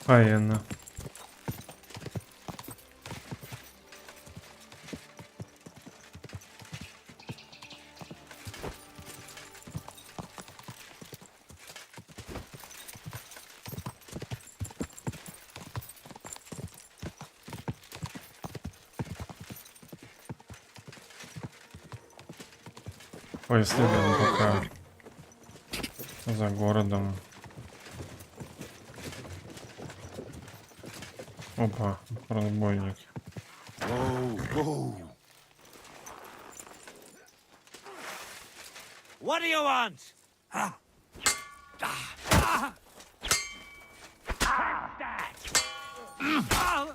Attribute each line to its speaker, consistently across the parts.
Speaker 1: Военно. Поисследуем пока за городом. Опа, разбойник.
Speaker 2: What do you want?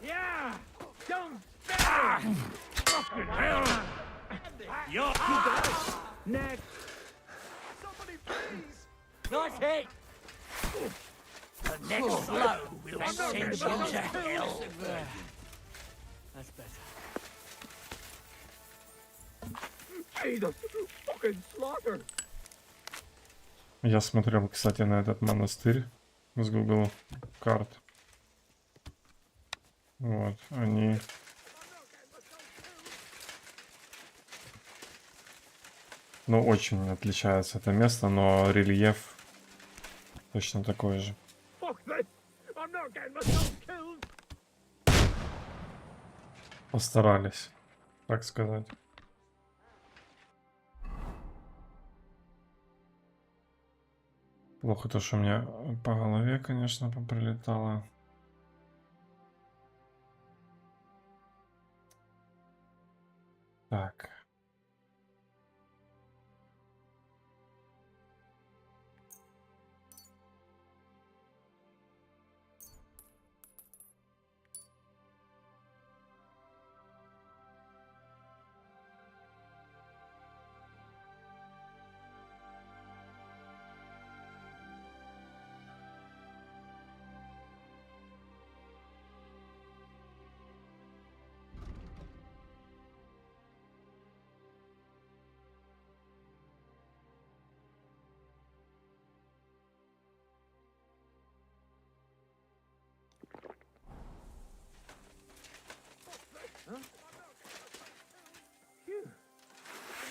Speaker 2: Yeah! Don't fucking hell! You're next. Somebody please! Nice hit! The next blow will send you to hell. That's better. Hey, the fucking slaughter!
Speaker 1: Я смотрел, кстати, на этот монастырь с Google карт. Вот, они... Ну, очень отличается это место, но рельеф точно такой же. Постарались, так сказать. Плохо то, что мне по голове, конечно, поприлетало. Так.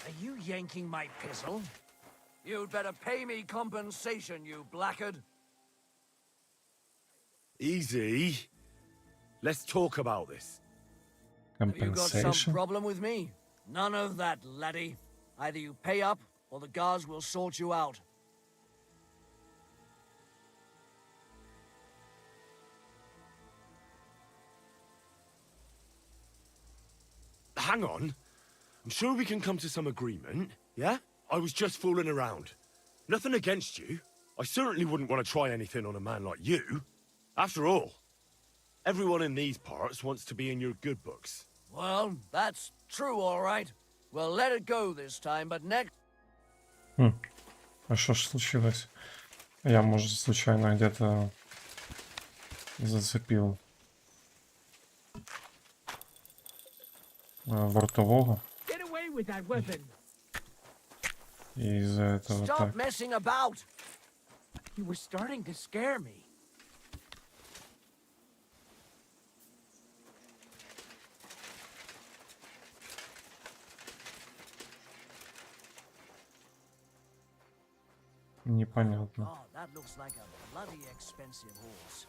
Speaker 2: Are you yanking my pistol? You'd better pay me compensation, you blackguard.
Speaker 3: Easy. Let's talk about this.
Speaker 2: Have you got some
Speaker 1: Compensation?
Speaker 2: problem with me? None of that, laddie. Either you pay up, or the guards will sort you out.
Speaker 3: Hang on. I'm sure we can come to some agreement, yeah? I was just fooling around. Nothing against you. I certainly wouldn't want to try anything on a man like you. After all, everyone in these parts wants to be in your good books.
Speaker 2: Well, that's true, all right. We'll let it go this time, but next...
Speaker 1: А что ж случилось? Я, может, случайно где-то зацепил бортового.
Speaker 2: Get away with that weapon.
Speaker 1: И из-за этого
Speaker 2: Stop
Speaker 1: так.
Speaker 2: messing about. You were starting to scare me.
Speaker 1: Непонятно.
Speaker 2: Oh, that looks like a bloody expensive horse.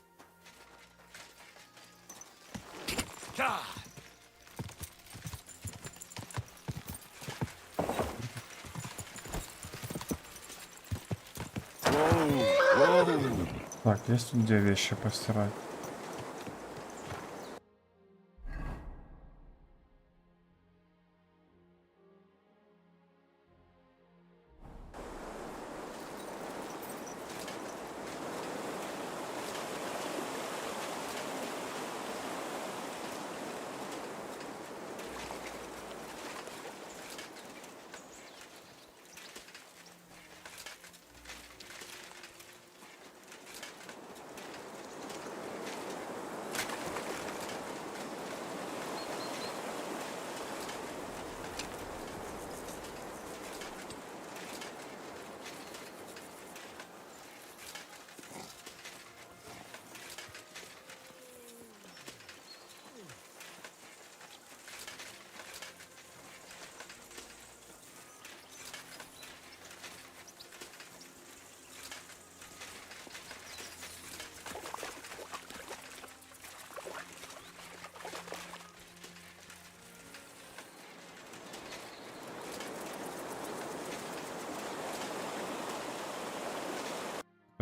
Speaker 1: Так, есть тут где вещи постирать?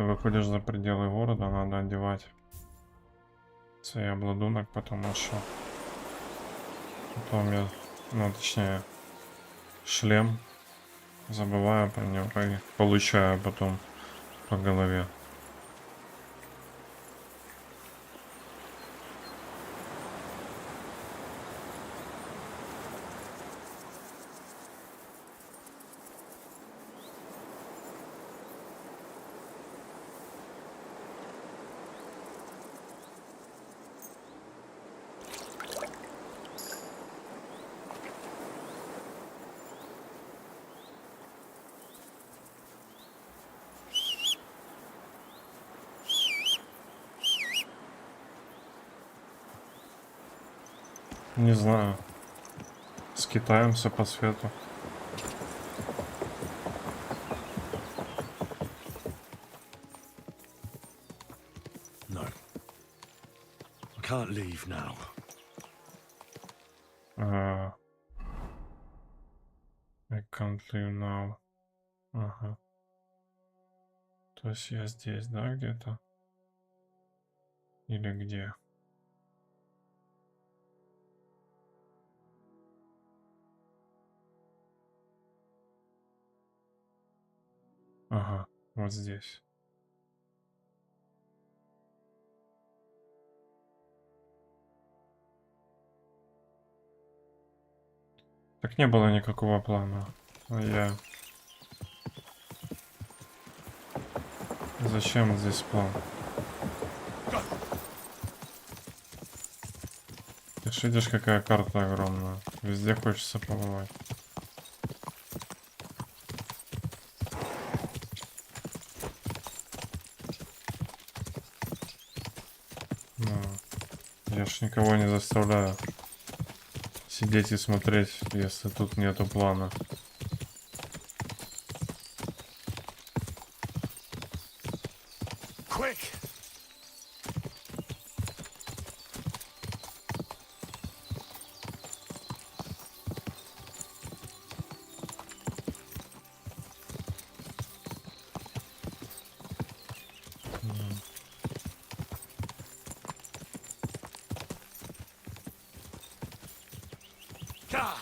Speaker 1: выходишь за пределы города, надо одевать цей обладунок, потому что потом я, ну точнее, шлем, забываю про него и получаю потом по голове. Не знаю. Скитаемся по свету.
Speaker 3: No. I can't leave now.
Speaker 1: I can't leave now. Ага. То есть я здесь, да, где-то? Или где? Ага, вот здесь. Так не было никакого плана. А я... Зачем здесь план? Ты ж видишь, какая карта огромная. Везде хочется побывать. Ну, я ж никого не заставляю сидеть и смотреть, если тут нету плана.
Speaker 3: Quick! God!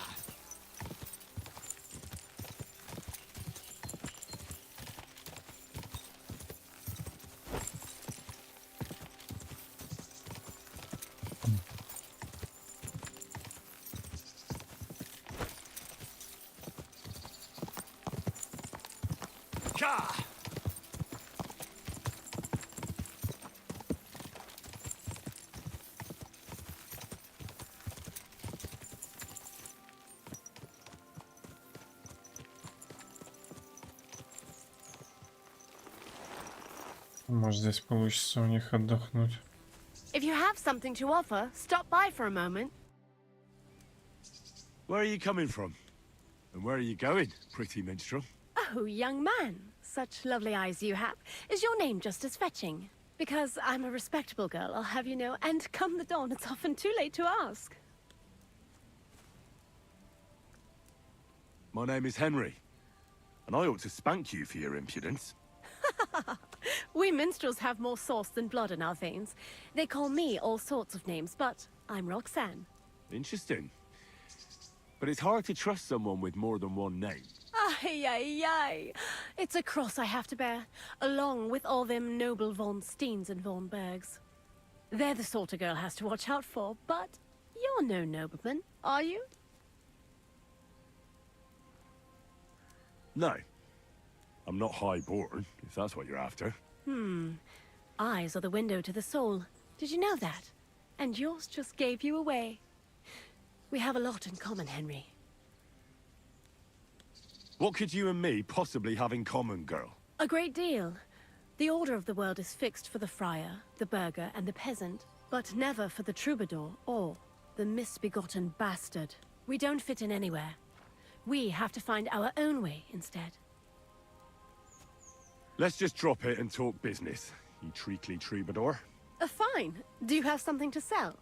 Speaker 3: God!
Speaker 1: Может, здесь получится у них отдохнуть.
Speaker 4: If you have something to offer, stop by for a moment.
Speaker 3: Where are you coming from? And where are you going, pretty minstrel?
Speaker 4: Oh, young man, such lovely eyes you have. Is your name just as fetching? Because I'm a respectable girl, I'll have you know, and come the dawn, it's often too late to ask.
Speaker 3: My name is Henry, and I ought to spank you for your impudence.
Speaker 4: We minstrels have more sauce than blood in our veins. They call me all sorts of names, but I'm Roxanne.
Speaker 3: Interesting. But it's hard to trust someone with more than one name.
Speaker 4: Ay, ay, ay. It's a cross I have to bear, along with all them noble von Steens and von Bergs. They're the sort a girl has to watch out for, but you're no nobleman, are you?
Speaker 3: No. I'm not high-born, if that's what you're after.
Speaker 4: Eyes are the window to the soul. Did you know that? And yours just gave you away. We have a lot in common, Henry.
Speaker 3: What could you and me possibly have in common, girl?
Speaker 4: A great deal. The order of the world is fixed for the friar, the burgher, and the peasant, but never for the troubadour or the misbegotten bastard. We don't fit in anywhere. We have to find our own way instead.
Speaker 3: Let's just drop it and talk business, you treacly troubadour.
Speaker 4: Fine. Do you have something to sell?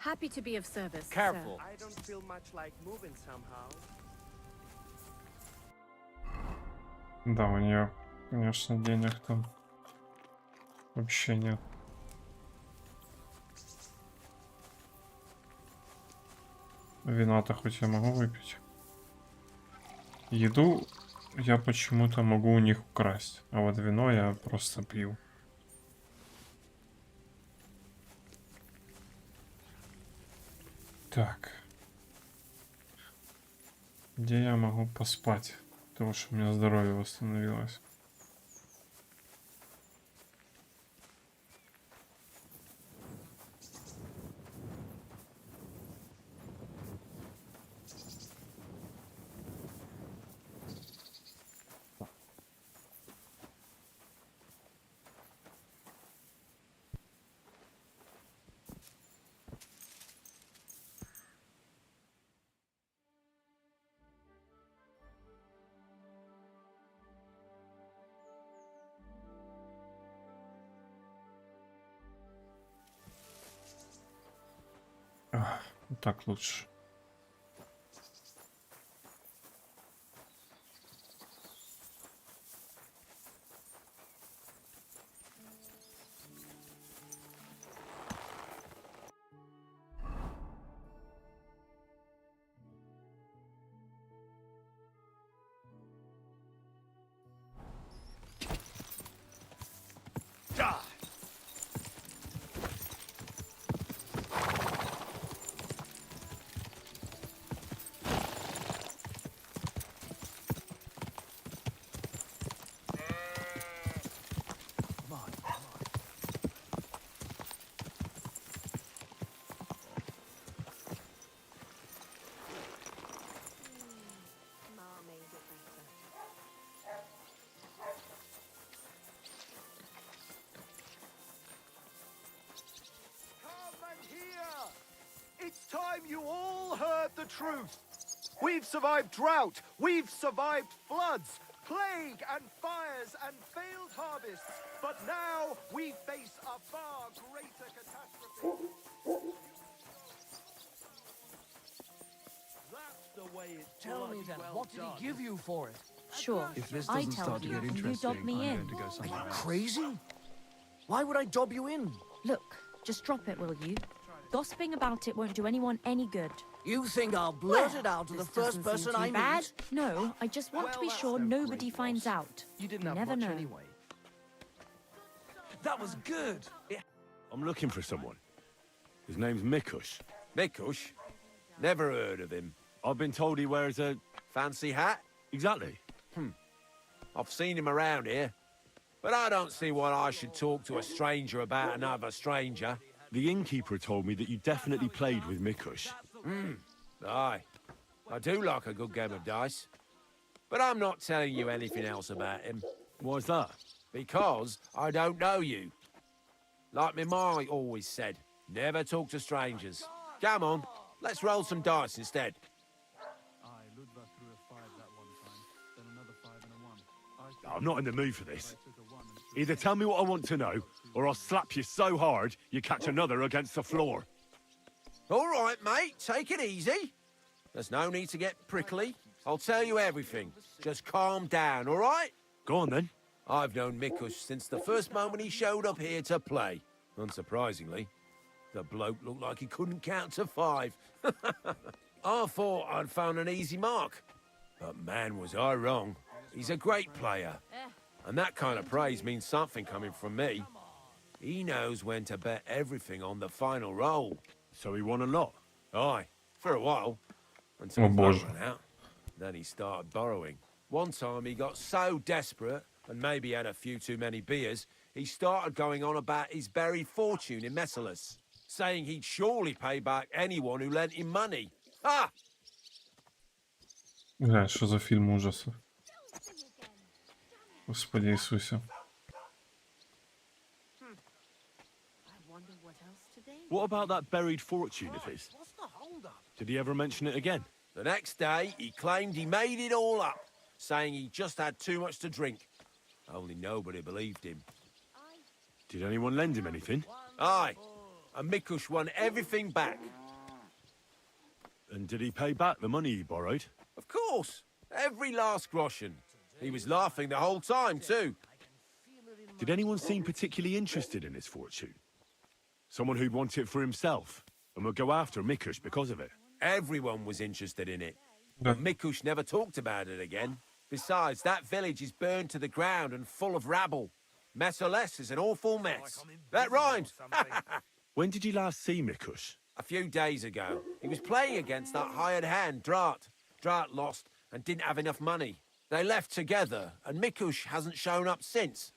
Speaker 4: Happy to be of service,
Speaker 2: Careful.
Speaker 5: I don't feel much like moving somehow.
Speaker 1: Да, у нее, конечно, денег там вообще нет. Вина-то хоть я могу выпить. Еду я почему-то могу у них украсть, а вот вино я просто пью. Так. Где я могу поспать? Потому что у меня здоровье восстановилось. Так лучше.
Speaker 3: Die! It's time you all heard the truth. We've survived drought, we've survived floods, plague and fires and failed harvests, but now we face a far greater catastrophe. That's the way it's
Speaker 2: Tell me then, what did he give you for it?
Speaker 4: Sure,
Speaker 6: If this
Speaker 4: I
Speaker 6: doesn't
Speaker 4: tell
Speaker 6: start to
Speaker 4: you,
Speaker 6: get
Speaker 4: and you
Speaker 6: interesting,
Speaker 4: dob me
Speaker 6: I'm
Speaker 4: in.
Speaker 6: going to go somewhere else.
Speaker 2: Crazy? Why would I dob you in?
Speaker 7: Look, just drop it, will you? Gossiping about it won't do anyone any good.
Speaker 2: You think I'll blurt it out to the
Speaker 7: This
Speaker 2: first
Speaker 7: doesn't seem
Speaker 2: person I
Speaker 7: too bad.
Speaker 2: meet?
Speaker 7: No, I just want to be
Speaker 5: that's
Speaker 7: sure
Speaker 5: no
Speaker 7: nobody
Speaker 5: great
Speaker 7: finds
Speaker 5: loss.
Speaker 7: out.
Speaker 5: You didn't
Speaker 7: You
Speaker 5: have
Speaker 7: never
Speaker 5: much
Speaker 7: know.
Speaker 5: anyway.
Speaker 2: That was good.
Speaker 3: I'm looking for someone. His name's Mikush.
Speaker 8: Mikush? Never heard of him.
Speaker 3: I've been told he wears a...
Speaker 8: Fancy hat?
Speaker 3: Exactly.
Speaker 8: I've seen him around here. But I don't see why I should talk to a stranger about another stranger.
Speaker 3: The innkeeper told me that you definitely played with Mikush.
Speaker 8: Aye, I do like a good game of dice. But I'm not telling you anything else about him.
Speaker 3: Why's that?
Speaker 8: Because I don't know you. Like my ma always said, never talk to strangers. Come on, let's roll some dice instead.
Speaker 6: Ludva threw a 5 that one time, then another 5 and a 1.
Speaker 3: I'm not in the mood for this. Either tell me what I want to know, or I'll slap you so hard you catch another against the floor.
Speaker 8: All right, mate, take it easy. There's no need to get prickly. I'll tell you everything. Just calm down, all right?
Speaker 3: Go on then.
Speaker 8: I've known Mikush since the first moment he showed up here to play. Unsurprisingly, the bloke looked like he couldn't count to 5. I thought I'd found an easy mark. But man, was I wrong. He's a great player. And that kind of praise means something coming from me. He knows when to bet everything on the final roll.
Speaker 3: So he won a lot.
Speaker 8: Aye, for a while. Until
Speaker 1: Oh,
Speaker 8: his
Speaker 1: Боже.
Speaker 8: money ran out. Then he started borrowing. One time he got so desperate, and maybe had a few too many beers, he started going on about his buried fortune in Messalis, saying he'd surely pay back anyone who lent him money. Ha!
Speaker 1: Глянь, что за фильм ужасов. Господи Иисусе.
Speaker 4: I wonder what else today?
Speaker 3: What about that buried fortune of his?
Speaker 2: What's the hold-up?
Speaker 3: Did he ever mention it again?
Speaker 8: The next day, he claimed he made it all up, saying he just had too much to drink. Only nobody believed him.
Speaker 3: Did anyone lend him anything?
Speaker 8: Aye, and Mikush won everything back.
Speaker 3: And did he pay back the money he borrowed?
Speaker 8: Of course, every last groschen. He was laughing the whole time, too.
Speaker 3: Did anyone seem particularly interested in his fortune? Someone who'd want it for himself and would go after Mikush because of it?
Speaker 8: Everyone was interested in it.
Speaker 1: Да.
Speaker 8: But Mikush never talked about it again. Besides, that village is burned to the ground and full of rabble. Messerless is an awful mess. That rhymes.
Speaker 3: When did you last see Mikush?
Speaker 8: A few days ago, he was playing against that hired hand, Drat. Drat lost and didn't have enough money. They left together, and Mikush hasn't shown up since.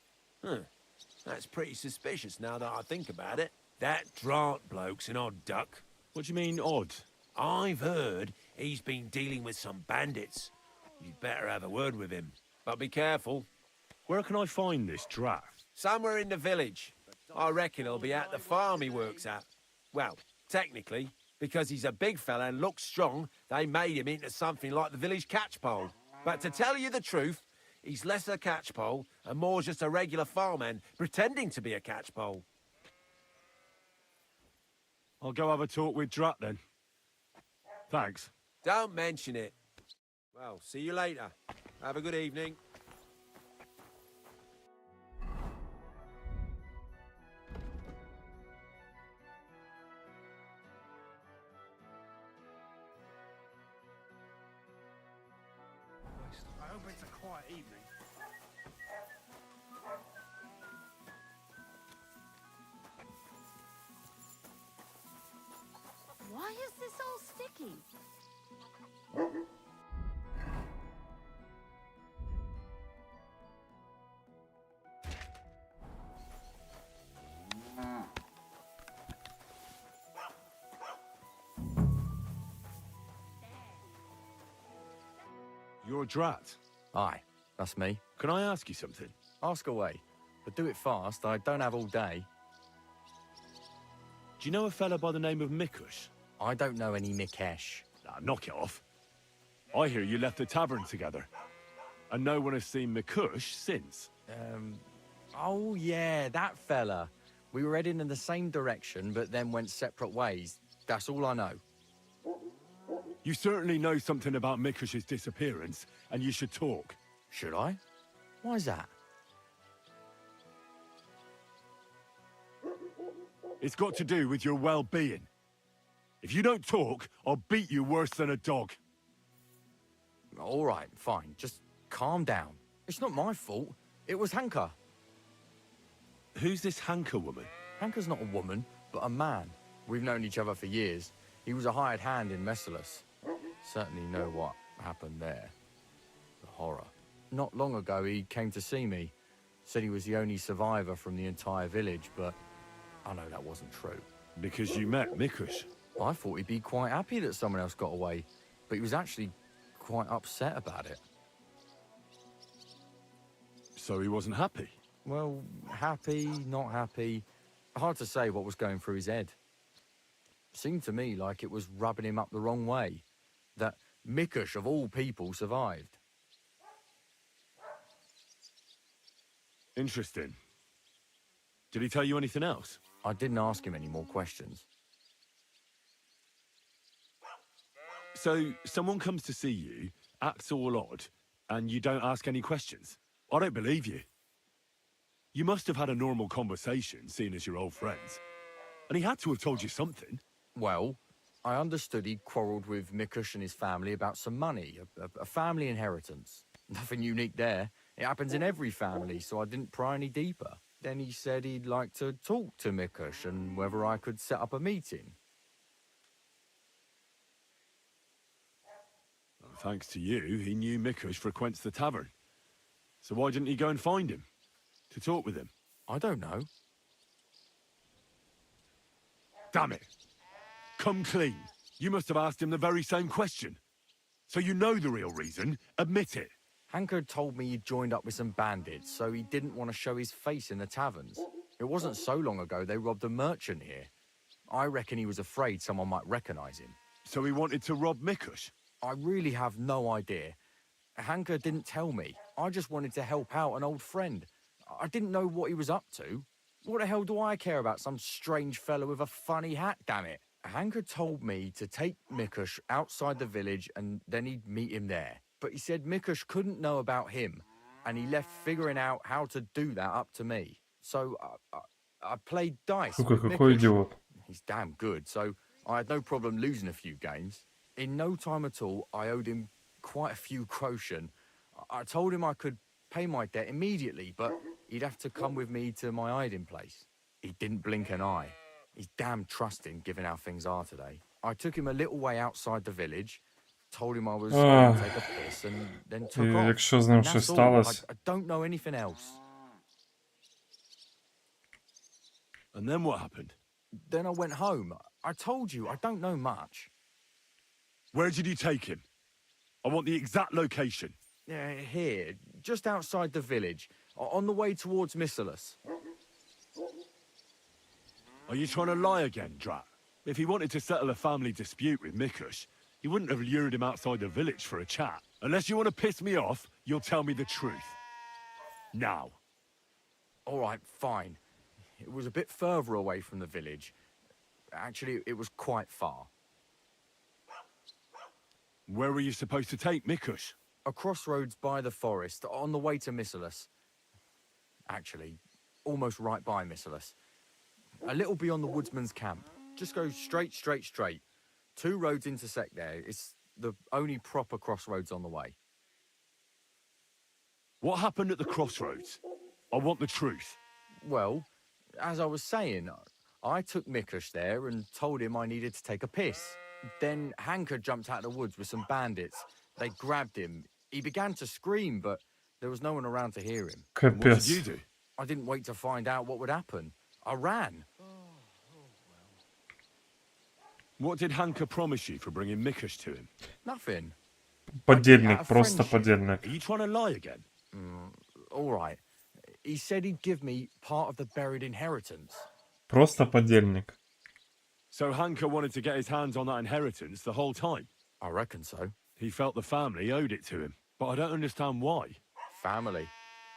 Speaker 8: That's pretty suspicious now that I think about it. That Drat bloke's an odd duck.
Speaker 3: What do you mean, odd?
Speaker 8: I've heard he's been dealing with some bandits. You'd better have a word with him. But be careful.
Speaker 3: Where can I find this Drat?
Speaker 8: Somewhere in the village. I reckon he'll be at the farm he works at. Well, technically, because he's a big fella and looks strong, they made him into something like the village catchpole. But to tell you the truth, he's less a catchpole and more just a regular farmhand pretending to be a catchpole.
Speaker 3: I'll go have a talk with Drat then. Thanks.
Speaker 8: Don't mention it. Well, see you later. Have a good evening.
Speaker 6: I hope it's a quiet evening.
Speaker 7: Why is this all sticky?
Speaker 3: You're Drat.
Speaker 9: Aye, that's me.
Speaker 3: Can I ask you something?
Speaker 9: Ask away. But do it fast, I don't have all day.
Speaker 3: Do you know a fella by the name of Mikush?
Speaker 9: I don't know any Mikesh.
Speaker 3: Nah, knock it off. I hear you left the tavern together. And no one has seen Mikush since.
Speaker 9: Oh yeah, that fella. We were heading in the same direction, but then went separate ways. That's all I know.
Speaker 3: You certainly know something about Mikush's disappearance, and you should talk.
Speaker 9: Should I? Why's that?
Speaker 3: It's got to do with your well-being. If you don't talk, I'll beat you worse than a dog.
Speaker 9: All right, fine. Just calm down. It's not my fault. It was Hanka.
Speaker 3: Who's this Hanka woman?
Speaker 9: Hanka's not a woman, but a man. We've known each other for years. He was a hired hand in Messerless. Certainly know what happened there. The horror. Not long ago, he came to see me. Said he was the only survivor from the entire village, but I know that wasn't true.
Speaker 3: Because you met Mikush.
Speaker 9: I thought he'd be quite happy that someone else got away, but he was actually quite upset about it.
Speaker 3: So he wasn't happy?
Speaker 9: Well, happy, not happy. Hard to say what was going through his head. Seemed to me like it was rubbing him up the wrong way. That Mikush, of all people, survived.
Speaker 3: Interesting. Did he tell you anything else?
Speaker 9: I didn't ask him any more questions.
Speaker 3: So, someone comes to see you, acts all odd, and you don't ask any questions? I don't believe you. You must have had a normal conversation, seeing as you're old friends. And he had to have told you something.
Speaker 9: Well, I understood he quarrelled with Mikush and his family about some money, a family inheritance. Nothing unique there. It happens in every family, so I didn't pry any deeper. Then he said he'd like to talk to Mikush and whether I could set up a meeting.
Speaker 3: Well, thanks to you, he knew Mikush frequents the tavern. So why didn't he go and find him? To talk with him?
Speaker 9: I don't know.
Speaker 3: Damn it! Come clean. You must have asked him the very same question. So you know the real reason. Admit it.
Speaker 9: Hanker told me he'd joined up with some bandits, so he didn't want to show his face in the taverns. It wasn't so long ago they robbed a merchant here. I reckon he was afraid someone might recognize him.
Speaker 3: So he wanted to rob Mikush?
Speaker 9: I really have no idea. Hanker didn't tell me. I just wanted to help out an old friend. I didn't know what he was up to. What the hell do I care about some strange fella with a funny hat, damn it? Hanker told me to take Mikush outside the village and then he'd meet him there. But he said Mikush couldn't know about him, and he left figuring out how to do that up to me. So I played dice
Speaker 1: Сука,
Speaker 9: with
Speaker 1: какой
Speaker 9: Mikush.
Speaker 1: идиот.
Speaker 9: He's damn good, so I had no problem losing a few games. In no time at all, I owed him quite a few groschen. I told him I could pay my debt immediately, but he'd have to come with me to my hiding place. He didn't blink an eye. He's damn trusting, given how things are today. I took him a little way outside the village, told him I was going to take a piss, and then took
Speaker 1: І
Speaker 9: off.
Speaker 1: якщо з ним
Speaker 9: And
Speaker 1: щось
Speaker 9: that's all.
Speaker 1: сталося,
Speaker 9: I don't know anything else.
Speaker 3: And then what happened?
Speaker 9: Then I went home. I told you, I don't know much.
Speaker 3: Where did you take him? I want the exact location.
Speaker 9: Here, just outside the village, on the way towards Missalus.
Speaker 3: Are you trying to lie again, Drat? If he wanted to settle a family dispute with Mikush, he wouldn't have lured him outside the village for a chat. Unless you want to piss me off, you'll tell me the truth. Now.
Speaker 9: All right, fine. It was a bit further away from the village. Actually, it was quite far.
Speaker 3: Where were you supposed to take Mikush?
Speaker 9: A crossroads by the forest, on the way to Missalus. Actually, almost right by Missalus. A little beyond the woodsman's camp. Just go straight. 2 roads intersect there. It's the only proper crossroads on the way.
Speaker 3: What happened at the crossroads? I want the truth.
Speaker 9: Well, as I was saying, I took Mikush there and told him I needed to take a piss. Then Hanker jumped out of the woods with some bandits. They grabbed him. He began to scream, but there was no one around to hear him.
Speaker 3: And what did
Speaker 1: капец.
Speaker 3: you do?
Speaker 9: I didn't wait to find out what would happen. I ran.
Speaker 3: What did Hanker promise you for bringing Mikush to him?
Speaker 9: Nothing.
Speaker 1: Подельник,
Speaker 9: Out of
Speaker 1: просто
Speaker 9: friendship.
Speaker 1: подельник.
Speaker 3: Are you trying to lie again?
Speaker 9: All right. He said he'd give me part of the buried inheritance.
Speaker 1: Просто подельник.
Speaker 3: So Hanker wanted to get his hands on that inheritance the whole time?
Speaker 9: I reckon so.
Speaker 3: He felt the family owed it to him, but I don't understand why.
Speaker 9: Family.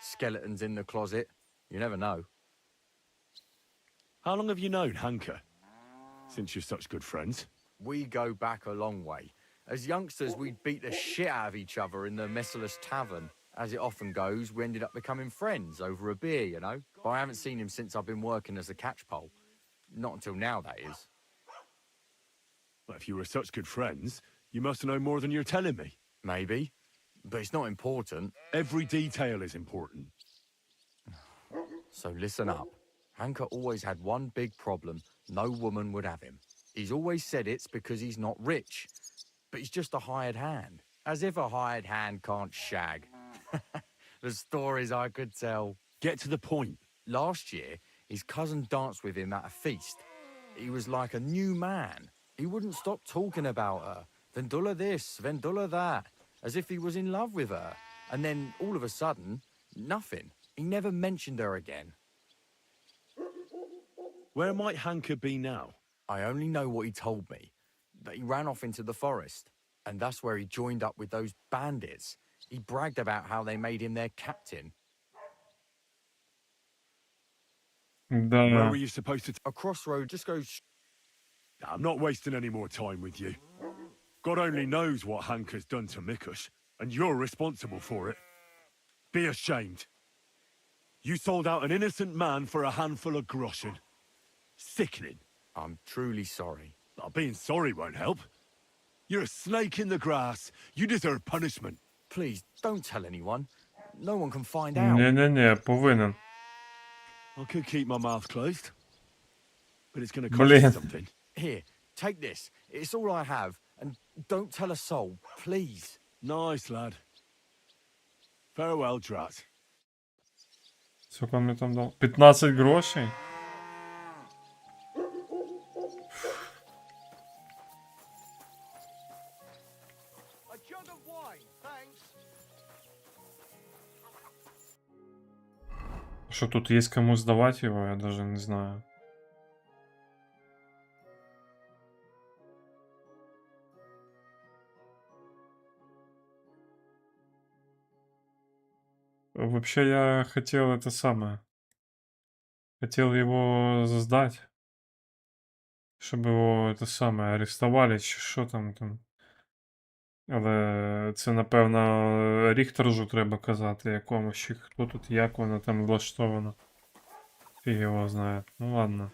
Speaker 9: Skeletons in the closet. You never know.
Speaker 3: How long have you known Hanker? Since you're such good friends.
Speaker 9: We go back a long way. As youngsters, we'd beat the shit out of each other in the Messalus Tavern. As it often goes, we ended up becoming friends over a beer, you know? But I haven't seen him since I've been working as a catchpole. Not until now, that is.
Speaker 3: Well, if you were such good friends, you must know more than you're telling me.
Speaker 9: Maybe. But it's not important.
Speaker 3: Every detail is important.
Speaker 9: So listen up. Hanker always had one big problem. No woman would have him. He's always said it's because he's not rich. But he's just a hired hand. As if a hired hand can't shag. The stories I could tell.
Speaker 3: Get to the point.
Speaker 9: Last year, his cousin danced with him at a feast. He was like a new man. He wouldn't stop talking about her. Vendula this, Vendula that. As if he was in love with her. And then, all of a sudden, nothing. He never mentioned her again.
Speaker 3: Where might Hanker be now?
Speaker 9: I only know what he told me. That he ran off into the forest. And that's where he joined up with those bandits. He bragged about how they made him their captain.
Speaker 3: Where
Speaker 1: Да.
Speaker 3: were you supposed to...
Speaker 9: A crossroad just goes...
Speaker 3: I'm not wasting any more time with you. God only knows what Hanker's done to Mikush, and you're responsible for it. Be ashamed. You sold out an innocent man for a handful of groschen. Sickening.
Speaker 9: I'm truly sorry.
Speaker 3: Being sorry won't help. You're a snake in the grass. You deserve punishment.
Speaker 9: Please, don't tell anyone. No one can find out.
Speaker 1: Не-не-не, повинен.
Speaker 3: I could keep my mouth closed. But it's going to cost
Speaker 1: Блин.
Speaker 3: you something.
Speaker 9: Here, take this. It's all I have. And don't tell a soul, please.
Speaker 3: Nice, lad. Farewell, Drat.
Speaker 1: Сколько он мне там дал? 15 грошей?
Speaker 2: A jug of wine, thanks.
Speaker 1: Что, тут есть кому сдавать его? Я даже не знаю. Вообще, я хотел это самое. Хотел его сдать, щоб його те саме арестували, чи що там. Але це, напевно, Ріхтержу треба казати якомусь, чи хто тут, як воно там влаштовано. Фіг його знає. Ну ладно.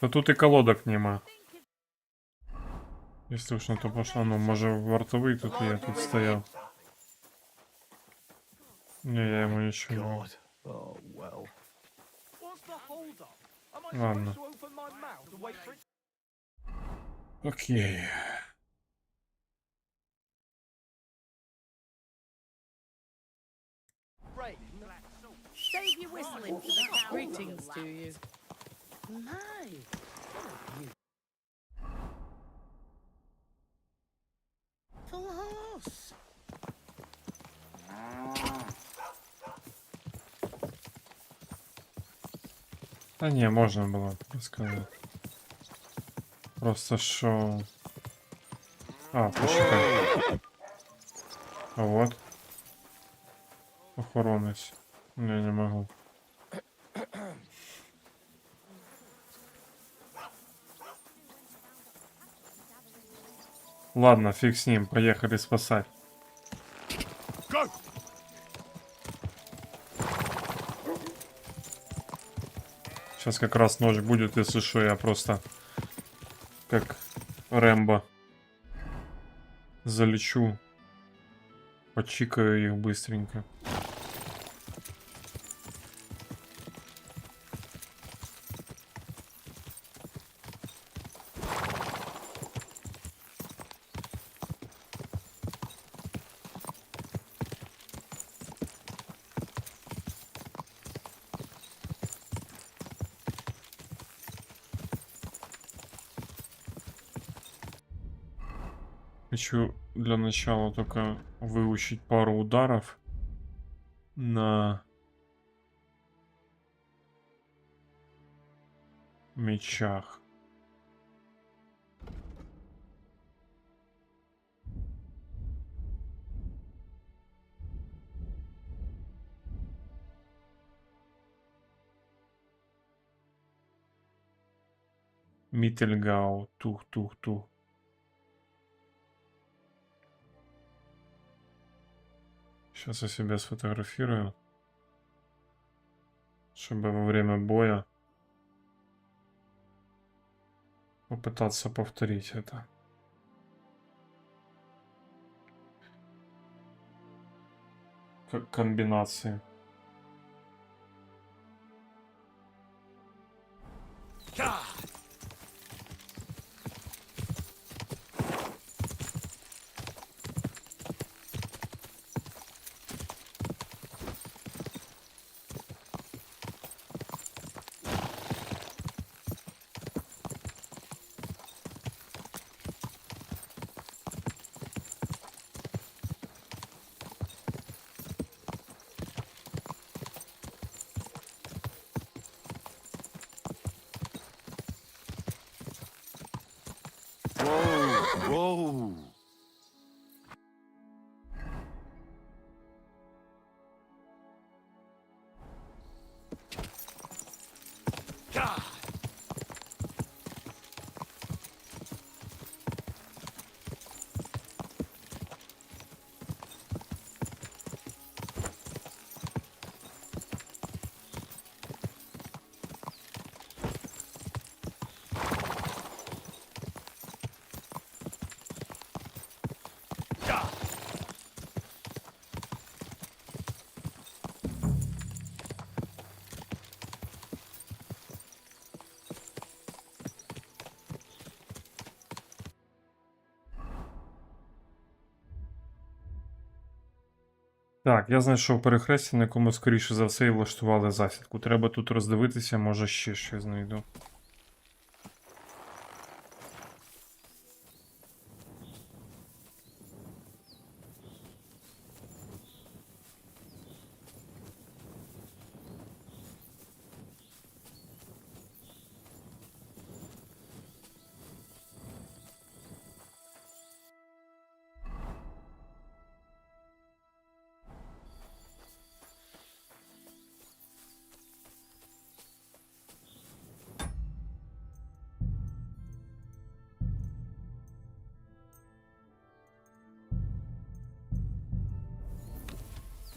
Speaker 1: Та тут і колодок нема. Если уж на то пошло, ну може вартовий тут я тут стояв. Не, я ему ничего не могу.
Speaker 3: Oh, well.
Speaker 1: Ладно. Окей.
Speaker 4: Save your whistling for the cow.
Speaker 5: Greetings to you.
Speaker 4: My.
Speaker 5: Full horse.
Speaker 1: Та ні, можна було сказати. Просто що... А, почекай. А вот. Охоронець. Не можу. Ладно, фиг с ним, поехали спасать.
Speaker 3: Go!
Speaker 1: Сейчас как раз ночь будет, если что, я просто как Рэмбо залечу, почикаю их быстренько. Хочу для начала только выучить пару ударов на мечах. Миттельгау, тух-тух-тух. Сейчас я себя сфотографирую, чтобы во время боя попытаться повторить это. Как комбинации.
Speaker 3: Whoa!
Speaker 1: Так, я знайшов перехрестя, на якому скоріше за все і влаштували засідку. Треба тут роздивитися, може ще щось знайду.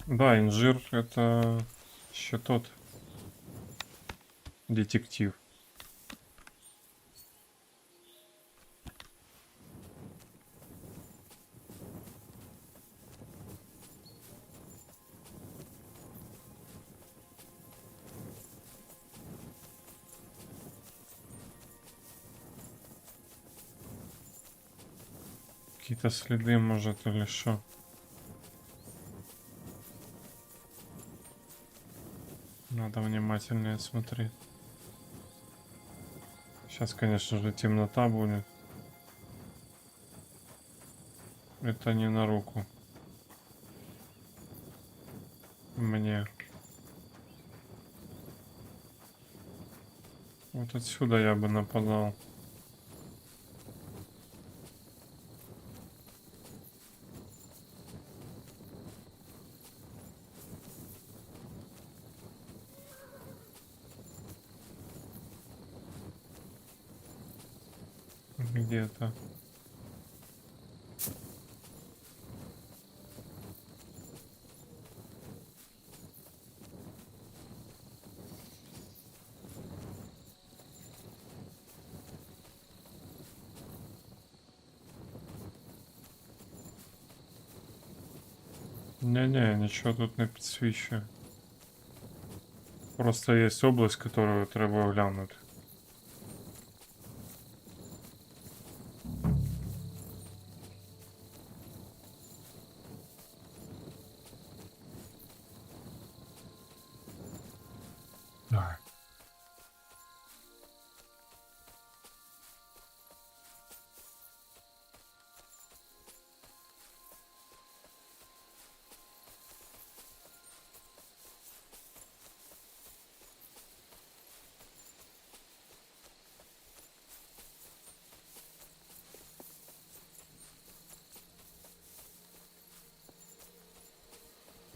Speaker 1: Да, инжир это еще тот детектив. Какие-то следы, может, или что? Надо внимательнее смотреть. Сейчас, конечно же, темнота будет. Это не на руку. Мне. Вот отсюда я бы нападал. Где-то. Не-не, ничего тут не підсвічує. Просто є область, которую треба оглянути. Так.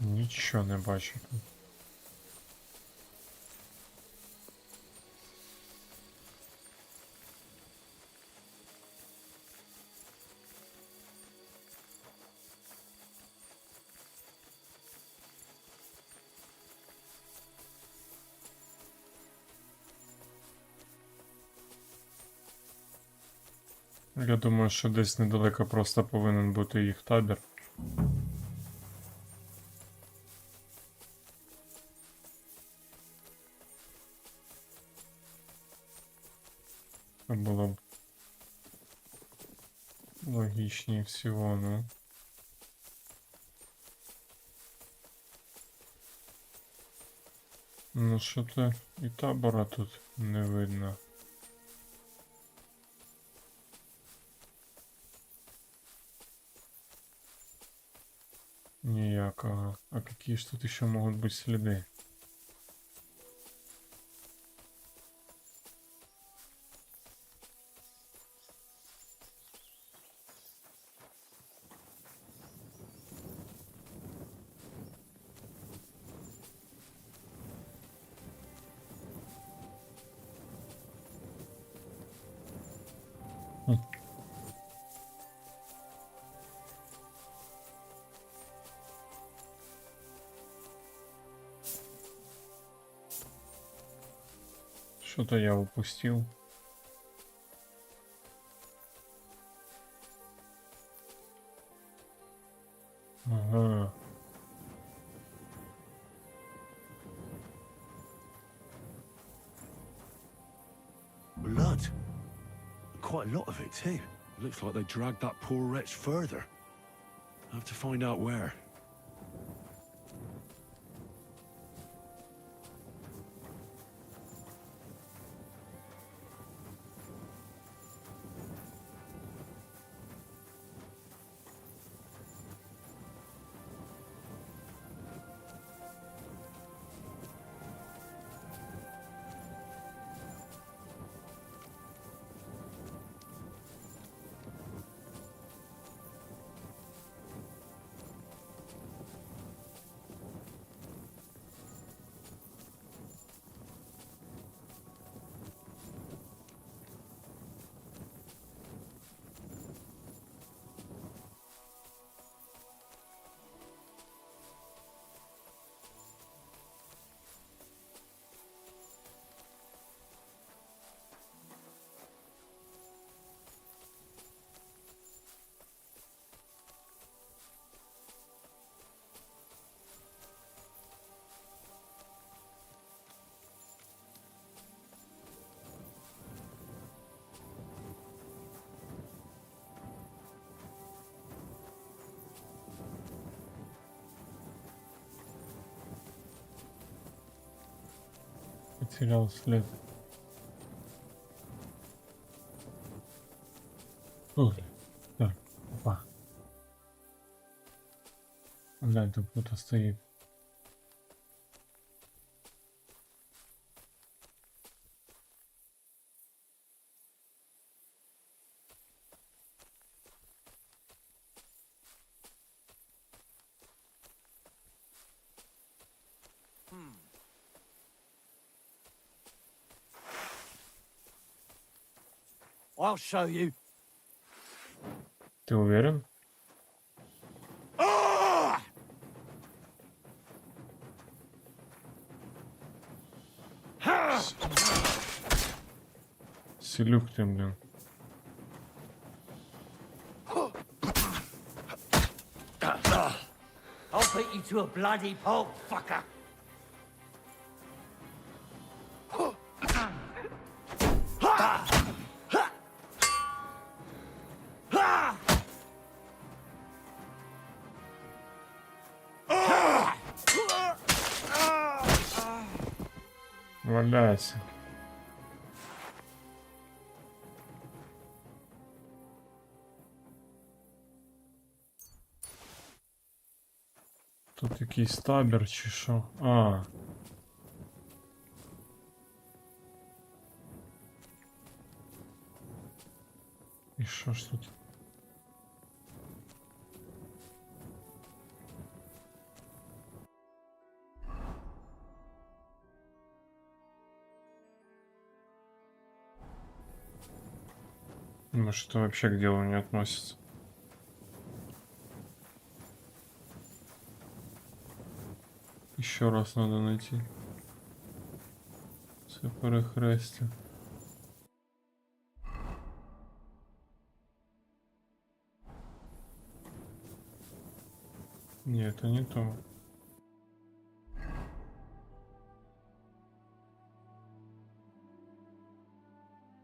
Speaker 1: Нічого не бачу тут. Я думаю, що десь недалеко просто повинен бути їх табір. Це було б логічніше всього, ну. Ну що-то і табора тут не видно. Ніякого. А какие ж тут еще могут быть следы? Хм. Что-то я упустил. Ага.
Speaker 3: Blood. Quite a lot of it, too. Looks like they dragged that poor wretch further. I have to find out where.
Speaker 1: Потерял след. Ой, так, опа. Глянь, там кто-то стоит.
Speaker 2: I'll show you.
Speaker 1: Ты уверен? Селюк ты, блин.
Speaker 2: I'll beat you to a bloody pulp, fucker.
Speaker 1: Валяйся. Тут якийсь табір чи що? А. І що ж тут? Может, это вообще к делу не относится. Еще раз надо найти. Все перехрестя. Нет, это не то.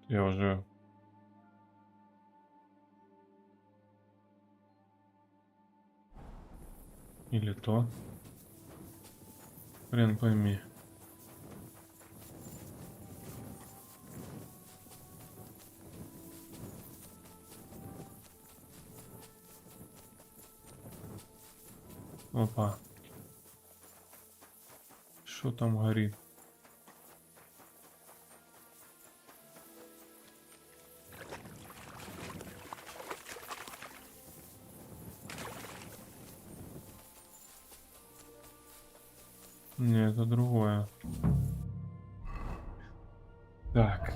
Speaker 1: Я уже... Или то. Хрен пойми. Опа. Что там горит? Не, это другое. Так.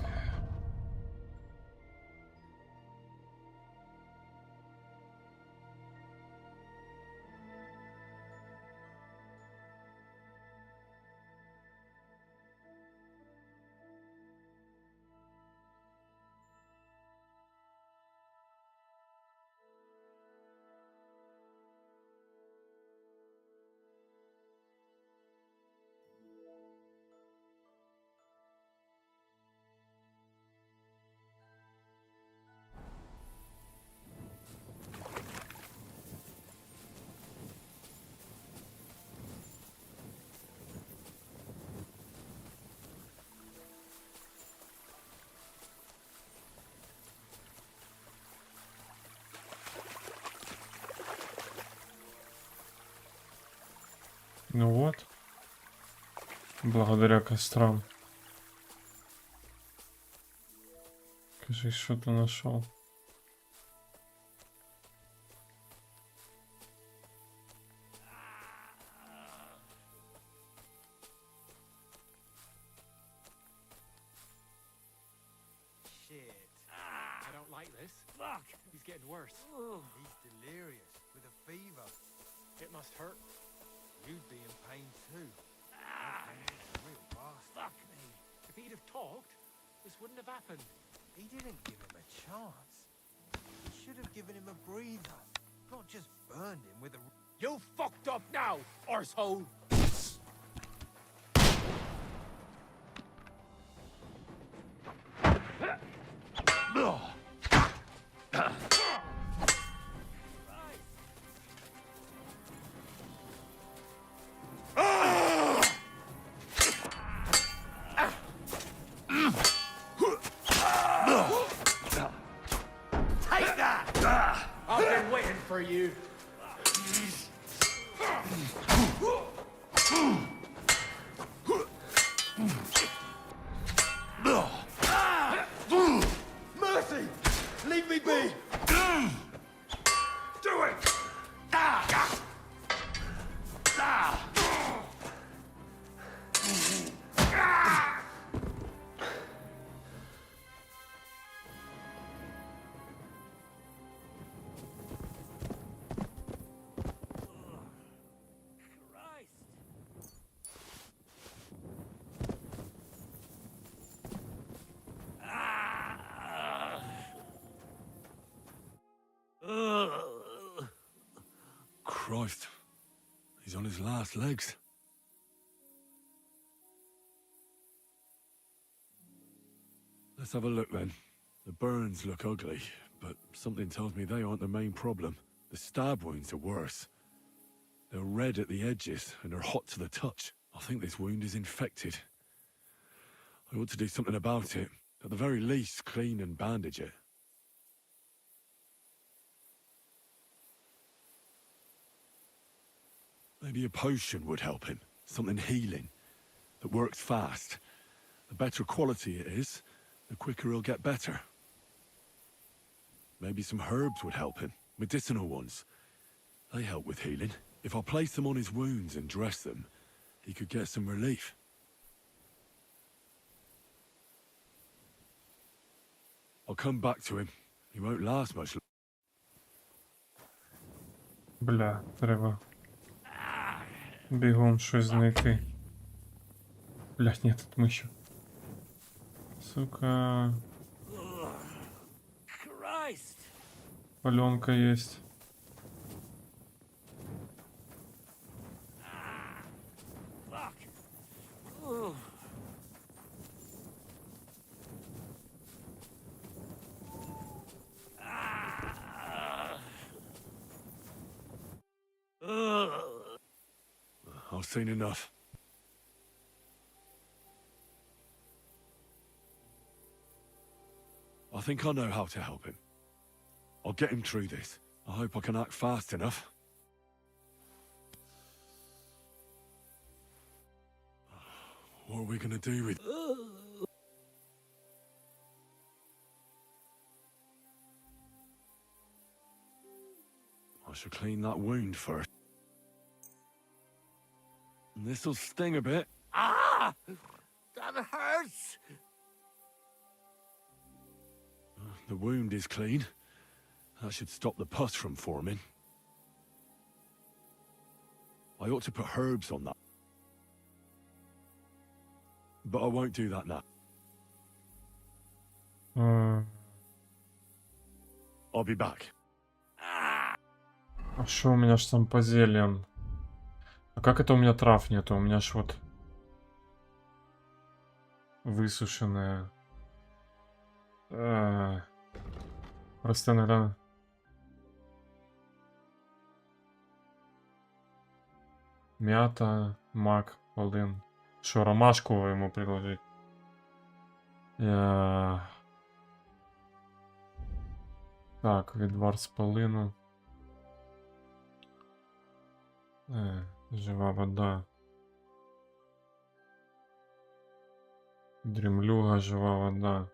Speaker 1: Ну вот. Благодаря кострам. Кажись, что-то нашел.
Speaker 6: Shit. I don't like this. Fuck! He's getting worse.
Speaker 8: He's delirious with a fever.
Speaker 6: It must hurt.
Speaker 8: You'd be in pain too. Real bastard.
Speaker 6: Fuck me. If he'd have talked, this wouldn't have happened.
Speaker 8: He didn't give him a chance. He should have given him a breather, not just burned him with a...
Speaker 6: You fucked up now, arsehole!
Speaker 5: for you.
Speaker 3: Mercy! Leave me be! Do it! Christ. He's on his last legs. Let's have a look then. The burns look ugly, but something tells me they aren't the main problem. The stab wounds are worse. They're red at the edges, and they're hot to the touch. I think this wound is infected. I ought to do something about it. At the very least, clean and bandage it. Maybe a potion would help him. Something healing. That works fast. The better quality it is, the quicker he'll get better. Maybe some herbs would help him. Medicinal ones. They help with healing. If I place them on his wounds and dress them, he could get some relief. I'll come back to him. He won't last much.
Speaker 1: Бля, треба бігом щось знайти. Блядь, ні, тут миші. Сука.
Speaker 2: Christ!
Speaker 1: Паленка есть.
Speaker 2: Fuck! Ugh.
Speaker 3: I've seen enough. I think I know how to help him. I'll get him through this. I hope I can act fast enough. What are we gonna do with... I should clean that wound first. This'll sting a bit.
Speaker 2: Ah! That hurts!
Speaker 3: The wound is clean. That should stop the pus from forming. I ought to put herbs on that. But I won't do that now. I'll be back.
Speaker 1: А что у меня ж там по зельям? А как это у меня трав нету? У меня ж вот высушенная. Просто иногда... Мята, мак, полин. Что, ромашку ему предложить? Так, відвар з полину. Жива вода. Дремлюга, жива вода.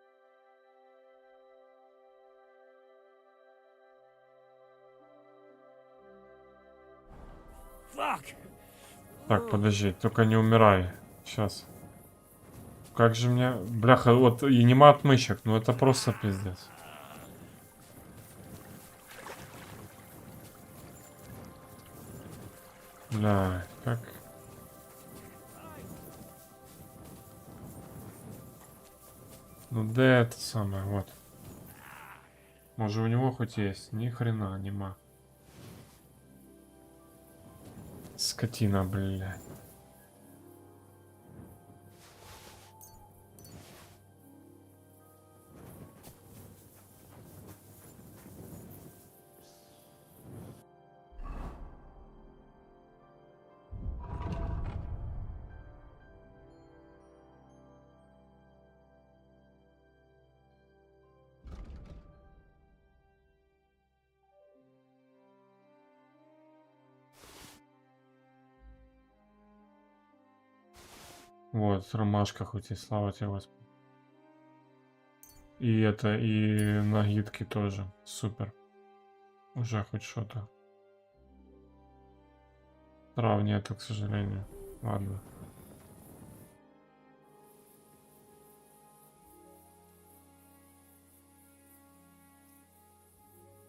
Speaker 2: Fuck!
Speaker 1: Так, подожди, только не умирай. Сейчас. Как же мне... Бляха, вот и нема отмычек, ну это просто пиздец. Бля, как... Ну да это самое, вот. Может у него хоть есть? Ни хрена нема. Скотина, блядь. Вот, ромашка хоть и, слава тебе, Господи. И это, и нагидки тоже. Супер. Уже хоть что-то. Трав нету, к сожалению. Ладно.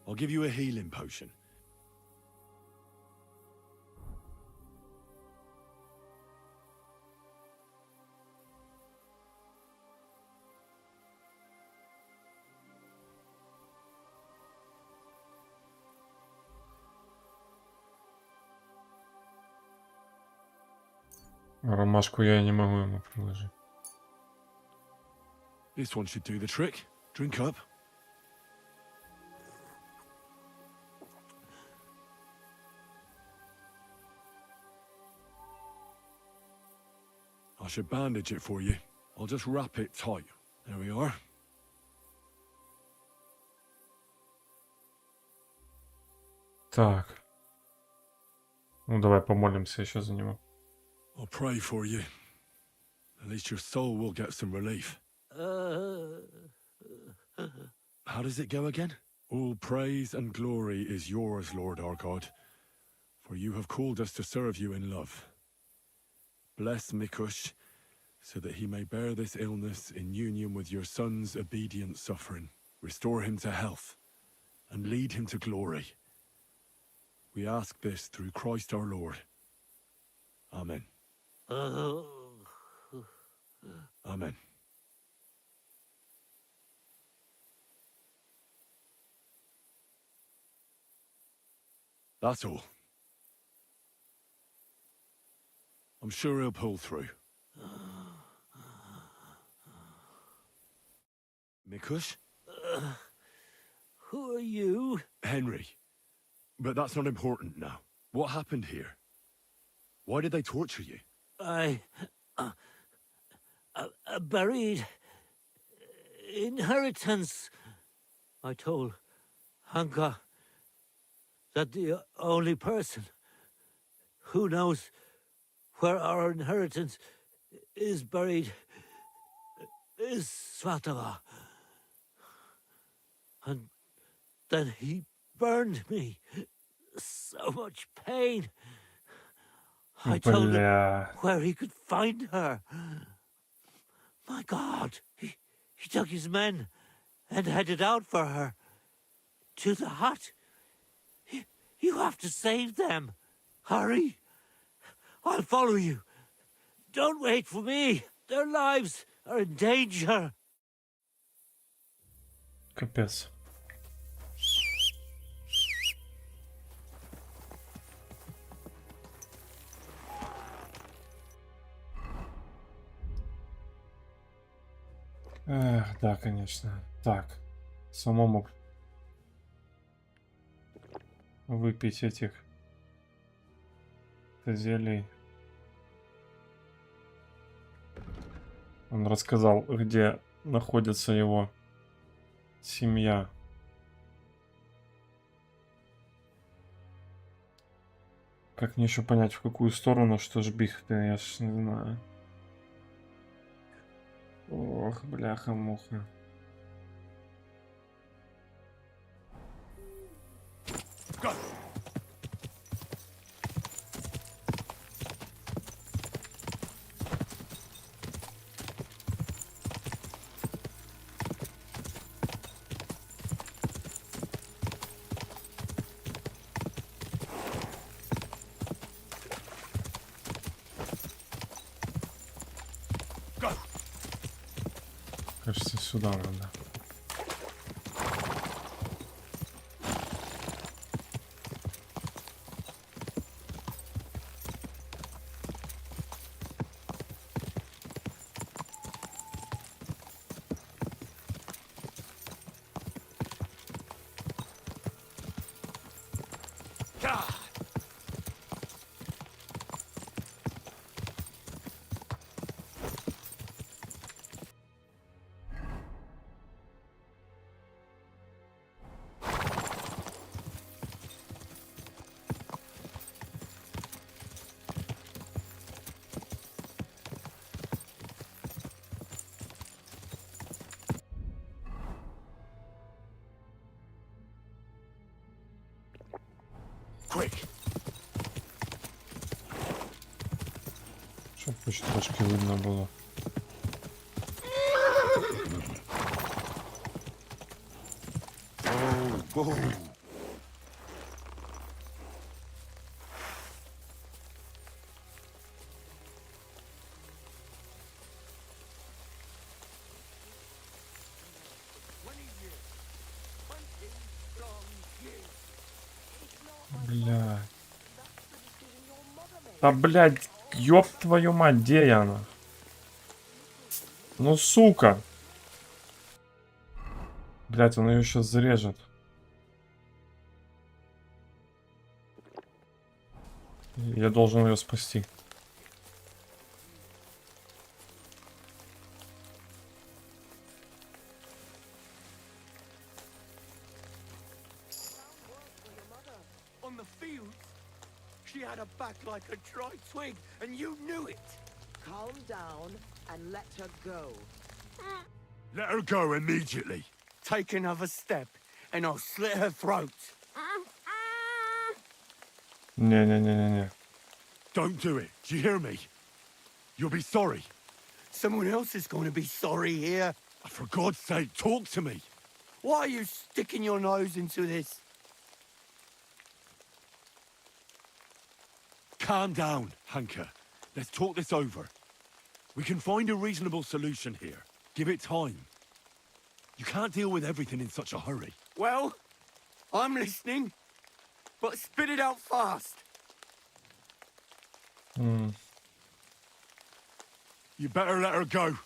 Speaker 3: I'll give you a healing potion.
Speaker 1: Ромашку я не могу ему приложить.
Speaker 3: This one should do the trick. Drink up. I should bandage it for you. I'll just wrap it tight. There we are.
Speaker 1: Так. Ну давай помолимся еще за него.
Speaker 3: I'll pray for you. At least your soul will get some relief. How does it go again? All praise and glory is yours, Lord our God, for you have called us to serve you in love. Bless Mikush, so that he may bear this illness in union with your son's obedient suffering. Restore him to health, and lead him to glory. We ask this through Christ our Lord. Amen. Amen. That's all. I'm sure he'll pull through. Mikush?
Speaker 2: Who are you?
Speaker 3: Henry. But that's not important now. What happened here? Why did they torture you?
Speaker 2: I buried inheritance. I told Hanka that the only person who knows where our inheritance is buried is Svatava. And then he burned me. So much pain. I told him
Speaker 1: Бля.
Speaker 2: where he could find her. My God, he took his men and headed out for her. To the hut. You have to save them. Hurry. I'll follow you. Don't wait for me. Their lives are in danger.
Speaker 1: Капец. Эх, да, конечно. Так. Самому выпить этих зелий. Он рассказал, где находится его семья. Как мне еще понять, в какую сторону, что ж бих-то, я ж не знаю. Ох, бляха-муха. Кажется, сюда надо.
Speaker 3: quick.
Speaker 1: Щоб хоч трошки видно було.
Speaker 3: Oh.
Speaker 1: Блядь. Да, блядь, ёб твою мать, где она? Ну, сука. Блядь, он ее сейчас зарежет. Я должен ее спасти.
Speaker 8: On the fields, she had a back like a dry twig, and you knew it.
Speaker 5: Calm down and let her go.
Speaker 3: Let her go immediately.
Speaker 8: Take another step, and I'll slit her throat.
Speaker 1: Не-не-не-не-не.
Speaker 3: Don't do it. Do you hear me? You'll be sorry.
Speaker 8: Someone else is going to be sorry here.
Speaker 3: For God's sake, talk to me.
Speaker 8: Why are you sticking your nose into this?
Speaker 3: Calm down, Hanker. Let's talk this over. We can find a reasonable solution here. Give it time. You can't deal with everything in such a hurry.
Speaker 8: Well, I'm listening, but spit it out fast.
Speaker 3: You better let her go,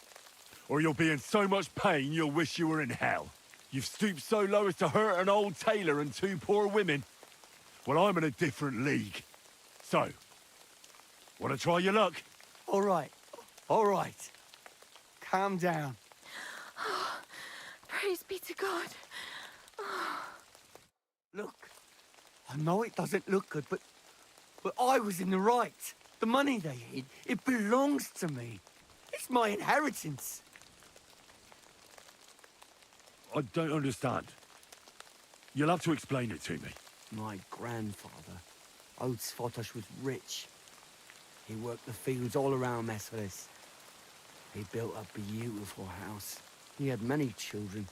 Speaker 3: or you'll be in so much pain you'll wish you were in hell. You've stooped so low as to hurt an old tailor and two poor women. Well, I'm in a different league. So, want to try your luck?
Speaker 8: All right. Calm down.
Speaker 7: Praise be to God.
Speaker 8: Look, I know it doesn't look good, but I was in the right. The money they hid, it belongs to me. It's my inheritance.
Speaker 3: I don't understand. You'll have to explain it to me.
Speaker 8: My grandfather, old Svotosh, was rich. He worked the fields all around Mesveris. He built a beautiful house. He had many children,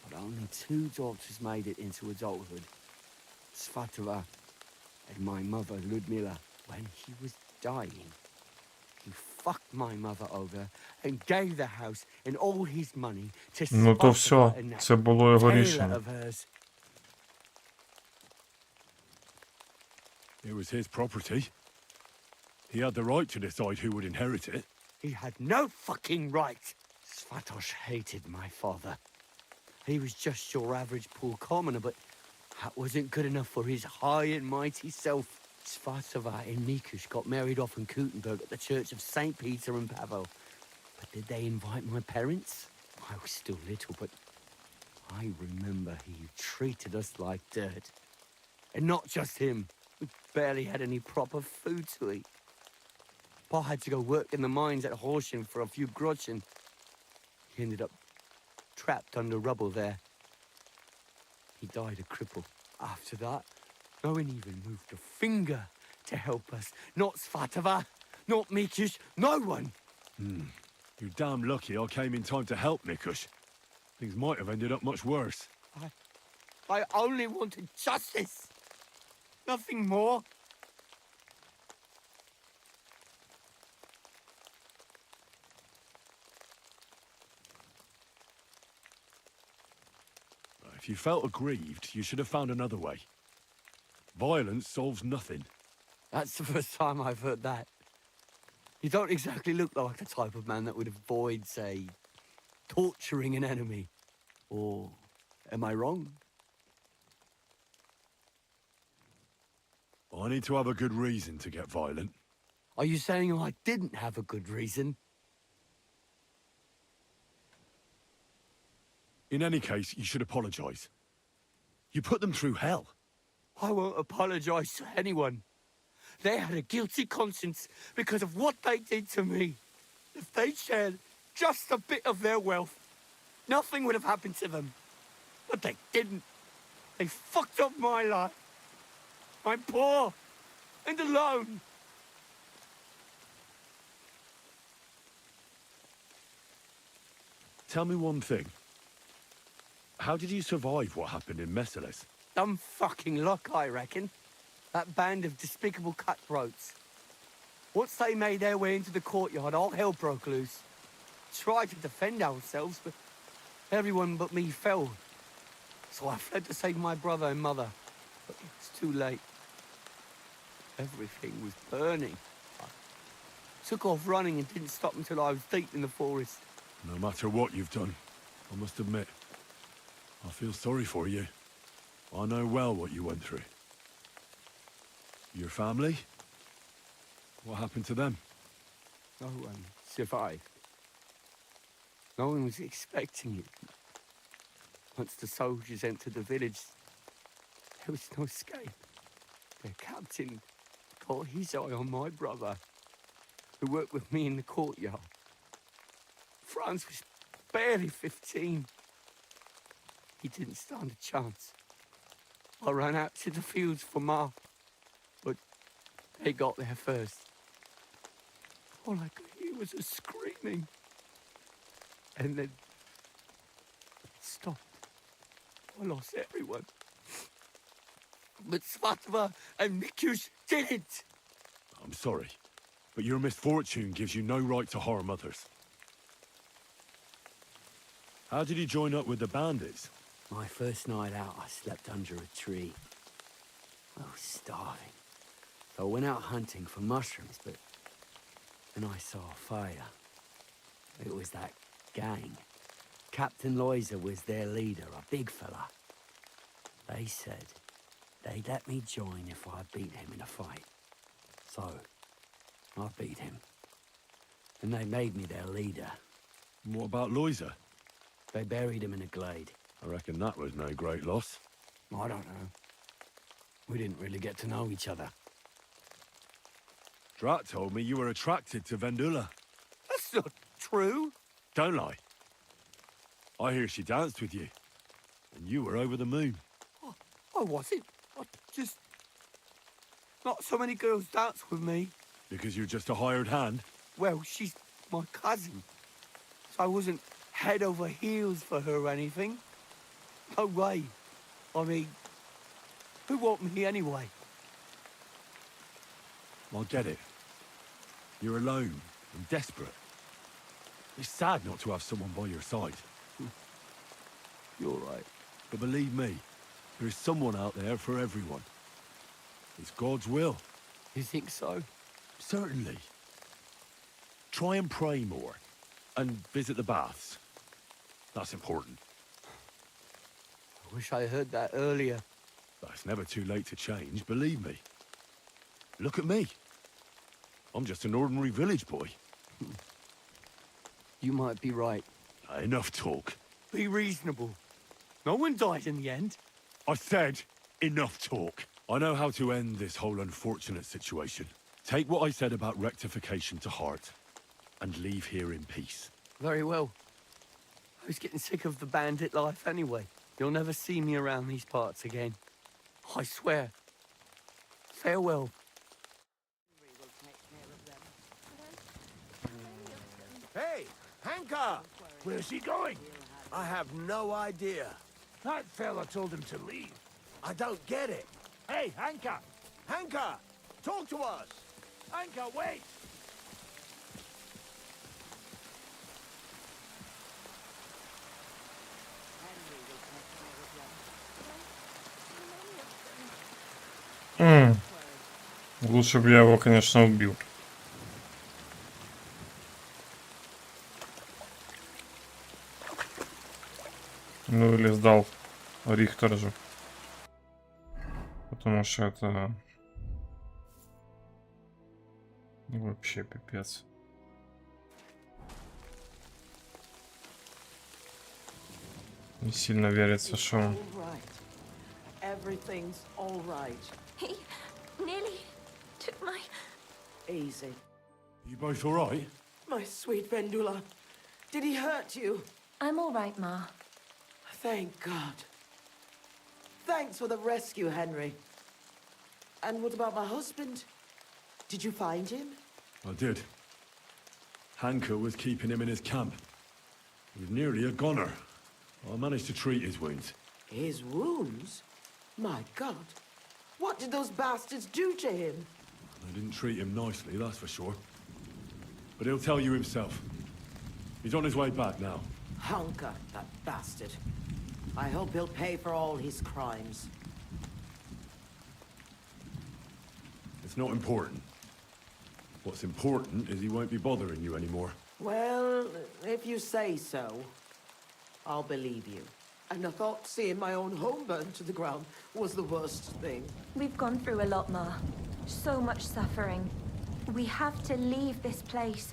Speaker 8: but only 2 daughters made it into adulthood. Svatova and my mother, Ludmila. When he was dying, he fucked my mother over and gave the house and all his money to
Speaker 1: Ну то
Speaker 8: Svatova
Speaker 1: все,
Speaker 8: and that
Speaker 1: це було його
Speaker 8: tailor
Speaker 1: рішення.
Speaker 8: of hers.
Speaker 3: It was his property. He had the right to decide who would inherit it.
Speaker 8: He had no fucking right. Svatosh hated my father. He was just your average poor commoner, but that wasn't good enough for his high and mighty self. Svatova and Mikush got married off in Kutenberg at the church of St. Peter and Pavel. But did they invite my parents? I was still little, but I remember he treated us like dirt. And not just him. We barely had any proper food to eat. Pa had to go work in the mines at Horsham for a few groschen. He ended up trapped under rubble there. He died a cripple. After that, no one even moved a finger to help us. Not Svatova, not Mikush, no one.
Speaker 3: You're damn lucky I came in time to help, Mikush. Things might have ended up much worse.
Speaker 8: I only wanted justice. Nothing more.
Speaker 3: If you felt aggrieved, you should have found another way. Violence solves nothing.
Speaker 8: That's the first time I've heard that. You don't exactly look like the type of man that would avoid, say, torturing an enemy. Or am I wrong?
Speaker 3: I need to have a good reason to get violent.
Speaker 8: Are you saying I didn't have a good reason?
Speaker 3: In any case, you should apologize. You put them through hell.
Speaker 8: I won't apologize to anyone. They had a guilty conscience because of what they did to me. If they shared just a bit of their wealth, nothing would have happened to them. But they didn't. They fucked up my life.
Speaker 2: I'm poor and alone.
Speaker 3: Tell me one thing. How did you survive what happened in Messalis?
Speaker 2: Dumb fucking luck, I reckon. That band of despicable cutthroats. Once they made their way into the courtyard, all hell broke loose. Tried to defend ourselves, but everyone but me fell. So I fled to save my brother and mother. But it was too late. Everything was burning. I took off running and didn't stop until I was deep in the forest.
Speaker 3: No matter what you've done, I must admit, I feel sorry for you. I know well what you went through. Your family? What happened to them?
Speaker 2: No one survived. No one was expecting it. Once the soldiers entered the village, there was no escape. Their captain got his eye on my brother, who worked with me in the courtyard. Franz was barely 15. He didn't stand a chance. I ran out to the fields for Ma, but they got there first. All I could hear was her screaming. And then it stopped. I lost everyone. But Svatva and Mikush didn't.
Speaker 3: I'm sorry, but your misfortune gives you no right to harm others. How did you join up with the bandits?
Speaker 2: My first night out, I slept under a tree. I was starving. So I went out hunting for mushrooms, but then I saw a fire. It was that gang. Captain Loiser was their leader, a big fella. They said they'd let me join if I beat him in a fight. So, I beat him. And they made me their leader.
Speaker 3: And what about Loiser?
Speaker 2: They buried him in a glade.
Speaker 3: I reckon that was no great loss.
Speaker 2: I don't know. We didn't really get to know each other.
Speaker 3: Drat told me you were attracted to Vendula.
Speaker 2: That's not true.
Speaker 3: Don't lie. I hear she danced with you. And you were over the moon.
Speaker 2: I wasn't. I just... Not so many girls dance with me.
Speaker 3: Because you're just a hired hand?
Speaker 2: Well, she's my cousin. So I wasn't head over heels for her or anything. No way. I mean, who want me anyway?
Speaker 3: I get it. You're alone and desperate. It's sad not to have someone by your side.
Speaker 2: You're right.
Speaker 3: But believe me, there's someone out there for everyone. It's God's will.
Speaker 2: You think so?
Speaker 3: Certainly. Try and pray more. And visit the baths. That's important.
Speaker 2: I wish I heard that earlier.
Speaker 3: But it's never too late to change, believe me. Look at me. I'm just an ordinary village boy.
Speaker 2: You might be right.
Speaker 3: Enough talk.
Speaker 2: Be reasonable. No one died in the end.
Speaker 3: I said, enough talk. I know how to end this whole unfortunate situation. Take what I said about rectification to heart, and leave here in peace.
Speaker 2: Very well. I was getting sick of the bandit life anyway. You'll never see me around these parts again. I swear. Farewell.
Speaker 8: Hey, Hanka!
Speaker 10: Where's he going?
Speaker 8: I have no idea.
Speaker 10: That fella told him to leave.
Speaker 8: I don't get it.
Speaker 10: Hey, Hanka!
Speaker 8: Hanka! Talk to us!
Speaker 10: Hanka, wait!
Speaker 1: Лучше бы я его, конечно, убил. Ну или сдал Рихтер же. Потому что это... Вообще пипец. Не сильно верится, что он...
Speaker 5: Everything's all right.
Speaker 4: He nearly took my...
Speaker 5: Easy.
Speaker 3: You both all right?
Speaker 5: My sweet Vendula. Did he hurt you?
Speaker 4: I'm all right, Ma.
Speaker 5: Thank God. Thanks for the rescue, Henry. And what about my husband? Did you find him?
Speaker 3: I did. Hanka was keeping him in his camp. He was nearly a goner. I managed to treat his wounds.
Speaker 5: His wounds? My God. What did those bastards do to him?
Speaker 3: They didn't treat him nicely, that's for sure. But he'll tell you himself. He's on his way back now.
Speaker 5: Hanka, that bastard. I hope he'll pay for all his crimes.
Speaker 3: It's not important. What's important is he won't be bothering you anymore.
Speaker 5: Well, if you say so, I'll believe you. And I thought seeing my own home burned to the ground was the worst thing.
Speaker 11: We've gone through a lot, Ma. So much suffering. We have to leave this place.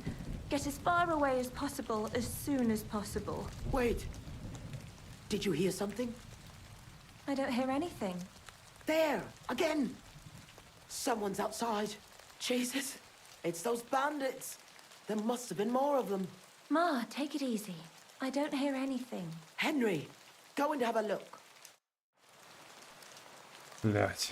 Speaker 11: Get as far away as possible, as soon as possible.
Speaker 5: Wait. Did you hear something?
Speaker 11: I don't hear anything.
Speaker 5: There! Again! Someone's outside. Jesus. It's those bandits. There must have been more of them.
Speaker 11: Ma, take it easy. I don't hear anything.
Speaker 5: Henry, go and have a look.
Speaker 1: Блять.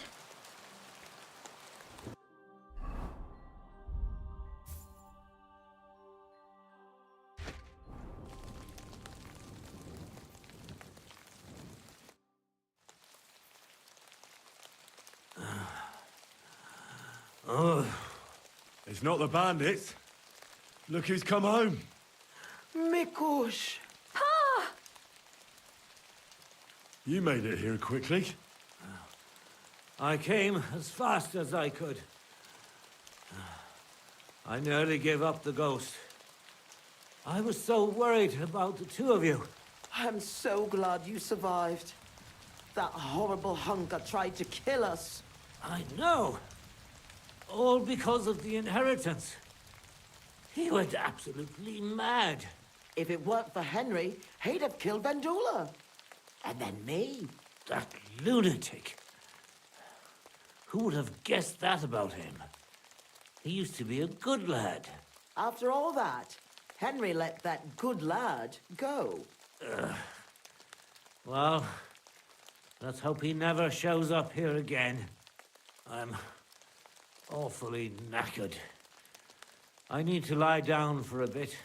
Speaker 3: It's not the bandits. Look who's come home.
Speaker 5: Mikush!
Speaker 11: Pa!
Speaker 3: You made it here quickly.
Speaker 2: I came as fast as I could. I nearly gave up the ghost. I was so worried about the two of you.
Speaker 5: I'm so glad you survived. That horrible hunker tried to kill us.
Speaker 2: I know. All because of the inheritance. He went absolutely mad.
Speaker 5: If it weren't for Henry, he'd have killed Vendula. And then me.
Speaker 2: That lunatic. Who would have guessed that about him? He used to be a good lad.
Speaker 5: After all that, Henry let that good lad go.
Speaker 2: Well, let's hope he never shows up here again. I'm awfully knackered. I need to lie down for a bit.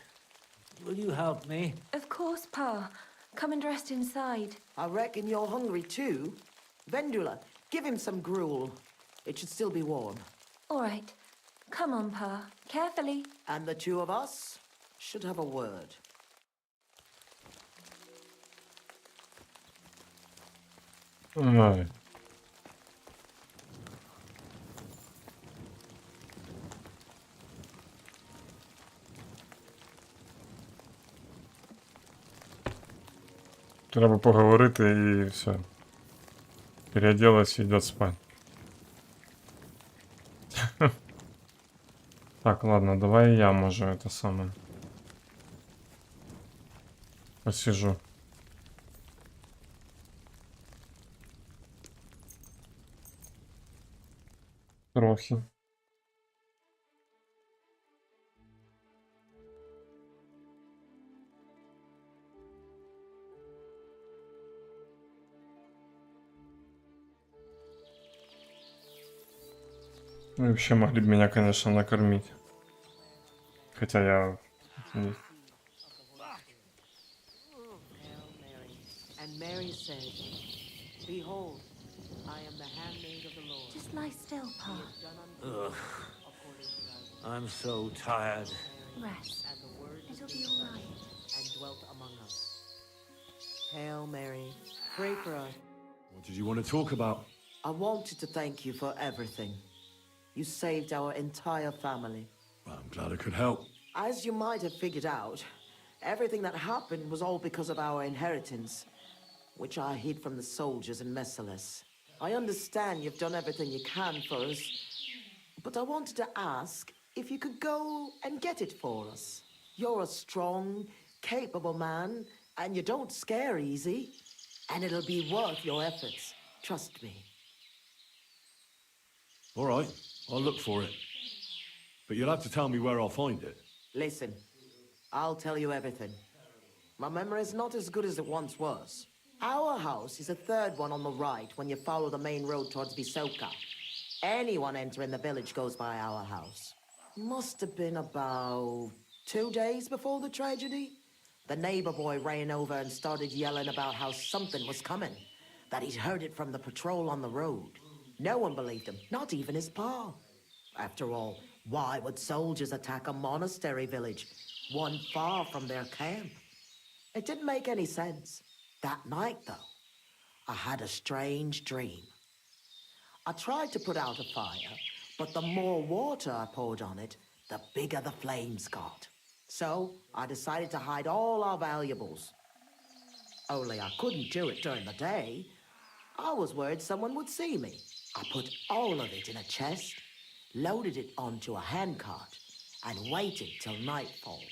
Speaker 2: Will you help me?
Speaker 11: Of course, Pa. Come and rest inside.
Speaker 5: I reckon you're hungry too. Vendula, give him some gruel. It should still be warm.
Speaker 11: All right. Come on, Pa. Carefully.
Speaker 5: And the two of us should have a word.
Speaker 1: Ой. Треба поговорити і все. Переоделась и идет спать. Так, ладно, давай я, може, это самое. Посижу. Трохи. Ну, и вообще могли бы меня, конечно, накормить. Хотя я... не-
Speaker 5: And Mary said, Behold, I am the handmaid of the Lord.
Speaker 11: Just lie still, Pa.
Speaker 2: Ugh. I'm so tired.
Speaker 11: Rest. It'll be all right.
Speaker 5: And dwelt among us. Hail Mary, pray for us.
Speaker 3: What did you want to talk about?
Speaker 5: I wanted to thank you for everything. You saved our entire family.
Speaker 3: Well, I'm glad I could help.
Speaker 5: As you might have figured out, everything that happened was all because of our inheritance, which I hid from the soldiers in Messalis. I understand you've done everything you can for us, but I wanted to ask if you could go and get it for us. You're a strong, capable man, and you don't scare easy, and it'll be worth your efforts. Trust me.
Speaker 3: All right, I'll look for it. But you'll have to tell me where I'll find it.
Speaker 5: Listen, I'll tell you everything. My memory's not as good as it once was. Our house is the third one on the right when you follow the main road towards Visoka. Anyone entering the village goes by our house. Must have been about 2 days before the tragedy. The neighbor boy ran over and started yelling about how something was coming, that he'd heard it from the patrol on the road. No one believed him, not even his pa. After all, why would soldiers attack a monastery village, one far from their camp? It didn't make any sense. That night, though, I had a strange dream. I tried to put out a fire, but the more water I poured on it, the bigger the flames got. So I decided to hide all our valuables. Only I couldn't do it during the day. I was worried someone would see me. I put all of it in a chest, loaded it onto a handcart, and waited till nightfall.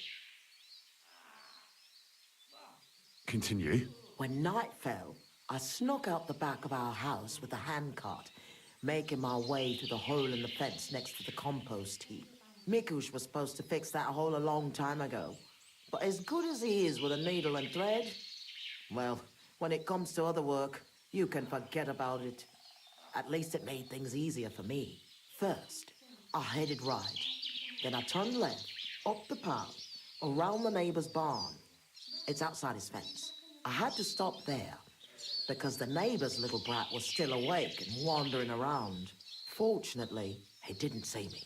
Speaker 3: Continue.
Speaker 5: When night fell, I snuck out the back of our house with the handcart, making my way through the hole in the fence next to the compost heap. Mikush was supposed to fix that hole a long time ago, but as good as he is with a needle and thread, well, when it comes to other work, you can forget about it. At least it made things easier for me. First, I headed right. Then I turned left, up the path, around the neighbor's barn. It's outside his fence. I had to stop there, because the neighbor's little brat was still awake and wandering around. Fortunately, he didn't see me.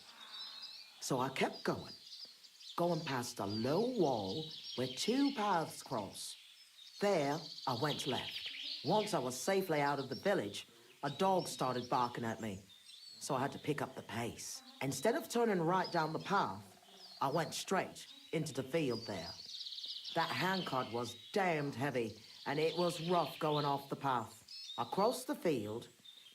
Speaker 5: So I kept going past a low wall where 2 paths cross. There, I went left. Once I was safely out of the village, a dog started barking at me, so I had to pick up the pace. Instead of turning right down the path, I went straight into the field there. That handcart was damned heavy, and it was rough going off the path. I crossed the field,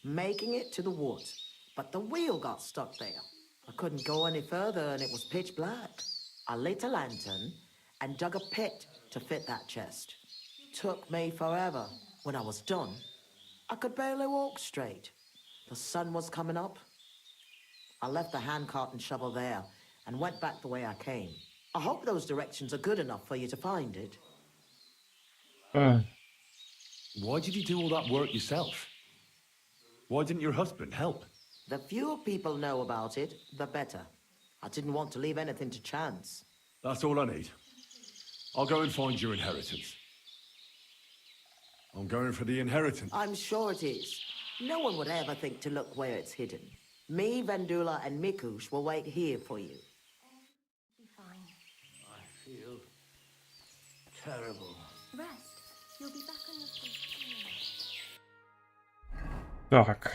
Speaker 5: making it to the woods, but the wheel got stuck there. I couldn't go any further, and it was pitch black. I lit a lantern and dug a pit to fit that chest. Took me forever. When I was done, I could barely walk straight. The sun was coming up. I left the handcart and shovel there and went back the way I came. I hope those directions are good enough for you to find it.
Speaker 3: Why did you do all that work yourself? Why didn't your husband help?
Speaker 5: The fewer people know about it, the better. I didn't want to leave anything to chance.
Speaker 3: That's all I need. I'll go and find your inheritance. I'm going for the inheritance.
Speaker 5: I'm sure it is. No one would ever think to look where it's hidden. Me, Vendula, and Mikush will wait here for you.
Speaker 11: Be fine.
Speaker 2: I feel terrible.
Speaker 11: Rest. You'll be back on your feet soon.
Speaker 1: Так.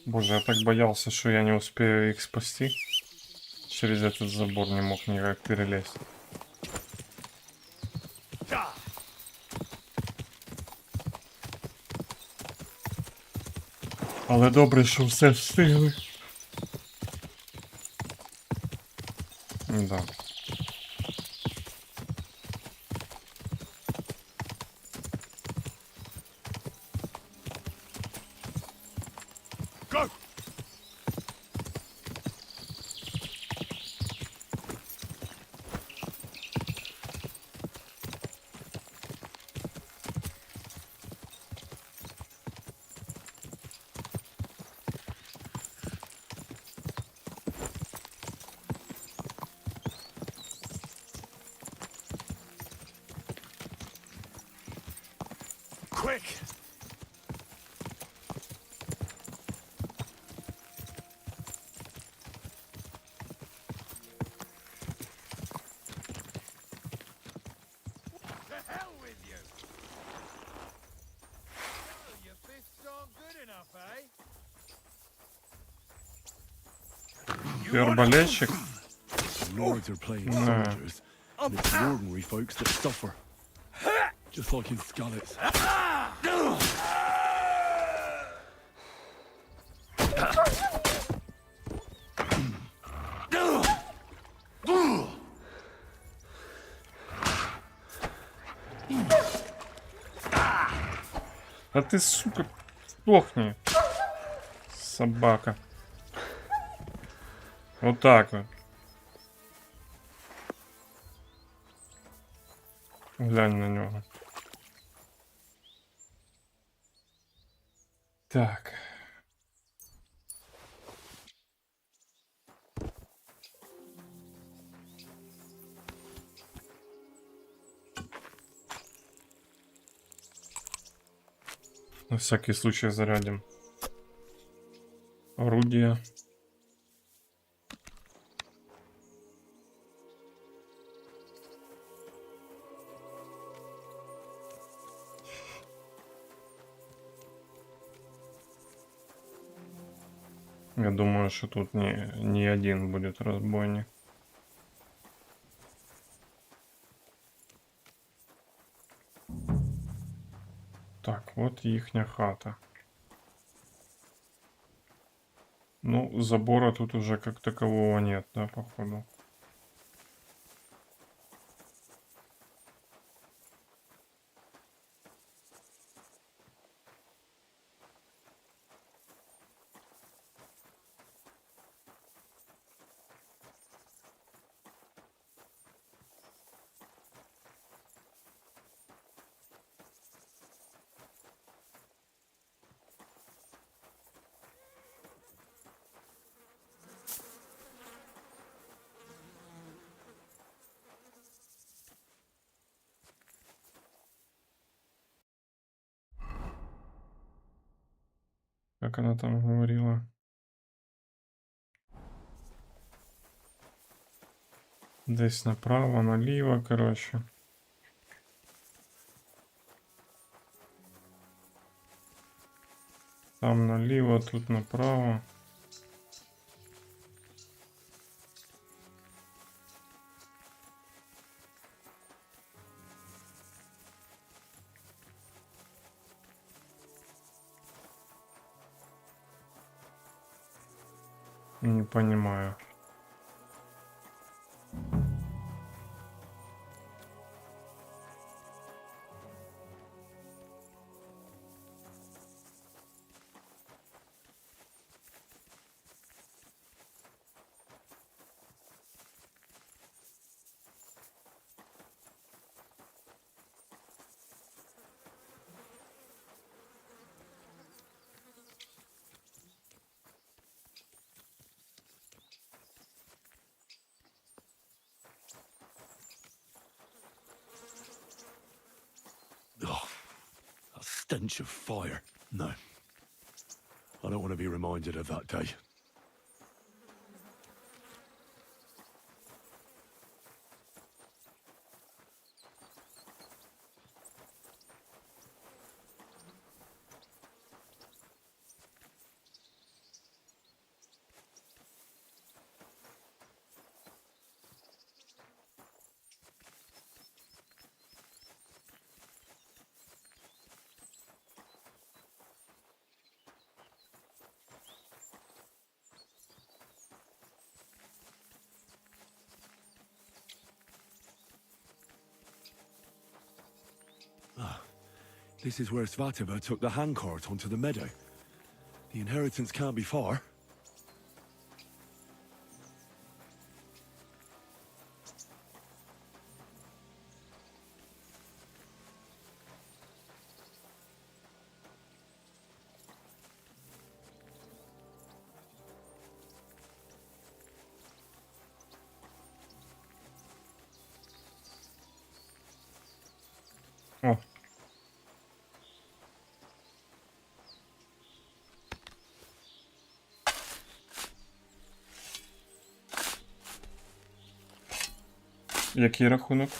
Speaker 1: Боже, я так боялся, что я не успею их спасти. Через этот забор не мог никак перелезть. Але добре, що все встигли. Да.
Speaker 3: Go! Quick!
Speaker 10: To hell with you! Oh, your fists aren't good enough, eh?
Speaker 1: Ты арбалетчик?
Speaker 3: Lords are playing
Speaker 1: Nah.
Speaker 3: soldiers, and it's the ordinary folks that suffer. Just like in Skalitz.
Speaker 1: Да ты, сука, сдохни. Собака. Вот так вот. Глянь на нього. Так. На всякий случай зарядим. Орудие. Я думаю, что тут не один будет разбойник. Так, вот ихняя хата. Ну, забора тут уже как такового нет, да, походу. Как она там говорила? Здесь направо, налево, короче. Там налево, тут направо. Не понимаю.
Speaker 3: Oh, that stench of fire. No. I don't want to be reminded of that day. This is where Svativa took the handcart onto the meadow. The inheritance can't be far.
Speaker 1: О. Який рахунок?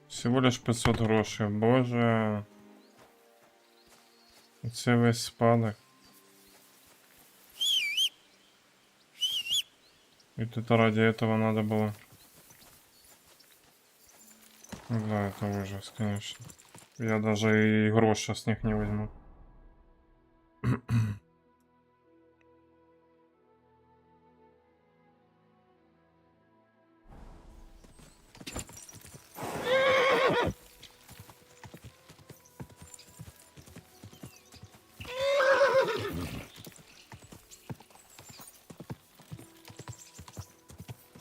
Speaker 1: Всего лишь 500 грошей. Боже. Це весь спадок. И это ради этого надо было. Да, это ужас, конечно. Я даже и гроша с них не возьму.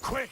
Speaker 3: Quick!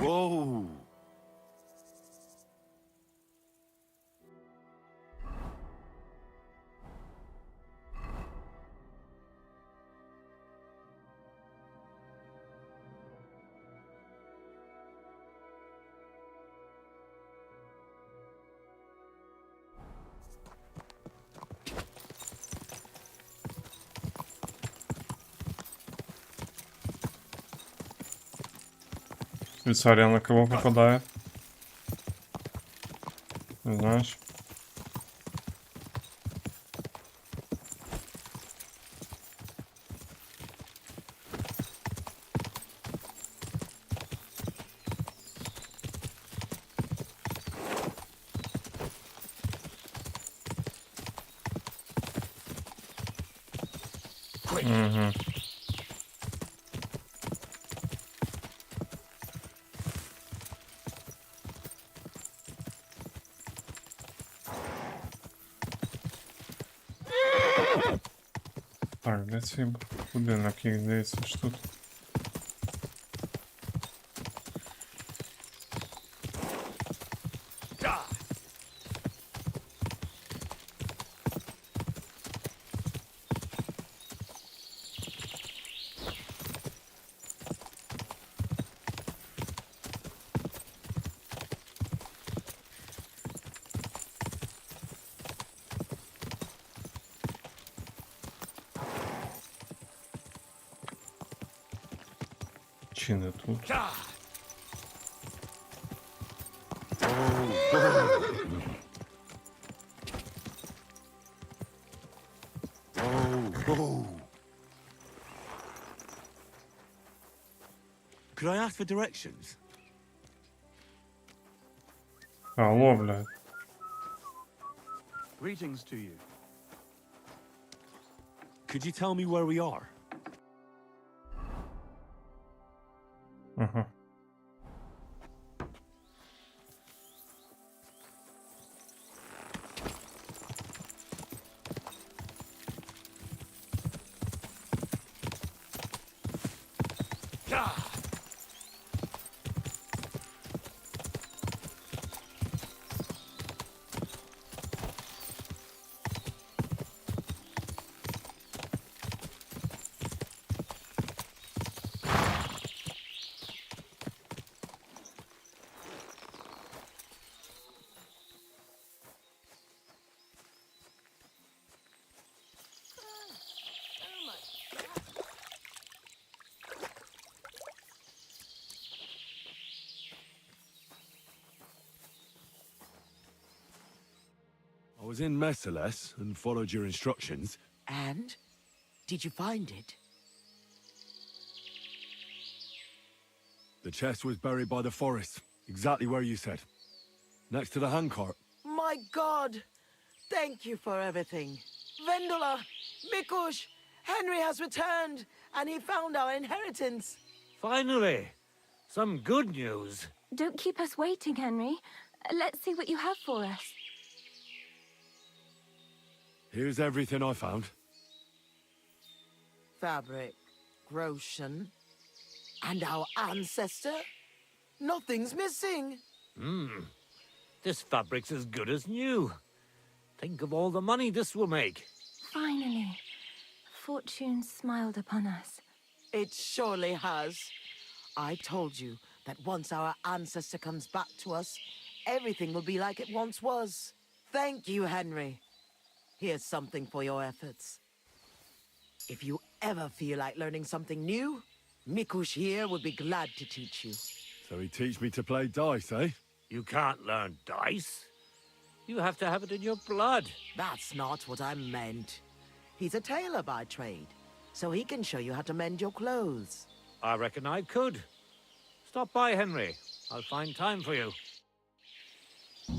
Speaker 3: Whoa!
Speaker 1: Швейцария на кого попадает? Не знаешь? Угу. Так, де цей будинок їх здається ж тут? Чи не тут?
Speaker 3: Could I ask for directions?
Speaker 1: Алло, блядь.
Speaker 6: Greetings to you.
Speaker 3: Could you tell me where we are?
Speaker 1: Ага.
Speaker 3: I was in Merciless and followed your instructions.
Speaker 5: And? Did you find it?
Speaker 3: The chest was buried by the forest, exactly where you said. Next to the handcart.
Speaker 5: My God! Thank you for everything. Vendula! Mikush! Henry has returned, and he found our inheritance.
Speaker 2: Finally! Some good news.
Speaker 11: Don't keep us waiting, Henry. Let's see what you have for us.
Speaker 3: Here's everything I found.
Speaker 5: Fabric, Roshan, and our ancestor? Nothing's missing.
Speaker 2: This fabric's as good as new. Think of all the money this will make.
Speaker 11: Finally, fortune smiled upon us.
Speaker 5: It surely has. I told you, that once our ancestor comes back to us, everything will be like it once was. Thank you, Henry. Here's something for your efforts. If you ever feel like learning something new, Mikush here would be glad to teach you.
Speaker 3: So he teach me to play dice, eh?
Speaker 2: You can't learn dice. You have to have it in your blood.
Speaker 5: That's not what I meant. He's a tailor by trade, so he can show you how to mend your clothes.
Speaker 2: I reckon I could. Stop by, Henry. I'll find time for you.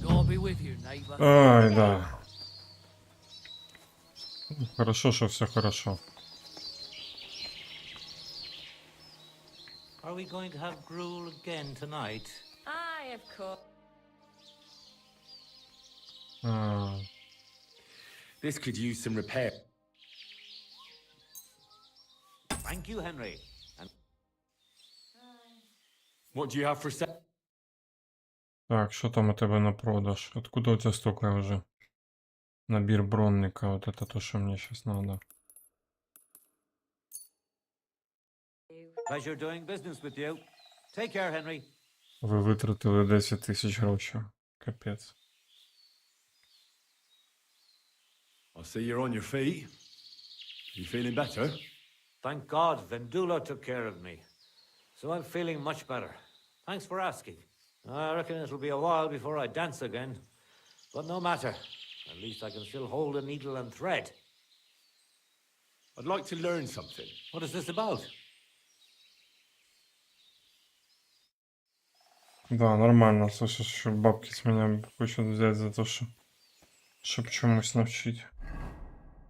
Speaker 10: God be with you, neighbor.
Speaker 1: Ай, да. Хорошо, що все хорошо.
Speaker 2: Are we going to have gruel again tonight?
Speaker 11: Aye, of course.
Speaker 1: А,
Speaker 3: This could use some repair.
Speaker 2: Thank you, Henry. And
Speaker 3: What do you have for sale?
Speaker 1: так, що там у тебе на продаж? Откуда у тебя столько уже? Набір бронника, вот это то, що мені сейчас надо.
Speaker 2: pleasure doing business with you. Take care, Henry.
Speaker 1: Ви витратили 10 тисяч грошей. Капець.
Speaker 3: I see you're on your feet. You feeling better?
Speaker 2: Thank God Vendula took care of me. So I'm feeling much better. Thanks for asking. I reckon it'll be a while before I dance again. But no matter. At least I can still hold a needle and thread.
Speaker 3: I'd like to learn something.
Speaker 2: What is this about?
Speaker 1: Да, нормально. Слушай, що бабки з мене хочуть взяти за то, що... Щоб чомусь навчить.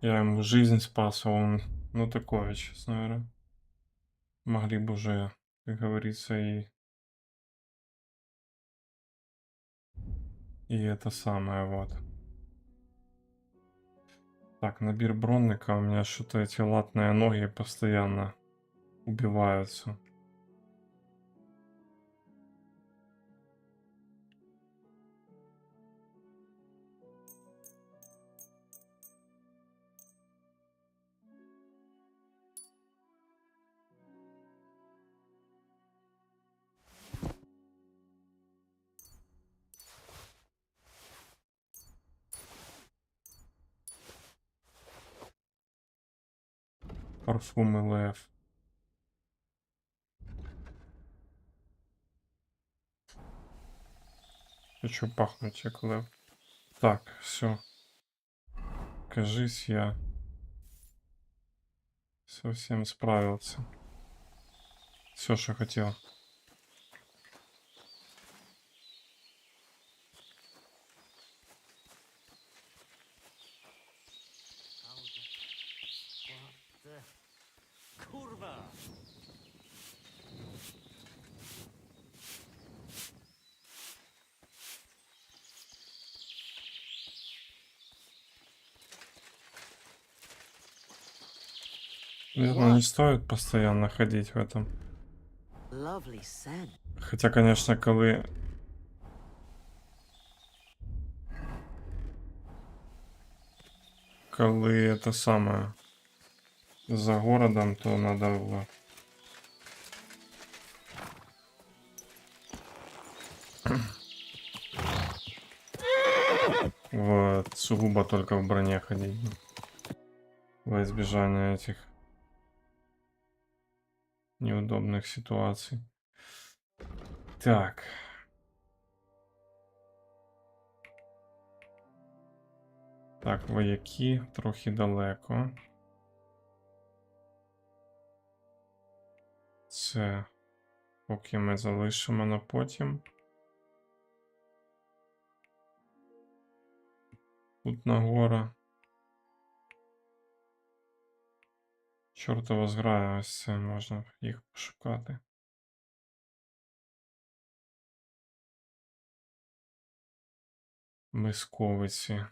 Speaker 1: Я ему жизнь спас, а он... Ну, такое, честно говоря. Могли бы уже, как говорится, и это самое, вот. Так, набір бронника. У меня что-то эти латные ноги постоянно убиваются. Парфумы ЛФ. Хочу пахнуть як лев. Так, все. Кажись, я совсем справился. Все, что хотел.
Speaker 2: Kurwa!
Speaker 1: Наверное, не стоит постоянно ходить в этом.
Speaker 5: Lovely scent.
Speaker 1: Хотя, конечно, коли... Коли это самое... За городом, то надо сугубо только в броне ходить. Во избежание этих неудобных ситуаций. Так. Так, вояки трохи далеко. Це поки ми залишимо на потім. Тут нагора. Чортова зграя, ось це можна їх пошукати. Мисковиці.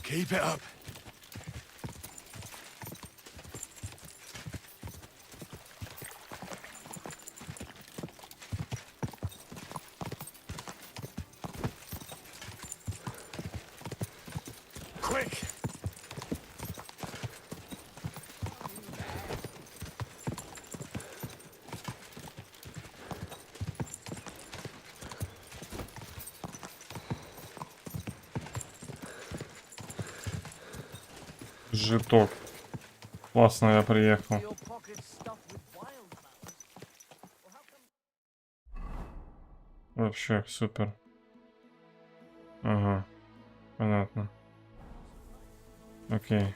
Speaker 3: Keep it up. Quick!
Speaker 1: Житок. Классно, я приехал.
Speaker 10: Your pockets stuffed with wildflowers. Well, how come...
Speaker 1: Вообще супер. Ага. Понятно. Окей.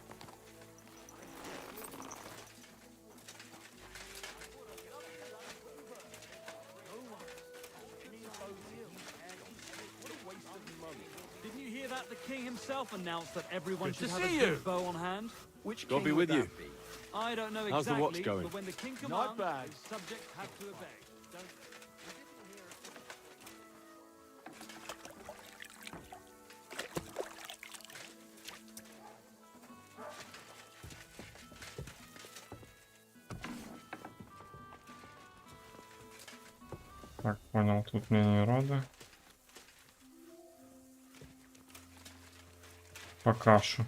Speaker 6: Didn't you hear that? The king himself announced that everyone
Speaker 3: Good to
Speaker 6: should have
Speaker 3: see
Speaker 6: a good
Speaker 3: you.
Speaker 6: bow on hand.
Speaker 3: Which God be with you.
Speaker 6: I don't know
Speaker 3: How's the
Speaker 6: exactly,
Speaker 3: watch going?
Speaker 6: but when the king
Speaker 10: Not
Speaker 6: commands,
Speaker 10: bad.
Speaker 6: his subjects have to obey. Don't they?
Speaker 1: Так, понял, тут мне не рады. Пока что.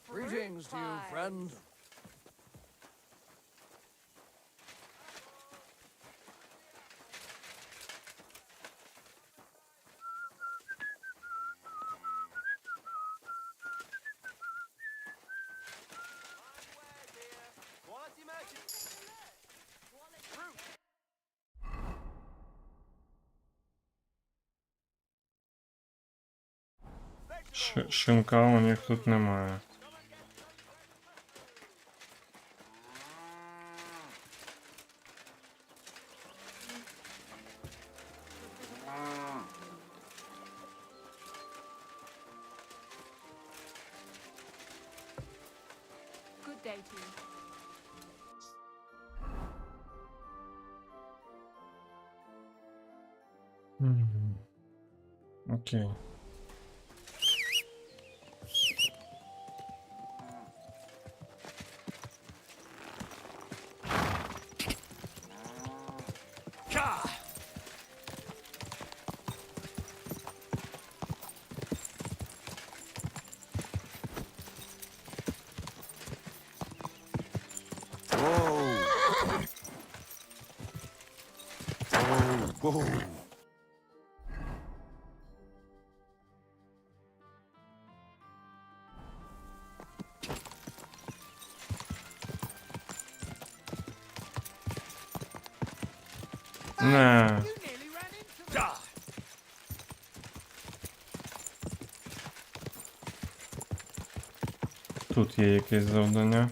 Speaker 10: Greetings to you, friend.
Speaker 1: Шинка у них тут немає.
Speaker 11: Good day to you.
Speaker 1: Окей.
Speaker 8: Whoa.
Speaker 1: Не. Тут є якесь завдання.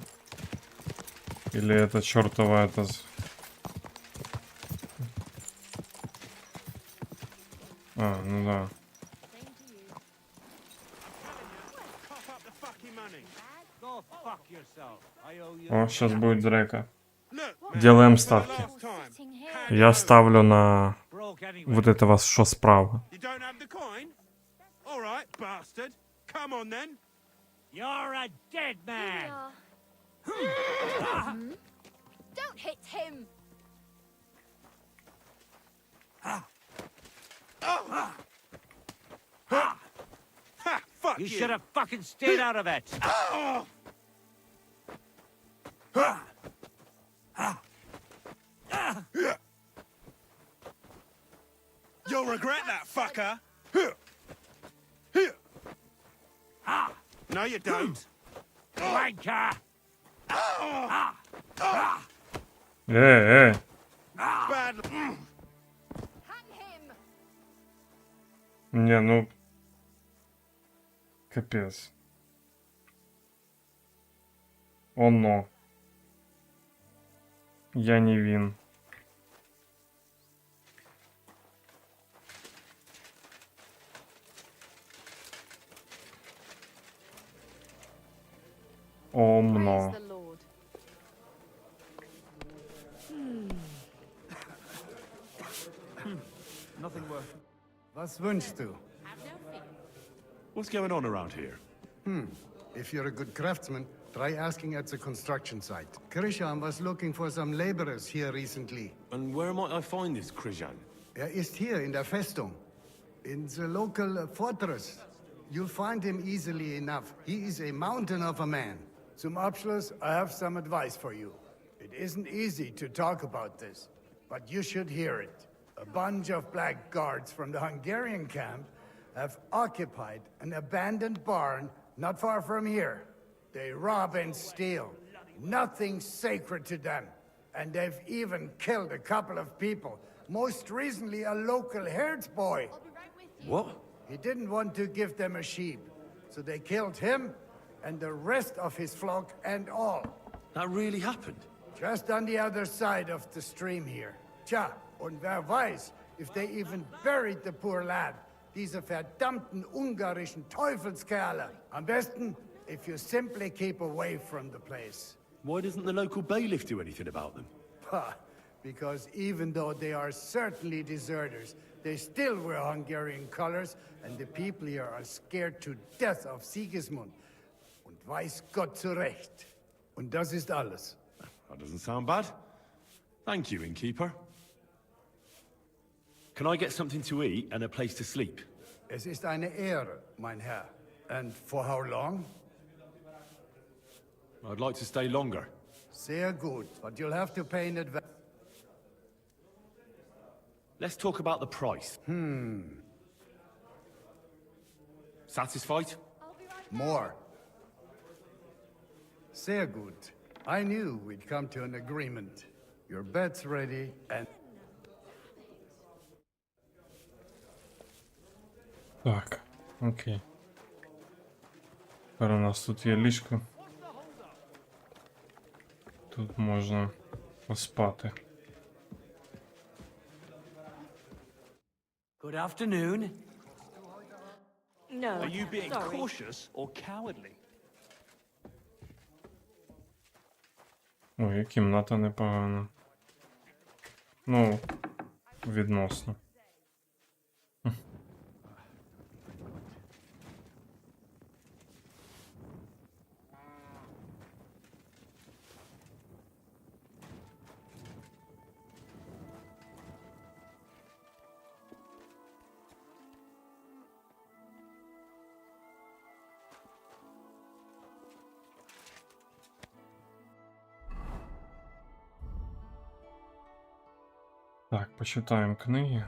Speaker 1: Или это чертова это... А, ну да.
Speaker 6: Go fuck yourself. I owe you.
Speaker 1: О, сейчас будет дрека. Делаем ставки. Я ставлю на
Speaker 6: Broke anyway.
Speaker 1: вот этого, что справа.
Speaker 3: You don't have the coin? All right. bastard! Come on then!
Speaker 2: You're a dead man!
Speaker 12: Don't hit him!
Speaker 3: Ha! Fuck
Speaker 2: You
Speaker 3: you!
Speaker 2: should have fucking stayed out of it!
Speaker 3: You'll regret that, fucker! No, you don't.
Speaker 2: Wanker!
Speaker 1: Эй!
Speaker 3: Bad.
Speaker 12: Hang him!
Speaker 1: Не, ну... Капец. Оно. Я не вин. Умно.
Speaker 12: Praise the Lord.
Speaker 6: Nothing worth.
Speaker 13: Was wünschst du?
Speaker 3: What's going on around here?
Speaker 13: If you're a good craftsman, try asking at the construction site. Krishan was looking for some laborers here recently.
Speaker 3: And where might I find this Krishan?
Speaker 13: Ist hier in der Festung. In the local fortress. You'll find him easily enough. He is a mountain of a man. Zum Abschluss, I have some advice for you. It isn't easy to talk about this, but you should hear it. A bunch of black guards from the Hungarian camp have occupied an abandoned barn not far from here. They rob and steal. Nothing sacred to them. And they've even killed a couple of people. Most recently, a local herds boy.
Speaker 3: What?
Speaker 13: He didn't want to give them a sheep, so they killed him and the rest of his flock and all.
Speaker 3: That really happened?
Speaker 13: Just on the other side of the stream here. Tja, und wer weiß, if they even buried the poor lad. Diese verdammten ungarischen Teufelskerle. Am besten, if you simply keep away from the place.
Speaker 3: Why doesn't the local bailiff do anything about them?
Speaker 13: Ha! Because even though they are certainly deserters, they still wear Hungarian colors, and the people here are scared to death of Sigismund. Und weiß Gott zu Recht. Und das ist alles.
Speaker 3: That doesn't sound bad. Thank you, innkeeper. Can I get something to eat and a place to sleep?
Speaker 13: Es ist eine Ehre, mein Herr. And for how long?
Speaker 3: I'd like to stay longer.
Speaker 13: Sehr gut, but you'll have to pay in advance.
Speaker 3: Let's talk about the price. Satisfied?
Speaker 13: More. Sehr gut. I knew we'd come to an agreement. Your bed's ready, and...
Speaker 1: Так, окей. Тепер у нас тут є ліжко. Тут можна поспати.
Speaker 10: Good afternoon.
Speaker 11: No,
Speaker 6: Are you being
Speaker 11: sorry.
Speaker 6: cautious or cowardly?
Speaker 1: Ой, кімната непогана. Ну, відносно. Так, почитаємо книги.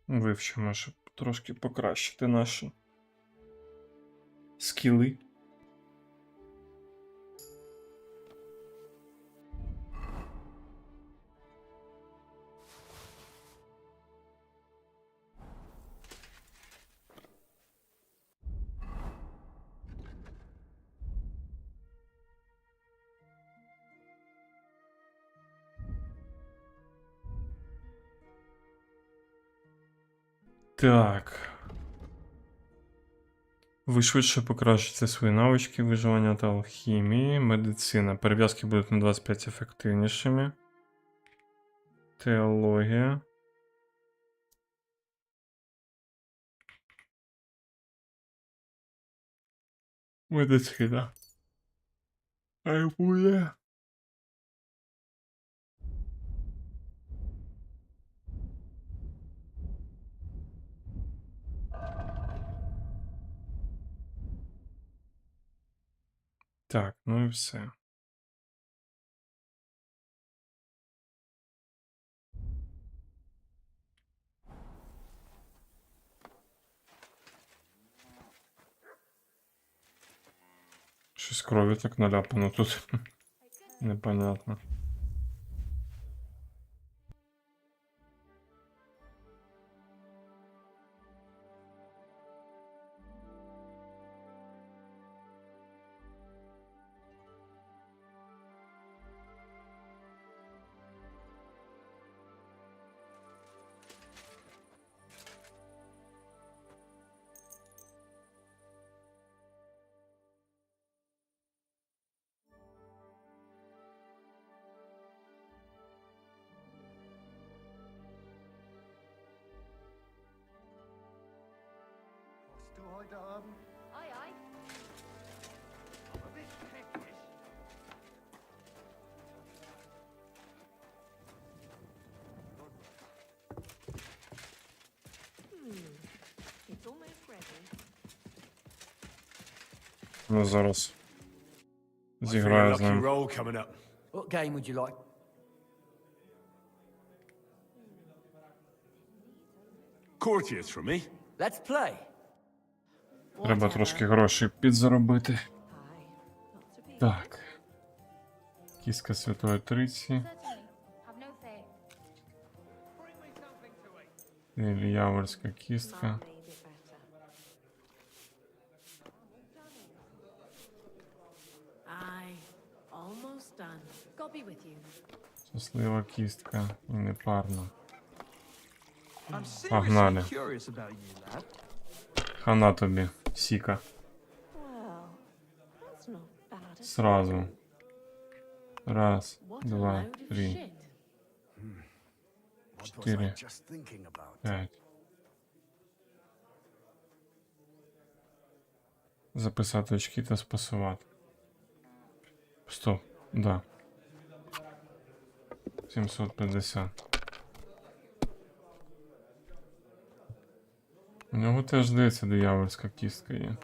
Speaker 1: Вивчимо, щоб трошки покращити наші скіли. Так. Ви швидше покращите свої навички виживання та алхімії, медицина. Перев'язки будуть на 25 ефективнішими. Теологія. Медицина. Хай буде. Так, ну і все. Щось крові так наляпано тут. Непонятно.
Speaker 13: Du heute Abend?
Speaker 12: Aye, aye.
Speaker 10: I'm a bit peckish.
Speaker 11: It's almost ready.
Speaker 1: Ну зараз
Speaker 3: I feel a
Speaker 1: зіграю з
Speaker 3: lucky
Speaker 1: ним.
Speaker 3: roll coming up.
Speaker 10: What game would you like?
Speaker 3: Courtiers from me.
Speaker 10: Let's play.
Speaker 1: Треба трошки грошей підзаробити. Так. Кістка Святої Триці.
Speaker 12: Certainly. Have no fear.
Speaker 1: Яворська кістка.
Speaker 4: Aye, almost done. God be with you.
Speaker 1: Щаслива кістка і непарна.
Speaker 6: I'm seriously
Speaker 1: Погнали.
Speaker 6: curious about you, lad.
Speaker 1: Хана тобі, сіка.
Speaker 11: Well, that's not bad.
Speaker 1: Сразу. Раз,
Speaker 4: What a
Speaker 1: два,
Speaker 4: load of
Speaker 1: три,
Speaker 4: shit.
Speaker 13: What was I
Speaker 1: Четыре.
Speaker 13: just thinking about?
Speaker 1: п'ять. Записати очки та спасувати. Стоп, да. 750. У нього теж, здається, диявольська кістка є.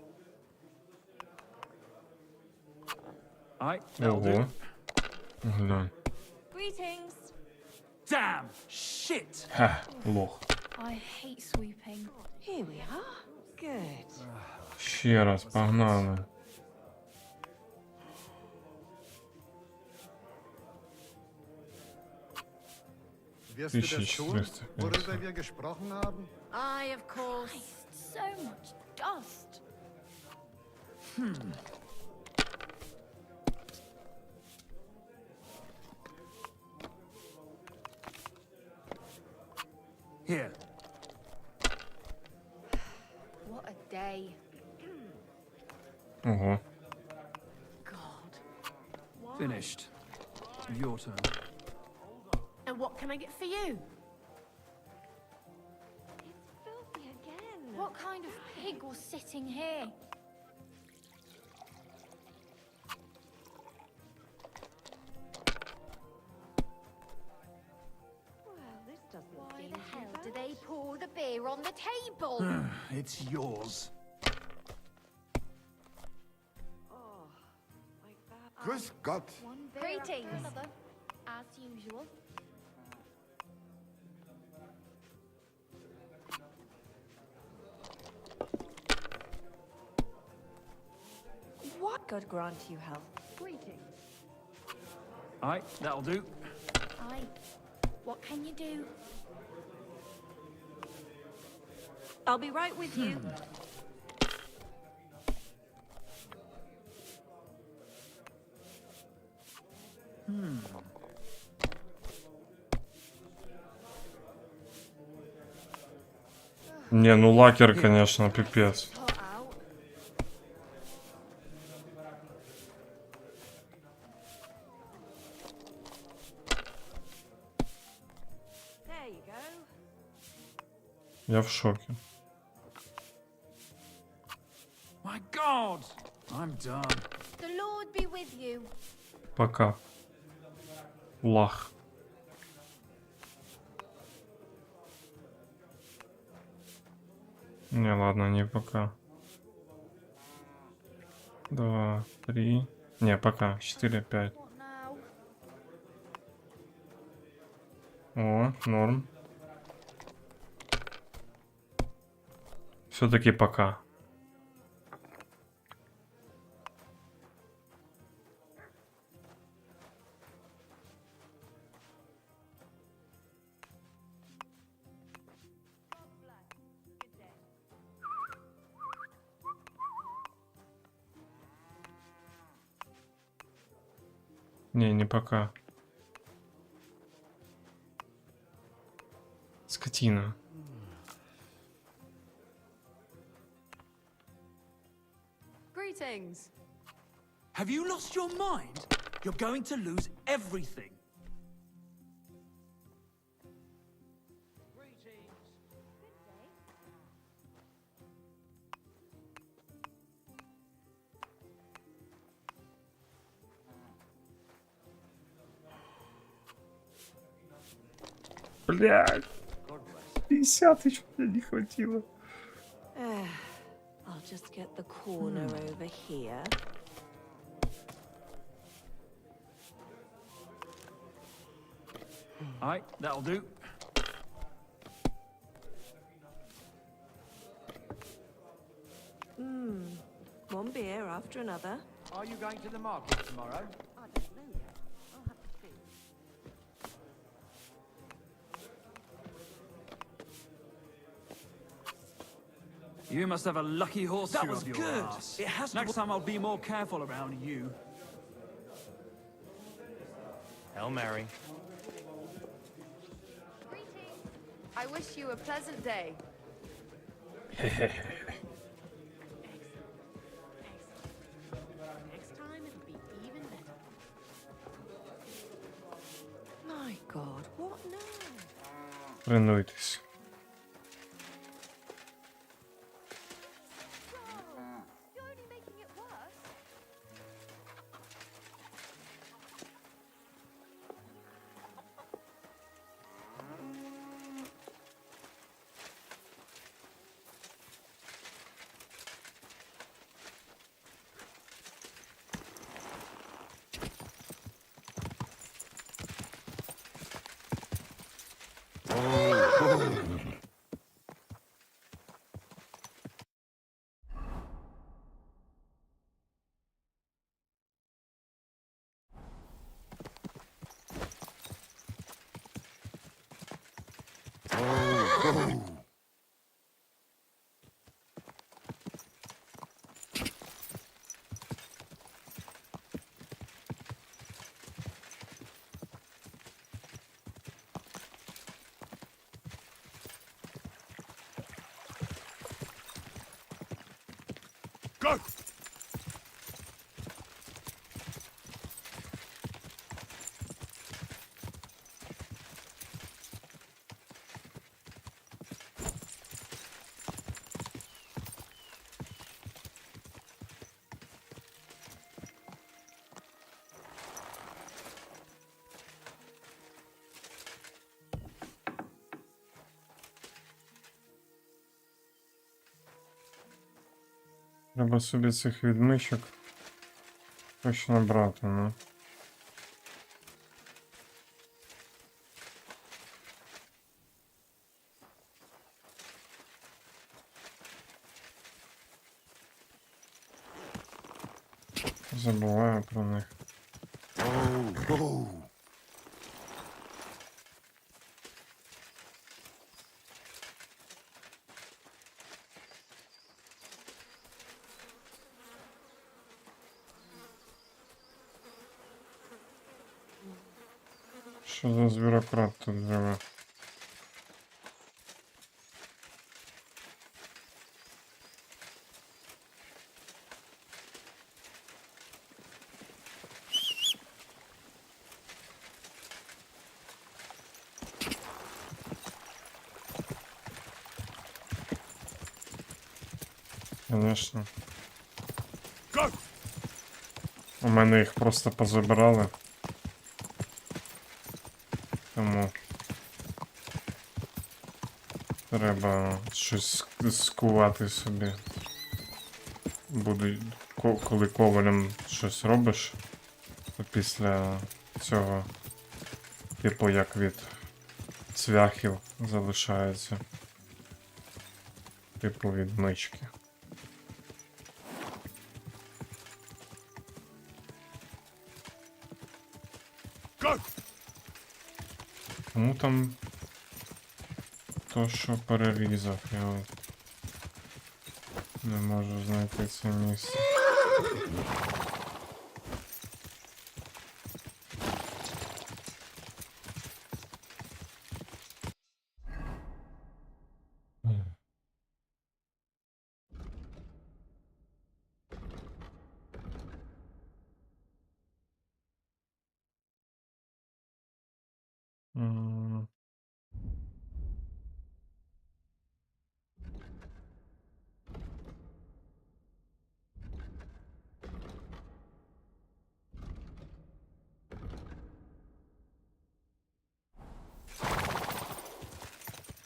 Speaker 6: Aye, that'll do.
Speaker 1: Ого. Глянь.
Speaker 7: Greetings.
Speaker 6: Damn! Shit!
Speaker 1: Ха, лох.
Speaker 7: I hate sweeping.
Speaker 11: Here we are. Good.
Speaker 1: Ще раз, погнали.
Speaker 13: Wirst du das tun,
Speaker 1: 1450.
Speaker 13: worüber wir gesprochen haben?
Speaker 4: Aye, of course.
Speaker 7: So much dust.
Speaker 6: Here.
Speaker 12: What a day.
Speaker 1: Ого.
Speaker 4: God.
Speaker 6: Finished. Your turn.
Speaker 4: And what can I get for you?
Speaker 11: Filthy again.
Speaker 12: What kind of pig was sitting here?
Speaker 11: Well, this doesn't
Speaker 12: Why
Speaker 11: seem
Speaker 12: the
Speaker 11: too
Speaker 12: hell
Speaker 11: bad.
Speaker 12: do they pour the beer on the table?
Speaker 6: It's yours.
Speaker 11: Oh, like that.
Speaker 13: Grüß Gott.
Speaker 12: One beer after
Speaker 11: Greetings.
Speaker 12: another, as usual.
Speaker 11: What? God grant you health.
Speaker 12: Greetings.
Speaker 6: Aye, that'll do.
Speaker 12: Aye. What can you do?
Speaker 11: I'll be right with you.
Speaker 1: Не, ну лакер, конечно, пипец.
Speaker 12: Put out.
Speaker 1: Я в шоке.
Speaker 6: My God! I'm done.
Speaker 12: The Lord be with you.
Speaker 1: Пока. Лах. Не, ладно, не пока. 2, 3. Не, пока. 4, 5.
Speaker 12: What now?
Speaker 1: О, норм. Все-таки пока. Не пока. Скотина.
Speaker 14: Greetings.
Speaker 10: Have you lost your mind? You're going to lose everything.
Speaker 1: Блядь. 50 еще не хватило.
Speaker 5: I'll just get the corner over here.
Speaker 6: Aye, that'll do.
Speaker 5: One beer after another.
Speaker 10: Are you going to the market tomorrow?
Speaker 14: I don't know yet. I'll have to see.
Speaker 6: You must have a lucky horseshoe
Speaker 10: That was
Speaker 6: up your
Speaker 10: good.
Speaker 6: arse.
Speaker 10: It has to
Speaker 6: Next time I'll be more careful around you.
Speaker 10: Hail Mary.
Speaker 14: Greetings. I wish you a pleasant day.
Speaker 4: Next time it'll be even better.
Speaker 5: My God, what now?
Speaker 1: Тренуйтесь.
Speaker 14: You're only making it worse.
Speaker 3: Go!
Speaker 1: Треба собі цих відмичок точно брати, ну. Забуваю про них. Що за звірократ тут живе? Конечно. У мене їх просто позабирали. Тому треба щось скувати собі. Буду, коли ковалем щось робиш, то після цього, типу як від цвяхів залишається. Типу від мички. Кому там то, що перерізав, я от не можу знайти це місце. М.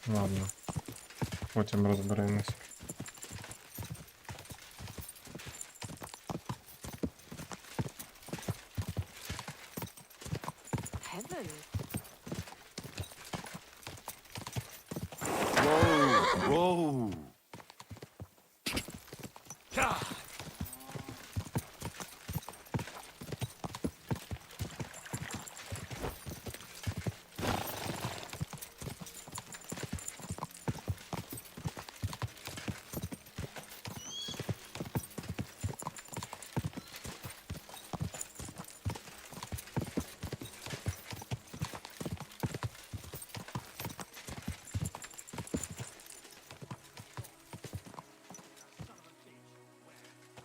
Speaker 1: Ладно, потім розберемось.
Speaker 11: Heaven.
Speaker 3: Whoa, whoa.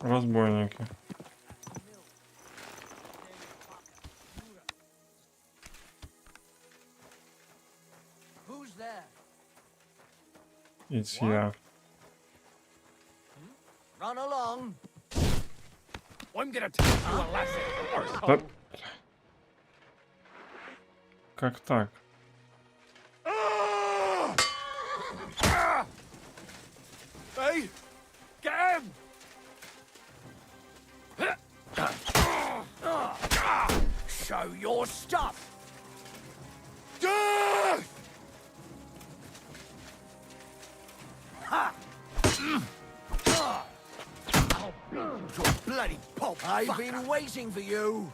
Speaker 1: Розбойники.
Speaker 10: Who's there?
Speaker 1: It's я.
Speaker 10: Run along.
Speaker 3: I'm gonna teach you a lesson,
Speaker 1: Та...
Speaker 3: arsehole.
Speaker 1: Как так?
Speaker 3: Hey, get him!
Speaker 10: Show your stuff. Ha! I'll beat your bloody pulp. I've been waiting for you.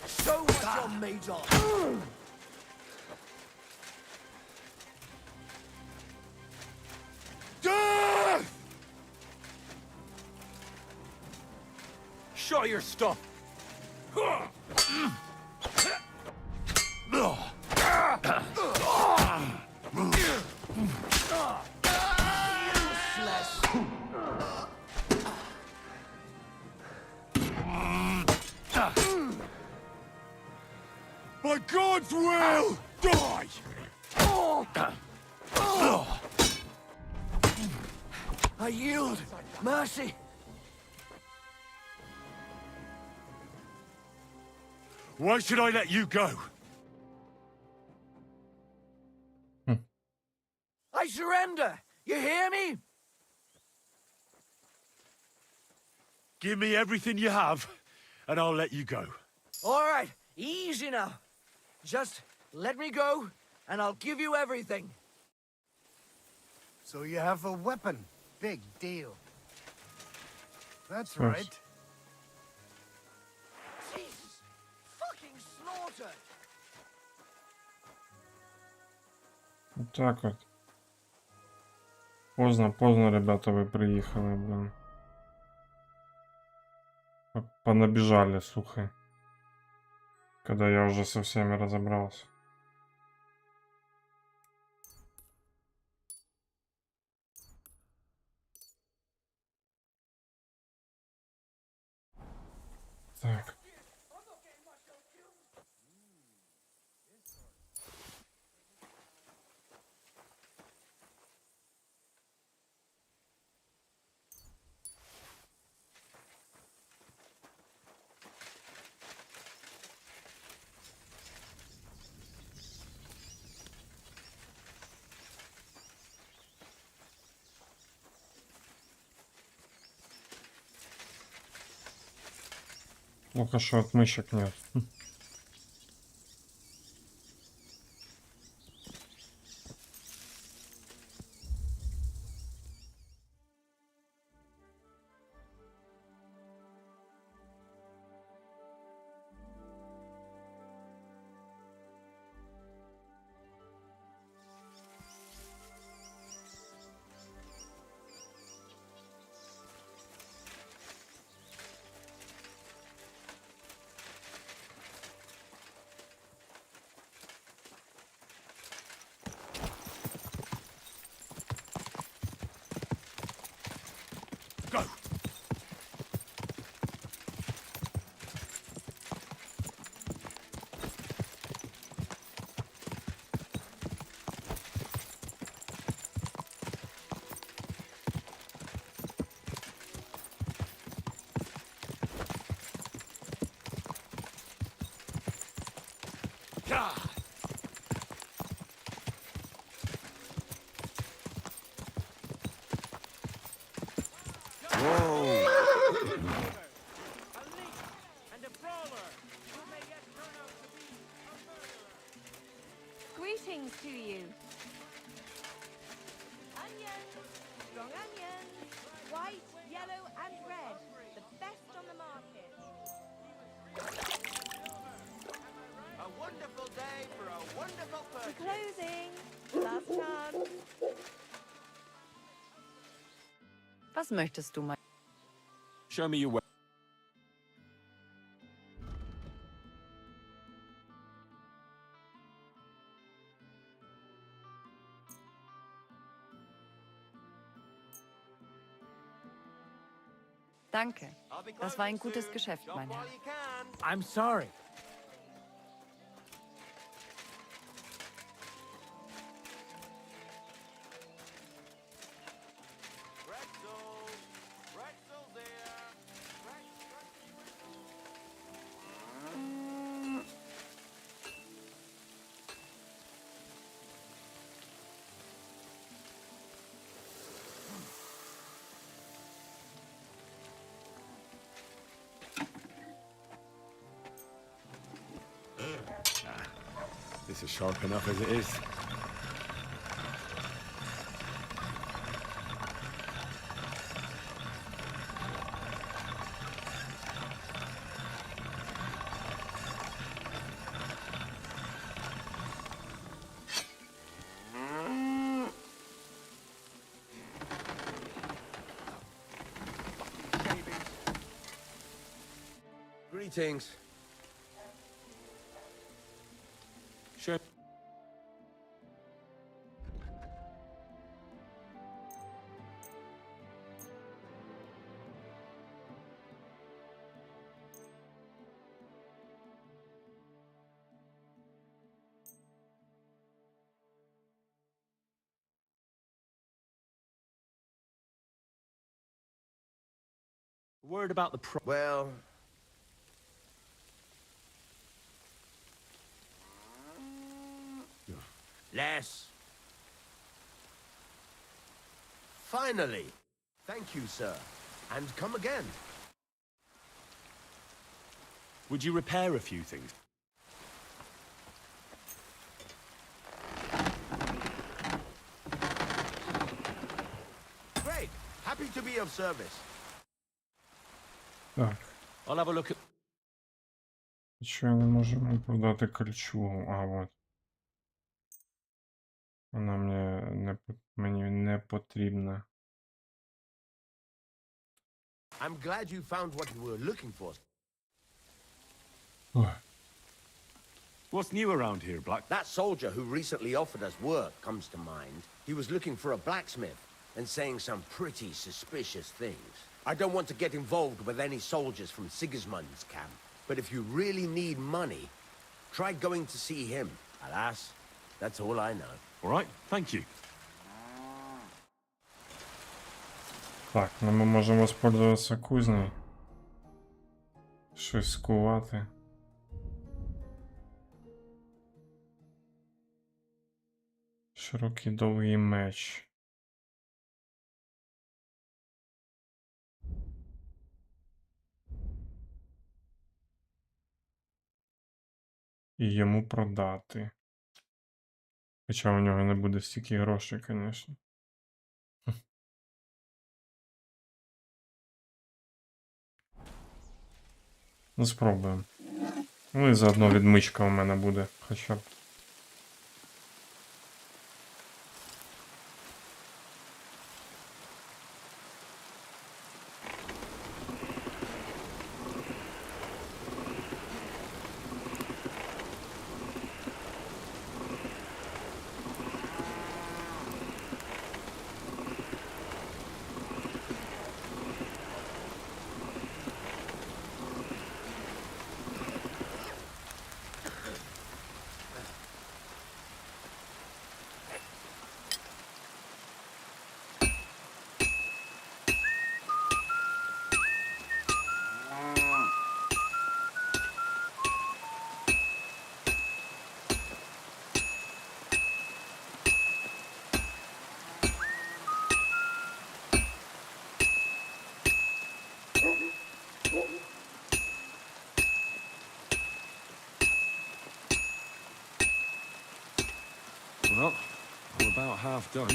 Speaker 10: Show what you're made of.
Speaker 3: Show your stuff.
Speaker 10: Useless.
Speaker 3: By God's will, die!
Speaker 10: I yield. Mercy.
Speaker 3: Why should I let you go?
Speaker 10: I surrender. You hear me?
Speaker 3: Give me everything you have, and I'll let you go.
Speaker 10: All right, easy now. Just let me go, and I'll give you everything.
Speaker 13: So you have a weapon. Big deal. That's
Speaker 1: Nice.
Speaker 13: right.
Speaker 10: Jesus! Fucking slaughtered!
Speaker 1: Так от. Поздно, ребята, ви приїхали, блин. Понабежали, слухай. Когда я уже со всеми разобрался. Так. Плохо, что отмычек нет.
Speaker 3: Go! Yeah!
Speaker 14: Greetings to you. Onions, strong onions, white, yellow, and red. The best on the market.
Speaker 8: A wonderful day for a wonderful
Speaker 14: We're
Speaker 8: purchase.
Speaker 14: closing. Last chance.
Speaker 15: Was möchtest du mal?
Speaker 3: Show me your way.
Speaker 15: Danke. Das war ein gutes Geschäft, mein Herr.
Speaker 10: I'm sorry.
Speaker 3: This is sharp enough as it is.
Speaker 8: Greetings.
Speaker 3: Sure.
Speaker 10: Word about the pro.
Speaker 8: Well,
Speaker 10: Less.
Speaker 8: finally. Thank you, sir. And come again.
Speaker 3: Would you repair a few things?
Speaker 8: Great. Happy to be of service.
Speaker 1: Так,
Speaker 3: I'll have a look at...
Speaker 1: що я не можу продати кольчугу? А, от. Вона мені не потрібна.
Speaker 8: I'm glad you found what you were looking for.
Speaker 1: Ой.
Speaker 3: What's new around here, Black?
Speaker 8: That soldier who recently offered us work comes to mind. He was looking for a blacksmith and saying some pretty suspicious things. I don't want to get involved with any soldiers from Sigismund's camp, but if you really need money, try going to see him. Alas, that's all I know.
Speaker 3: All right, thank you.
Speaker 1: Так, ну ми можемо воспользоваться кузней. Щось скувати. Широкий довгий меч. і йому продати. Хоча у нього не буде стільки грошей, звісно. Ну, спробуємо. Ну і заодно відмичка у мене буде хоча б.
Speaker 3: Well, I'm about half done.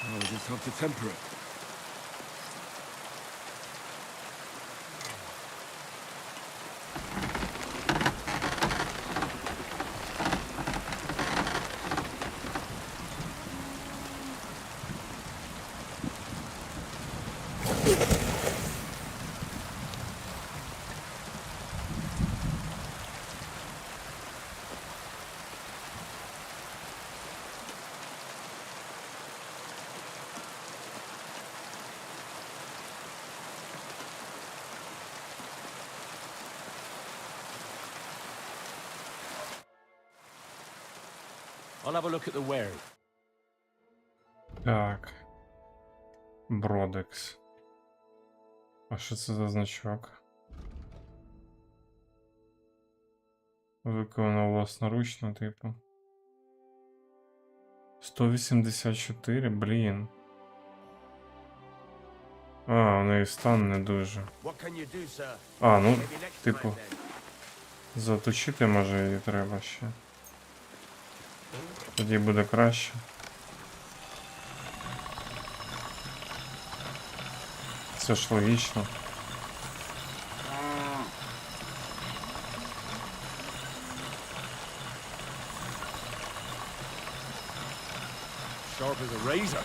Speaker 3: I'll just have to temper it. I'll have a look at the wear.
Speaker 1: Так. Бродекс. А що це за значок? Виконано власноручно, типу. 184, блін. А, у неї стан не дуже. А, ну, типу. Заточити, може, її треба ще. Тоді буде краще. Це ж логічно.
Speaker 3: Sharp as a razor.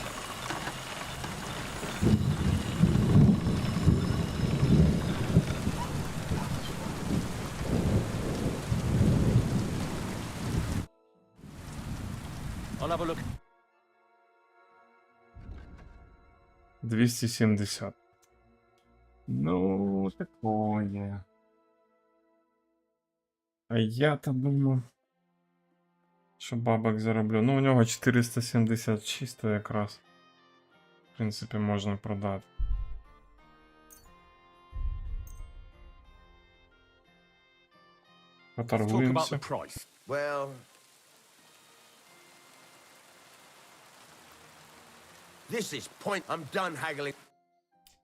Speaker 3: I'll have a look.
Speaker 1: 270. Ну, такое. А я-то думаю, що бабок зароблю. Ну, у нього 476 то якраз. В принципі, можна продати. Поторгуємося.
Speaker 8: Well, this is point. I'm done haggling.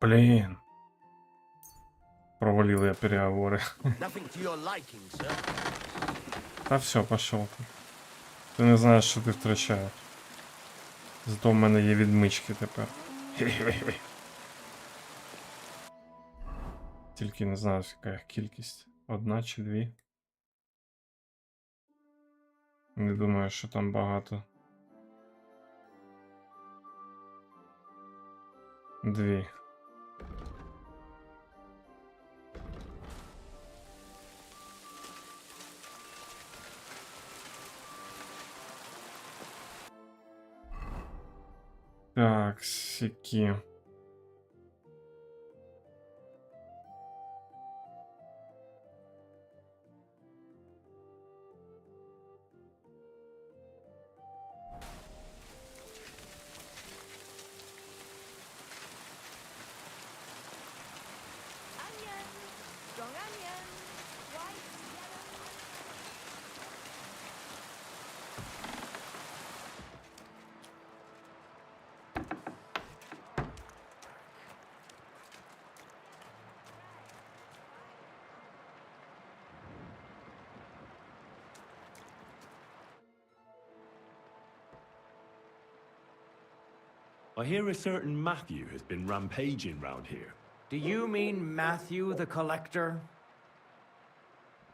Speaker 1: Блін. Провалив я переговори.
Speaker 8: Nothing to your liking, sir.
Speaker 1: Та все, пішов ти. Ти не знаєш, що ти втрачаєш. Зато в мене є відмички тепер. Тільки не знаю, яка їх кількість. Одна чи дві. Не думаю, що там багато. Дві. Так, сякі.
Speaker 3: I hear a certain Matthew has been rampaging round here.
Speaker 10: Do you mean Matthew the Collector?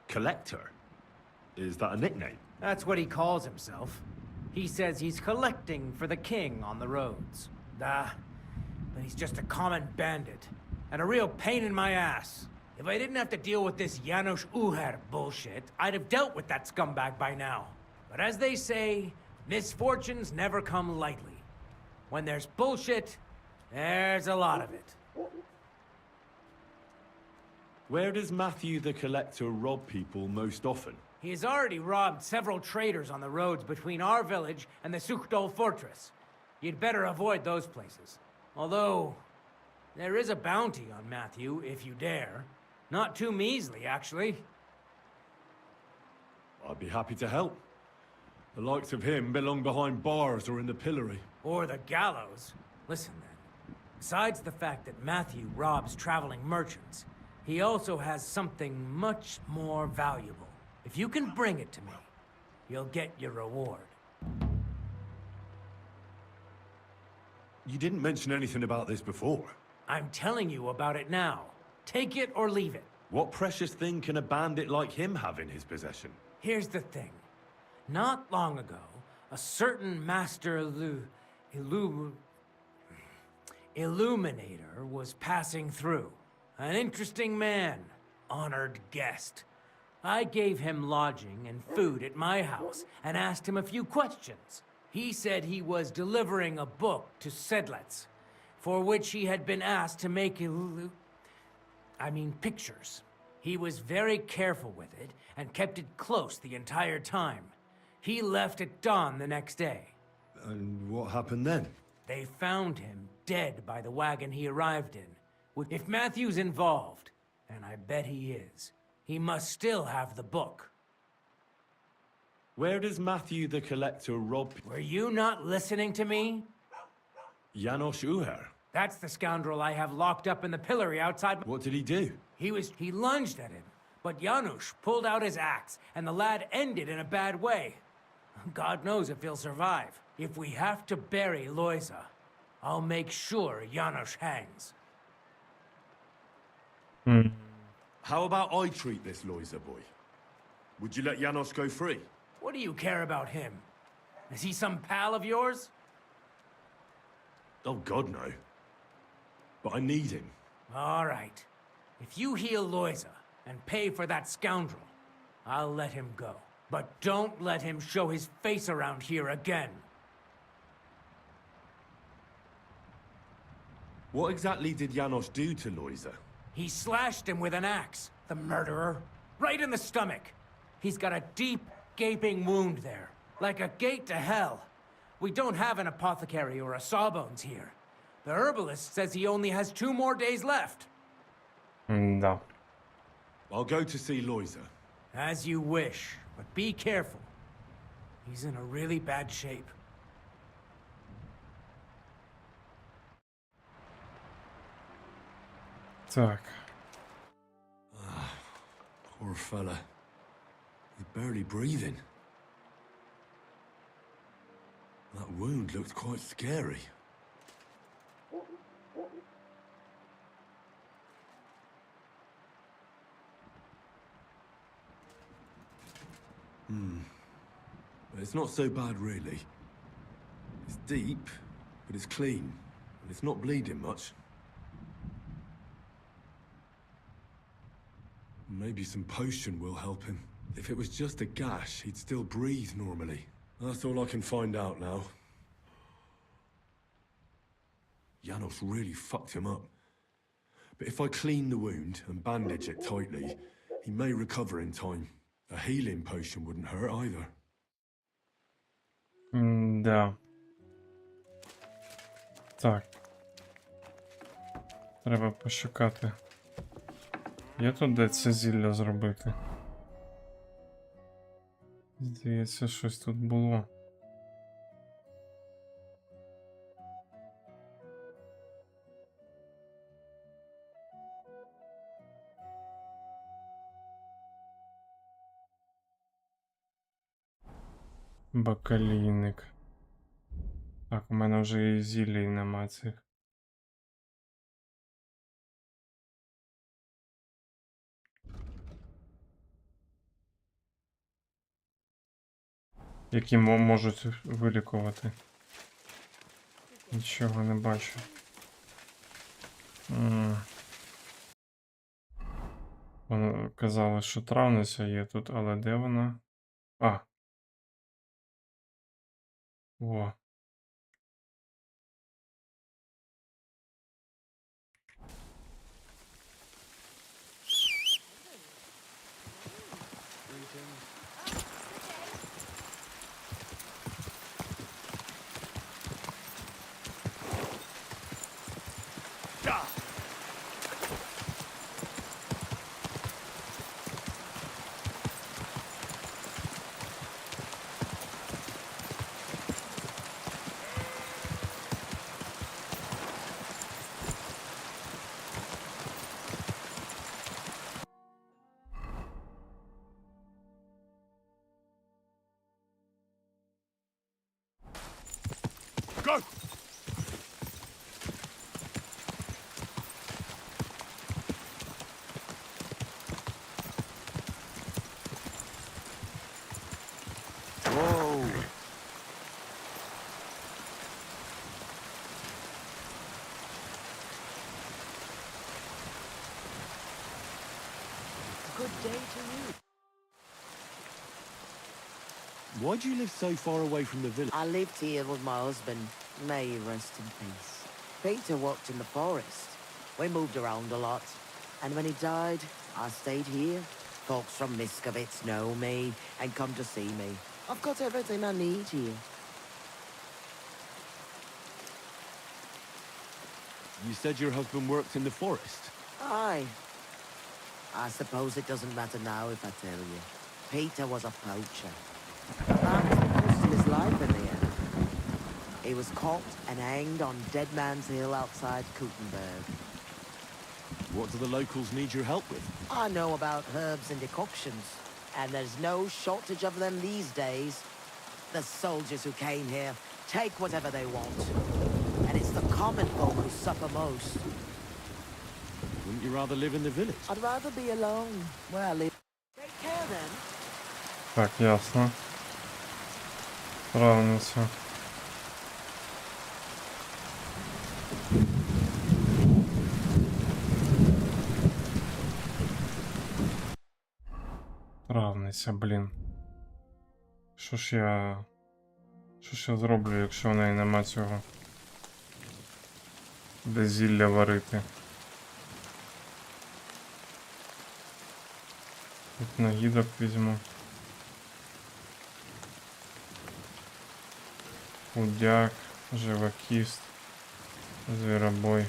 Speaker 3: Collector? Is that a nickname?
Speaker 10: That's what he calls himself. He says he's collecting for the king on the roads. But he's just a common bandit. And a real pain in my ass. If I didn't have to deal with this Janos Uher bullshit, I'd have dealt with that scumbag by now. But as they say, misfortunes never come lightly. When there's bullshit, there's a lot of it.
Speaker 3: Where does Matthew the Collector rob people most often?
Speaker 10: He has already robbed several traders on the roads between our village and the Sukhdol fortress. You'd better avoid those places. Although, there is a bounty on Matthew, if you dare. Not too measly, actually.
Speaker 3: I'd be happy to help. The likes of him belong behind bars or in the pillory.
Speaker 10: Or the gallows. Listen then. Besides the fact that Matthew robs traveling merchants, he also has something much more valuable. If you can bring it to me, you'll get your reward.
Speaker 3: You didn't mention anything about this before.
Speaker 10: I'm telling you about it now. Take it or leave it.
Speaker 3: What precious thing can a bandit like him have in his possession?
Speaker 10: Here's the thing. Not long ago, a certain master illuminator was passing through. An interesting man, honored guest. I gave him lodging and food at my house and asked him a few questions. He said he was delivering a book to Sedlets, for which he had been asked to make pictures. He was very careful with it and kept it close the entire time. He left at dawn the next day.
Speaker 3: And what happened then?
Speaker 10: They found him dead by the wagon he arrived in. If Matthew's involved, and I bet he is, he must still have the book.
Speaker 3: Where does Matthew the Collector rob?
Speaker 10: Were you not listening to me?
Speaker 3: Janos Uher?
Speaker 10: That's the scoundrel I have locked up in the pillory outside.
Speaker 3: What did he do?
Speaker 10: He lunged at him, but Janusz pulled out his axe, and the lad ended in a bad way. God knows if he'll survive. If we have to bury Loisa, I'll make sure Janusz hangs.
Speaker 3: How about I treat this Loisa boy? Would you let Janos go free?
Speaker 10: What do you care about him? Is he some pal of yours?
Speaker 3: Oh, God, no. But I need him.
Speaker 10: All right. If you heal Loisa and pay for that scoundrel, I'll let him go. But don't let him show his face around here again.
Speaker 3: What exactly did Janos do to Loisa?
Speaker 10: He slashed him with an axe, the murderer. Right in the stomach. He's got a deep, gaping wound there. Like a gate to hell. We don't have an apothecary or a sawbones here. The herbalist says he only has 2 more days left.
Speaker 1: Да.
Speaker 3: I'll go to see Loisa.
Speaker 10: As you wish, but be careful. He's in a really bad shape.
Speaker 1: Так.
Speaker 3: Poor fella. He's barely breathing. That wound looked quite scary. But it's not so bad, really. It's deep, but it's clean, and it's not bleeding much. Maybe some potion will help him. If it was just a gash, he'd still breathe normally. That's all I can find out now. Janos really fucked him up. But if I clean the wound and bandage it tightly, he may recover in time. A healing potion wouldn't hurt either.
Speaker 1: Да. Так. Треба пошукати. Є тут де це зілля зробити? Здається, щось тут було. Бакалійник. Так, у мене вже і зілій нема цих. Які можуть вилікувати. Нічого не бачу. Вони казали, що травниця є тут, але де вона? А. О.
Speaker 3: Go!
Speaker 8: Whoa!
Speaker 15: Good day to you.
Speaker 3: Why do you live so far away from the village?
Speaker 5: I lived here with my husband. May he rest in peace. Peter worked in the forest. We moved around a lot. And when he died, I stayed here. Folks from Miskovitz know me and come to see me. I've got everything I need here.
Speaker 3: You said your husband worked in the forest?
Speaker 5: Aye. I suppose it doesn't matter now if I tell you. Peter was a poacher. That cost him his life in the end. He was caught and hanged on Dead Man's Hill outside Kuttenberg.
Speaker 3: What do the locals need your help with?
Speaker 5: I know about herbs and decoctions, and there's no shortage of them these days. The soldiers who came here take whatever they want. And it's the common folk who suffer most.
Speaker 3: Wouldn't you rather live in the village?
Speaker 5: I'd rather be alone where I live. Take care then.
Speaker 1: Так, ясно. Травниця. Травниця, блін. Що ж я зроблю, якщо в неї нема цього? Де зілля варити? Тут нагідок візьму. Худяк, живокіст, звіробой.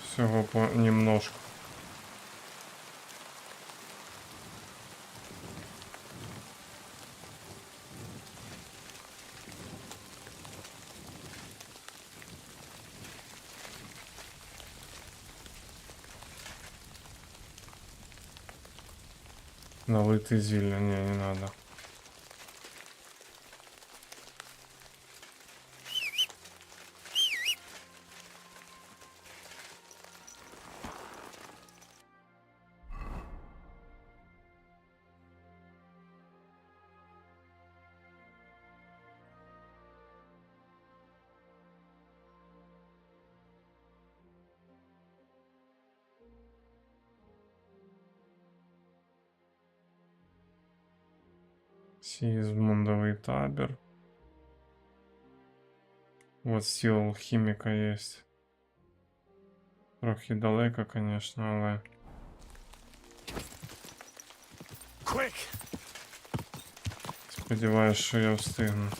Speaker 1: Всього по немножку. Налити зілля, не надо. Сизмундовый табер. Вот стіл алхіміка є. Трохи далеко, конечно, але...
Speaker 3: Quick!
Speaker 1: Сподіваюсь, що я встигну.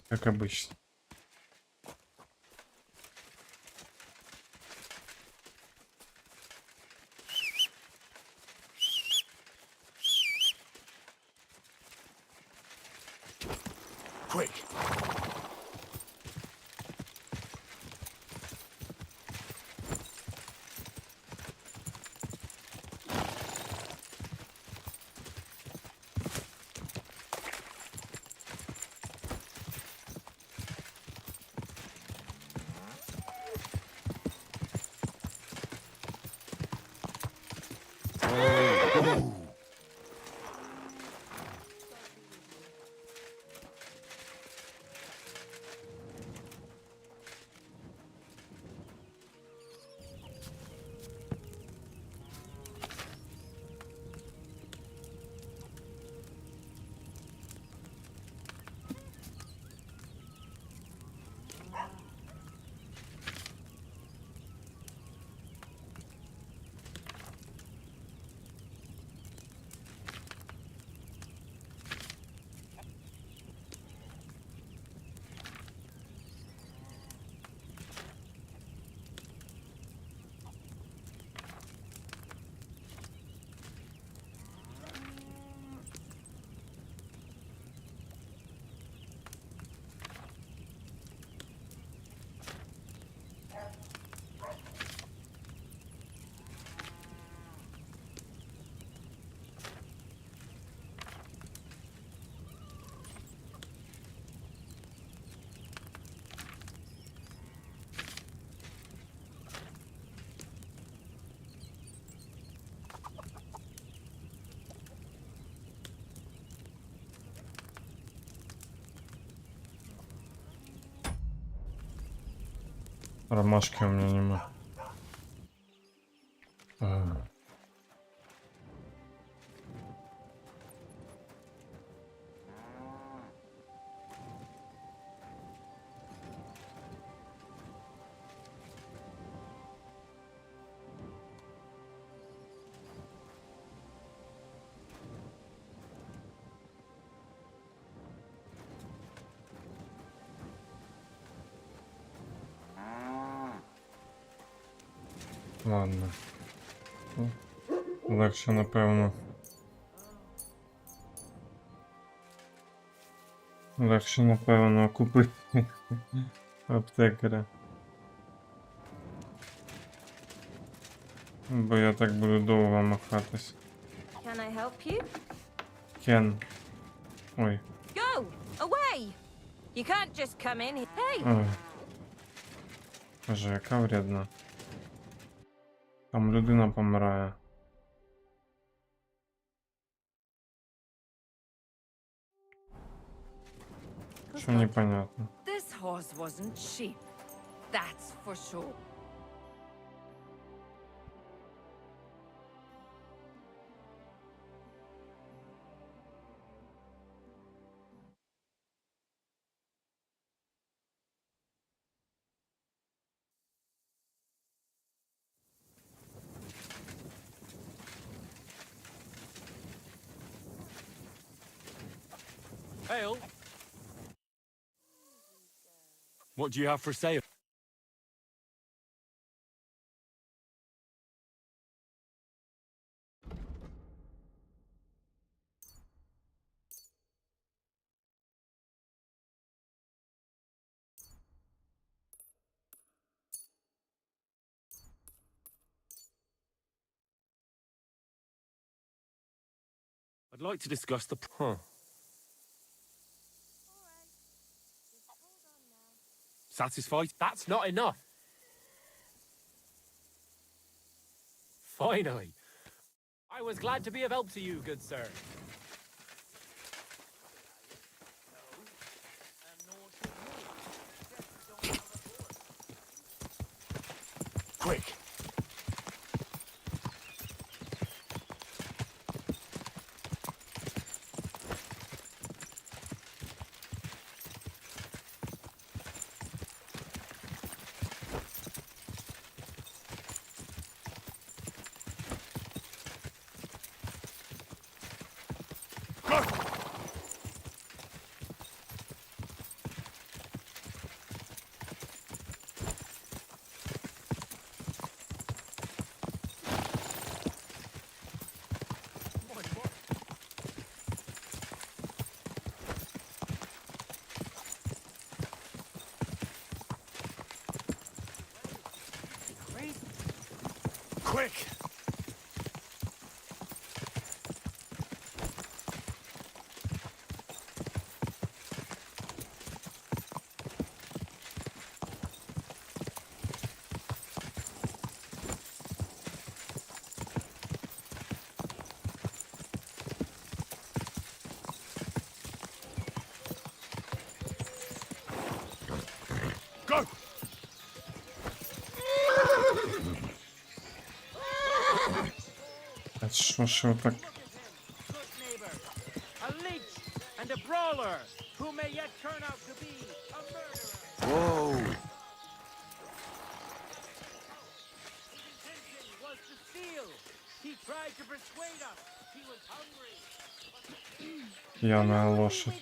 Speaker 1: Как обычно.
Speaker 3: Quick!
Speaker 1: Ромашки у меня нема. Ладно. Легше, напевно. Легше, напевно, купити аптекаря. Бо я так буду довго махатись.
Speaker 11: Can I help you?
Speaker 1: Кен. Ой.
Speaker 11: Go! Away! You can't just come in. Hey!
Speaker 1: Ой. Боже, яка вредна. Там людина помирає. Що непонятно.
Speaker 15: This horse wasn't cheap. That's for sure.
Speaker 3: Ale? What do you have for sale? I'd like to discuss the... Satisfied? That's not enough.
Speaker 16: Finally. I was glad to be of help to you, good sir.
Speaker 3: Quick! Quick! Go!
Speaker 1: Это что так?
Speaker 10: Good neighbor, a leech and a brawler who may yet turn out to be a murderer.
Speaker 8: Whoa!
Speaker 10: His intention was to steal. He tried to persuade us. He was hungry.
Speaker 1: Пьяная лошадь.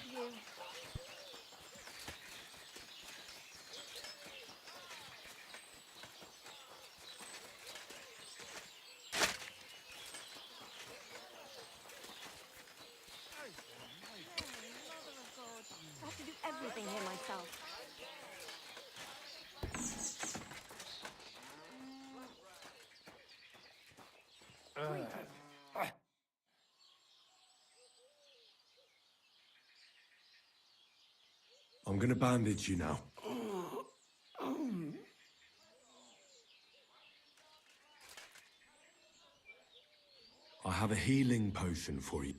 Speaker 11: I have to do everything here myself.
Speaker 3: I'm gonna bandage you now. I have a healing potion for you.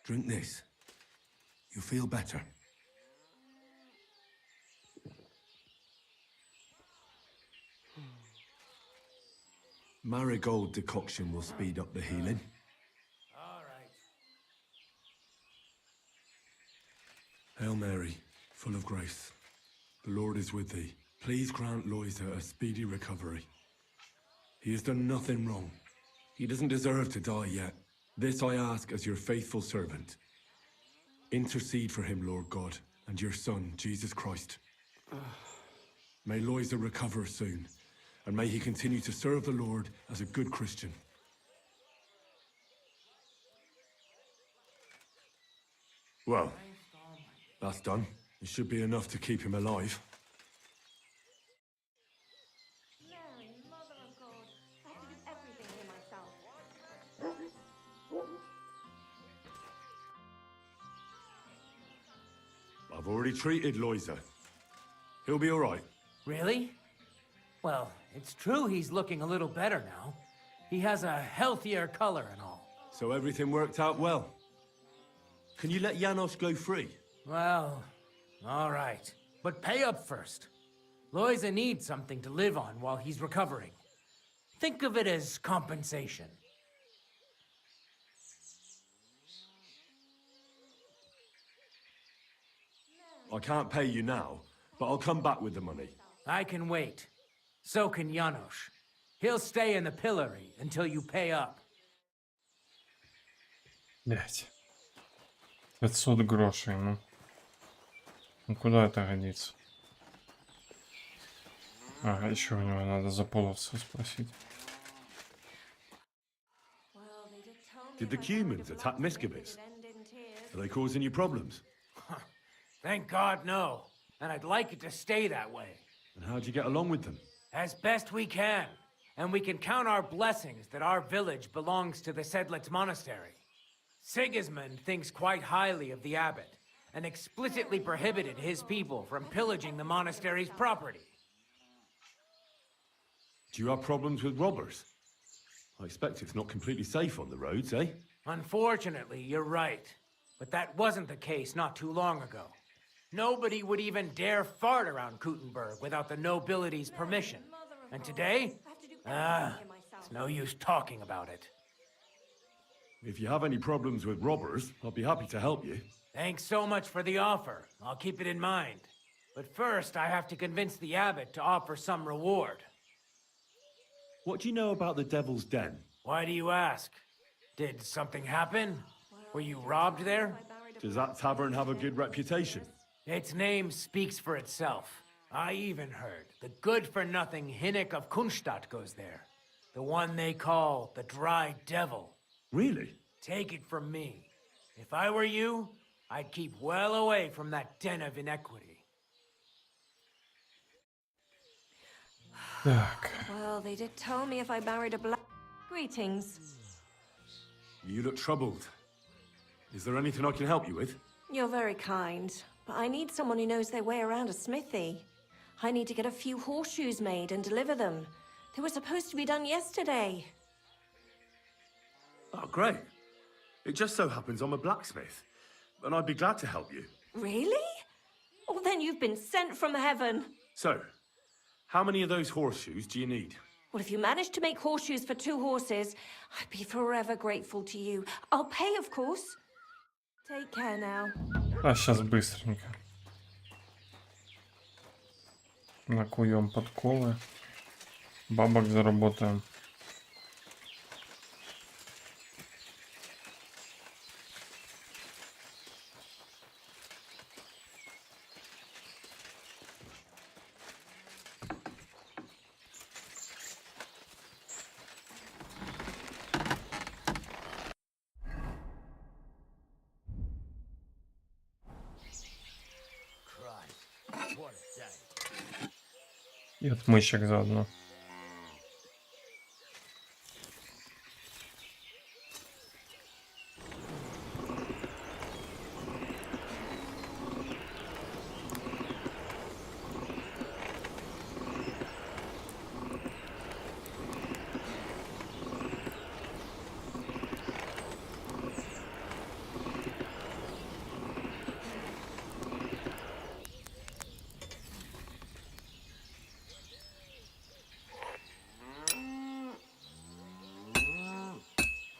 Speaker 3: Drink this. You'll feel better. Marigold decoction will speed up the healing.
Speaker 10: All right.
Speaker 3: Hail Mary, full of grace. The Lord is with thee. Please grant Loisa a speedy recovery. He has done nothing wrong. He doesn't deserve to die yet. This I ask as your faithful servant. Intercede for him, Lord God, and your Son, Jesus Christ. May Loisa recover soon, and may he continue to serve the Lord as a good Christian. Well, that's done. It should be enough to keep him alive.
Speaker 11: Mary, Mother of God, I have to do everything here myself.
Speaker 3: I've already treated Loisa. He'll be all right.
Speaker 10: Really? Well, it's true he's looking a little better now. He has a healthier color and all.
Speaker 3: So everything worked out well. Can you let Janos go free?
Speaker 10: Well, all right. But pay up first. Loisa needs something to live on while he's recovering. Think of it as compensation.
Speaker 3: I can't pay you now, but I'll come back with the money.
Speaker 10: I can wait. So can Janos. He'll stay in the pillory until you pay up.
Speaker 1: Блять. 500 грошей, ну. Ну куда это годится? Ага, еще у него надо за половца спросить.
Speaker 3: Did the humans attack Miscavige? Are they causing you problems?
Speaker 10: Thank God, no. And I'd like it to stay that way.
Speaker 3: And how'd you get along with them?
Speaker 10: As best we can. And we can count our blessings that our village belongs to the Sedlitz Monastery. Sigismund thinks quite highly of the abbot, and explicitly prohibited his people from pillaging the monastery's property.
Speaker 3: Do you have problems with robbers? I expect it's not completely safe on the roads, eh?
Speaker 10: Unfortunately, you're right. But that wasn't the case not too long ago. Nobody would even dare fart around Kuttenberg without the nobility's permission. And today? It's no use talking about it.
Speaker 3: If you have any problems with robbers, I'll be happy to help you.
Speaker 10: Thanks so much for the offer. I'll keep it in mind. But first, I have to convince the abbot to offer some reward.
Speaker 3: What do you know about the Devil's Den?
Speaker 10: Why do you ask? Did something happen? Were you robbed there?
Speaker 3: Does that tavern have a good reputation?
Speaker 10: Its name speaks for itself. I even heard the good-for-nothing Hinnik of Kunstadt goes there. The one they call the Dry Devil.
Speaker 3: Really?
Speaker 10: Take it from me. If I were you, I'd keep well away from that den of inequity.
Speaker 1: Так.
Speaker 11: Well, they did tell me if I married a black... Greetings.
Speaker 3: You look troubled. Is there anything I can help you with?
Speaker 11: You're very kind, but I need someone who knows their way around a smithy. I need to get a few horseshoes made and deliver them. They were supposed to be done yesterday.
Speaker 3: Oh, great. It just so happens I'm a blacksmith, and I'd be glad to help you.
Speaker 11: Really? Oh, then you've been sent from heaven.
Speaker 3: So, how many of those horseshoes do you need?
Speaker 11: Well, if you manage to make horseshoes for 2 horses, I'd be forever grateful to you. I'll pay, of course. Take care now.
Speaker 1: А сейчас быстренько. Накуем подковы. Бабок заработаем. И отмычек заодно.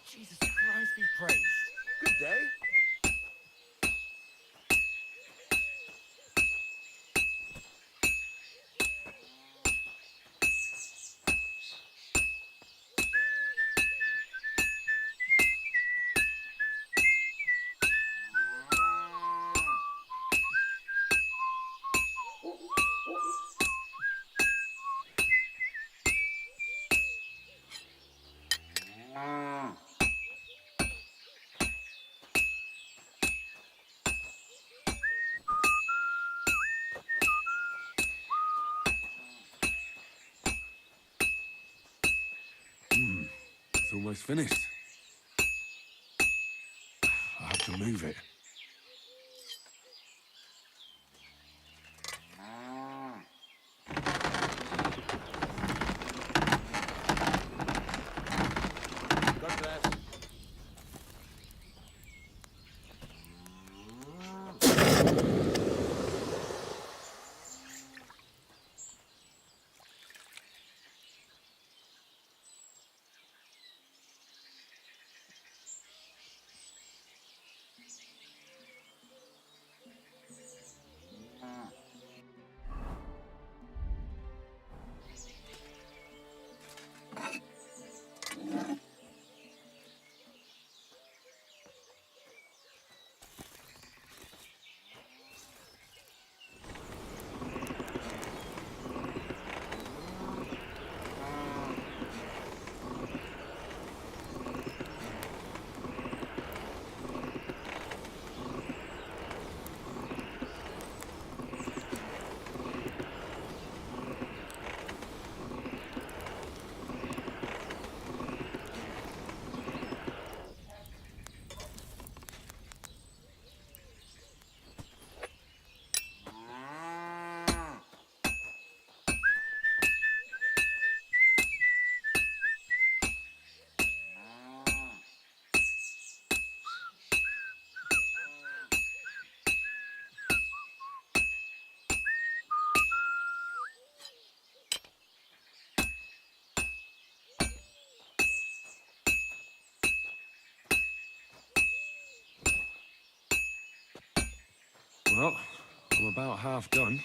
Speaker 8: Jesus Christ be praised. Good day.
Speaker 3: It's almost finished. I have to move it.
Speaker 8: God bless.
Speaker 3: Well, I'm about half done.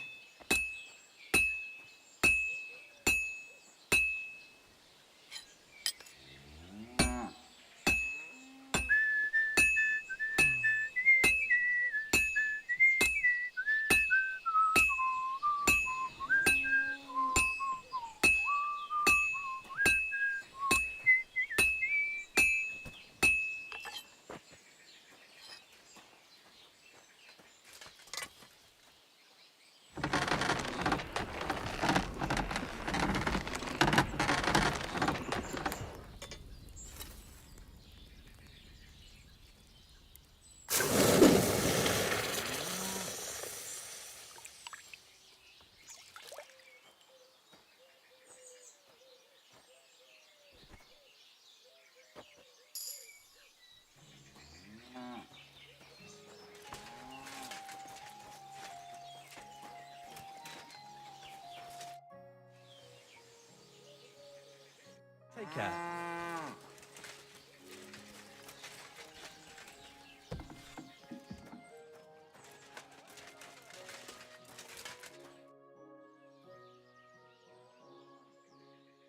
Speaker 10: cat.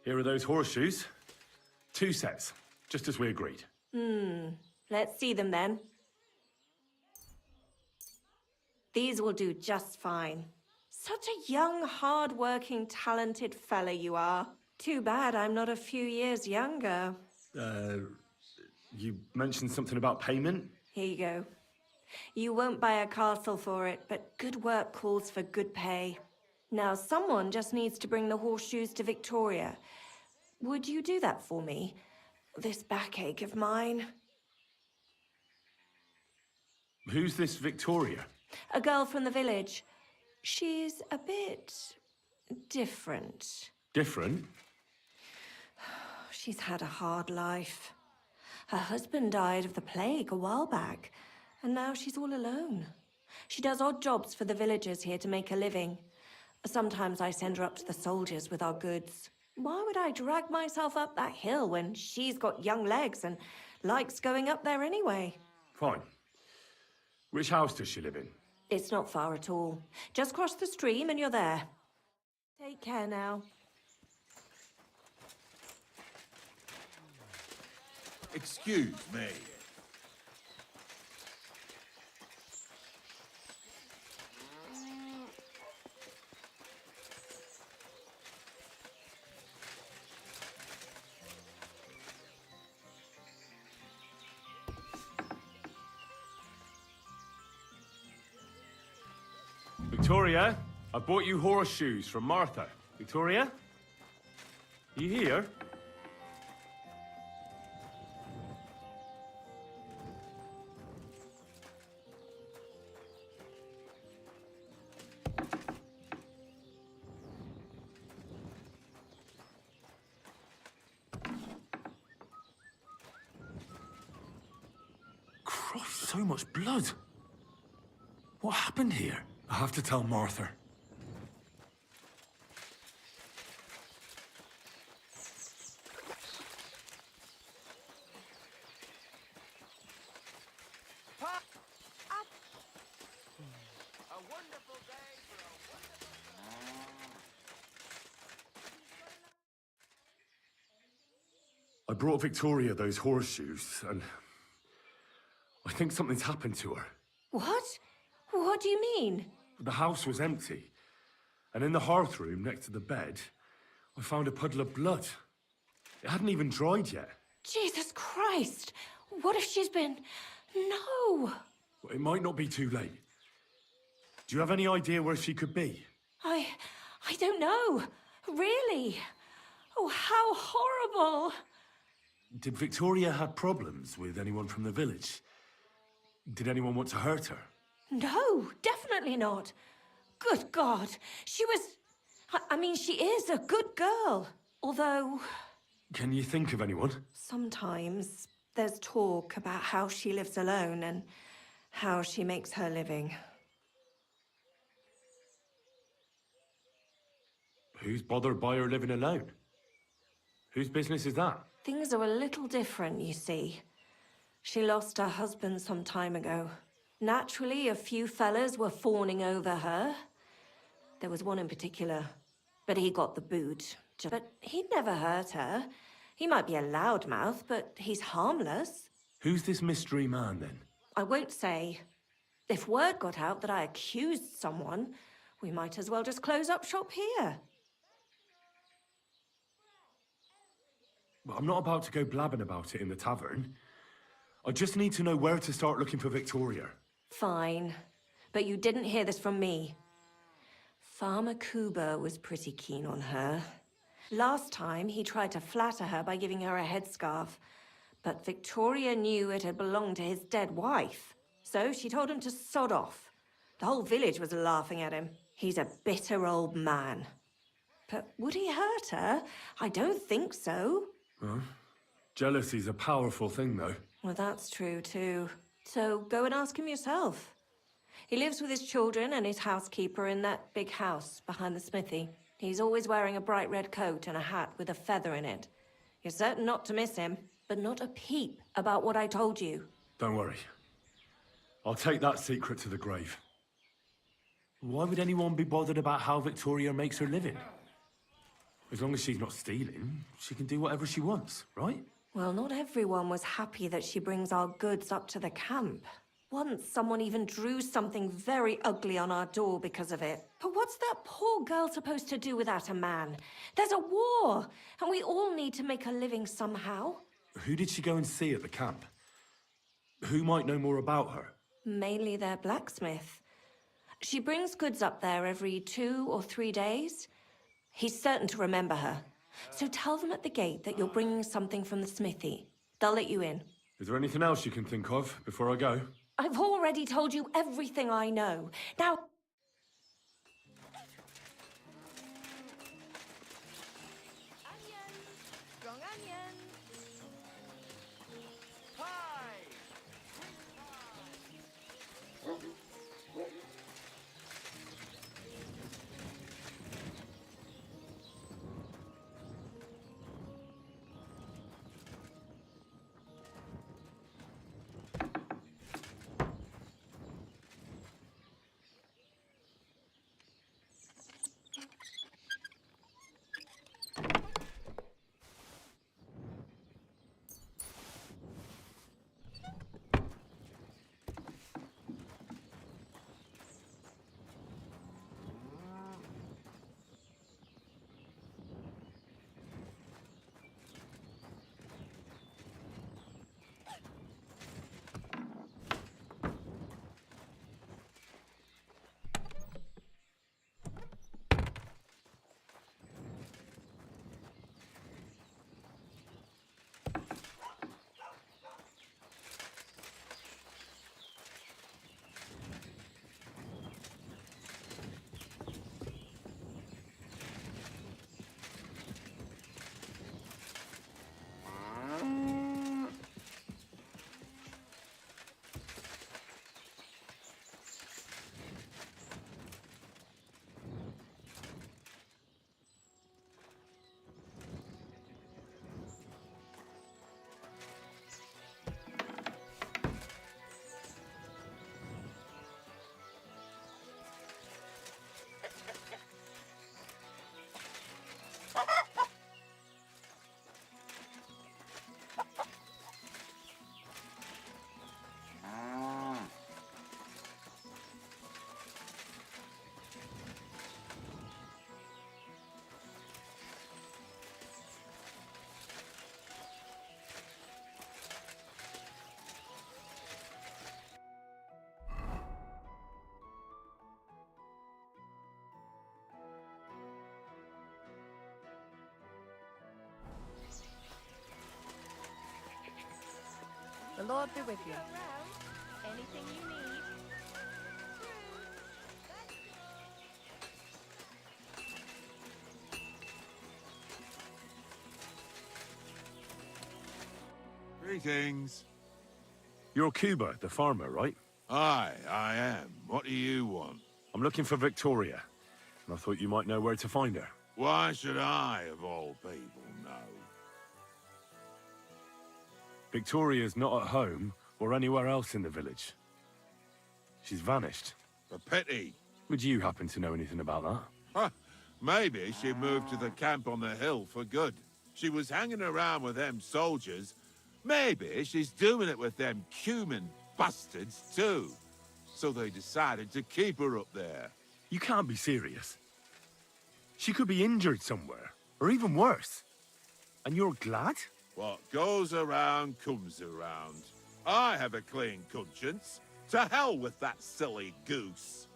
Speaker 3: Here are those horseshoes. 2 sets, just as we agreed.
Speaker 11: Let's see them then. These will do just fine. Such a young, hard-working, talented fella you are. Too bad I'm not a few years younger.
Speaker 3: You mentioned something about payment?
Speaker 11: Here you go. You won't buy a castle for it, but good work calls for good pay. Now, someone just needs to bring the horseshoes to Victoria. Would you do that for me? This backache of mine.
Speaker 3: Who's this Victoria?
Speaker 11: A girl from the village. She's a bit different.
Speaker 3: Different?
Speaker 11: She's had a hard life. Her husband died of the plague a while back, and now she's all alone. She does odd jobs for the villagers here to make a living. Sometimes I send her up to the soldiers with our goods. Why would I drag myself up that hill when she's got young legs and likes going up there anyway?
Speaker 3: Fine. Which house does she live in?
Speaker 11: It's not far at all. Just cross the stream and you're there. Take care now.
Speaker 8: Excuse me.
Speaker 3: Victoria, I bought you horseshoes from Martha. Victoria? You here?
Speaker 17: Christ, so much blood. What happened here? I have to tell Martha.
Speaker 3: I brought Victoria those horseshoes, and I think something's happened to her.
Speaker 11: What? What do you mean?
Speaker 3: The house was empty, and in the hearth room next to the bed, I found a puddle of blood. It hadn't even dried yet.
Speaker 11: Jesus Christ! What if she's been... No!
Speaker 3: It might not be too late. Do you have any idea where she could be?
Speaker 11: I don't know. Really? Oh, how horrible!
Speaker 3: Did Victoria have problems with anyone from the village? Did anyone want to hurt her?
Speaker 11: No, definitely not. Good God, she was... I mean, she is a good girl. Although...
Speaker 3: Can you think of anyone?
Speaker 11: Sometimes there's talk about how she lives alone and how she makes her living.
Speaker 3: Who's bothered by her living alone? Whose business is that?
Speaker 11: Things are a little different, you see. She lost her husband some time ago. Naturally, a few fellas were fawning over her. There was one in particular, but he got the boot. But he'd never hurt her. He might be a loudmouth, but he's harmless.
Speaker 3: Who's this mystery man, then?
Speaker 11: I won't say. If word got out that I accused someone, we might as well just close up shop here.
Speaker 3: Well, I'm not about to go blabbing about it in the tavern. I just need to know where to start looking for Victoria.
Speaker 11: Fine. But you didn't hear this from me. Farmer Kuba was pretty keen on her. Last time, he tried to flatter her by giving her a headscarf. But Victoria knew it had belonged to his dead wife. So she told him to sod off. The whole village was laughing at him. He's a bitter old man. But would he hurt her? I don't think so.
Speaker 3: Huh? Jealousy's a powerful thing, though.
Speaker 11: Well, that's true, too. So go and ask him yourself. He lives with his children and his housekeeper in that big house behind the smithy. He's always wearing a bright red coat and a hat with a feather in it. You're certain not to miss him, but not a peep about what I told you.
Speaker 17: Don't worry. I'll take that secret to the grave. Why would anyone be bothered about how Victoria makes her living? As long as she's not stealing, she can do whatever she wants, right?
Speaker 11: Well, not everyone was happy that she brings our goods up to the camp. Once, someone even drew something very ugly on our door because of it. But what's that poor girl supposed to do without a man? There's a war, and we all need to make a living somehow.
Speaker 17: Who did she go and see at the camp? Who might know more about her?
Speaker 11: Mainly their blacksmith. She brings goods up there every 2 or 3 days. He's certain to remember her. So tell them at the gate that you're bringing something from the smithy. They'll let you in.
Speaker 17: Is there anything else you can think of before I go?
Speaker 11: I've already told you everything I know. Now...
Speaker 14: Strong onion.
Speaker 15: The Lord be with you.
Speaker 14: Anything you need.
Speaker 18: Greetings.
Speaker 3: You're Cuba, the farmer, right?
Speaker 18: Aye, I am. What do you want?
Speaker 3: I'm looking for Victoria, and I thought you might know where to find her.
Speaker 18: Why should I, of all people, know?
Speaker 3: Victoria's not at home or anywhere else in the village. She's vanished.
Speaker 18: A pity.
Speaker 3: Would you happen to know anything about that?
Speaker 18: Huh. Maybe she moved to the camp on the hill for good. She was hanging around with them soldiers. Maybe she's doing it with them cumin bastards too. So they decided to keep her up there.
Speaker 3: You can't be serious. She could be injured somewhere, or even worse. And you're glad?
Speaker 18: What goes around comes around. I have a clean conscience. To hell with that silly goose.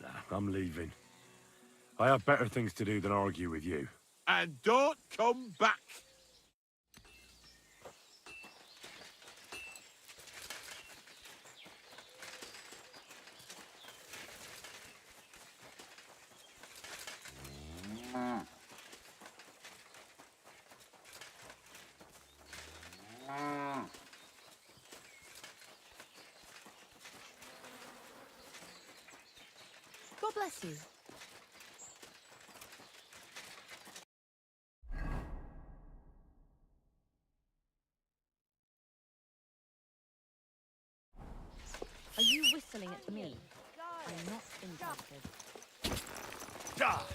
Speaker 3: Nah, I'm leaving. I have better things to do than argue with you.
Speaker 18: And don't come back.
Speaker 7: Bless you. Are you whistling at me? I'm not interested.
Speaker 3: Ah!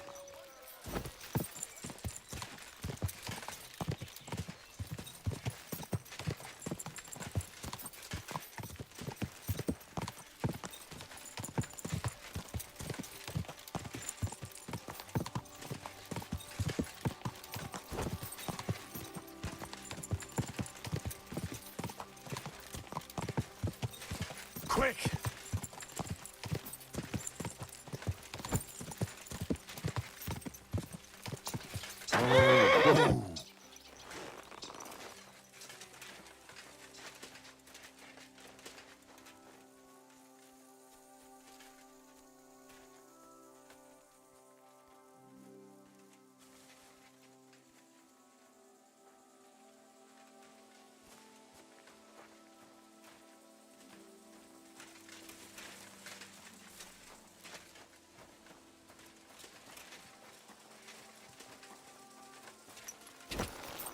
Speaker 3: Quick! Oh.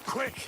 Speaker 3: Quick!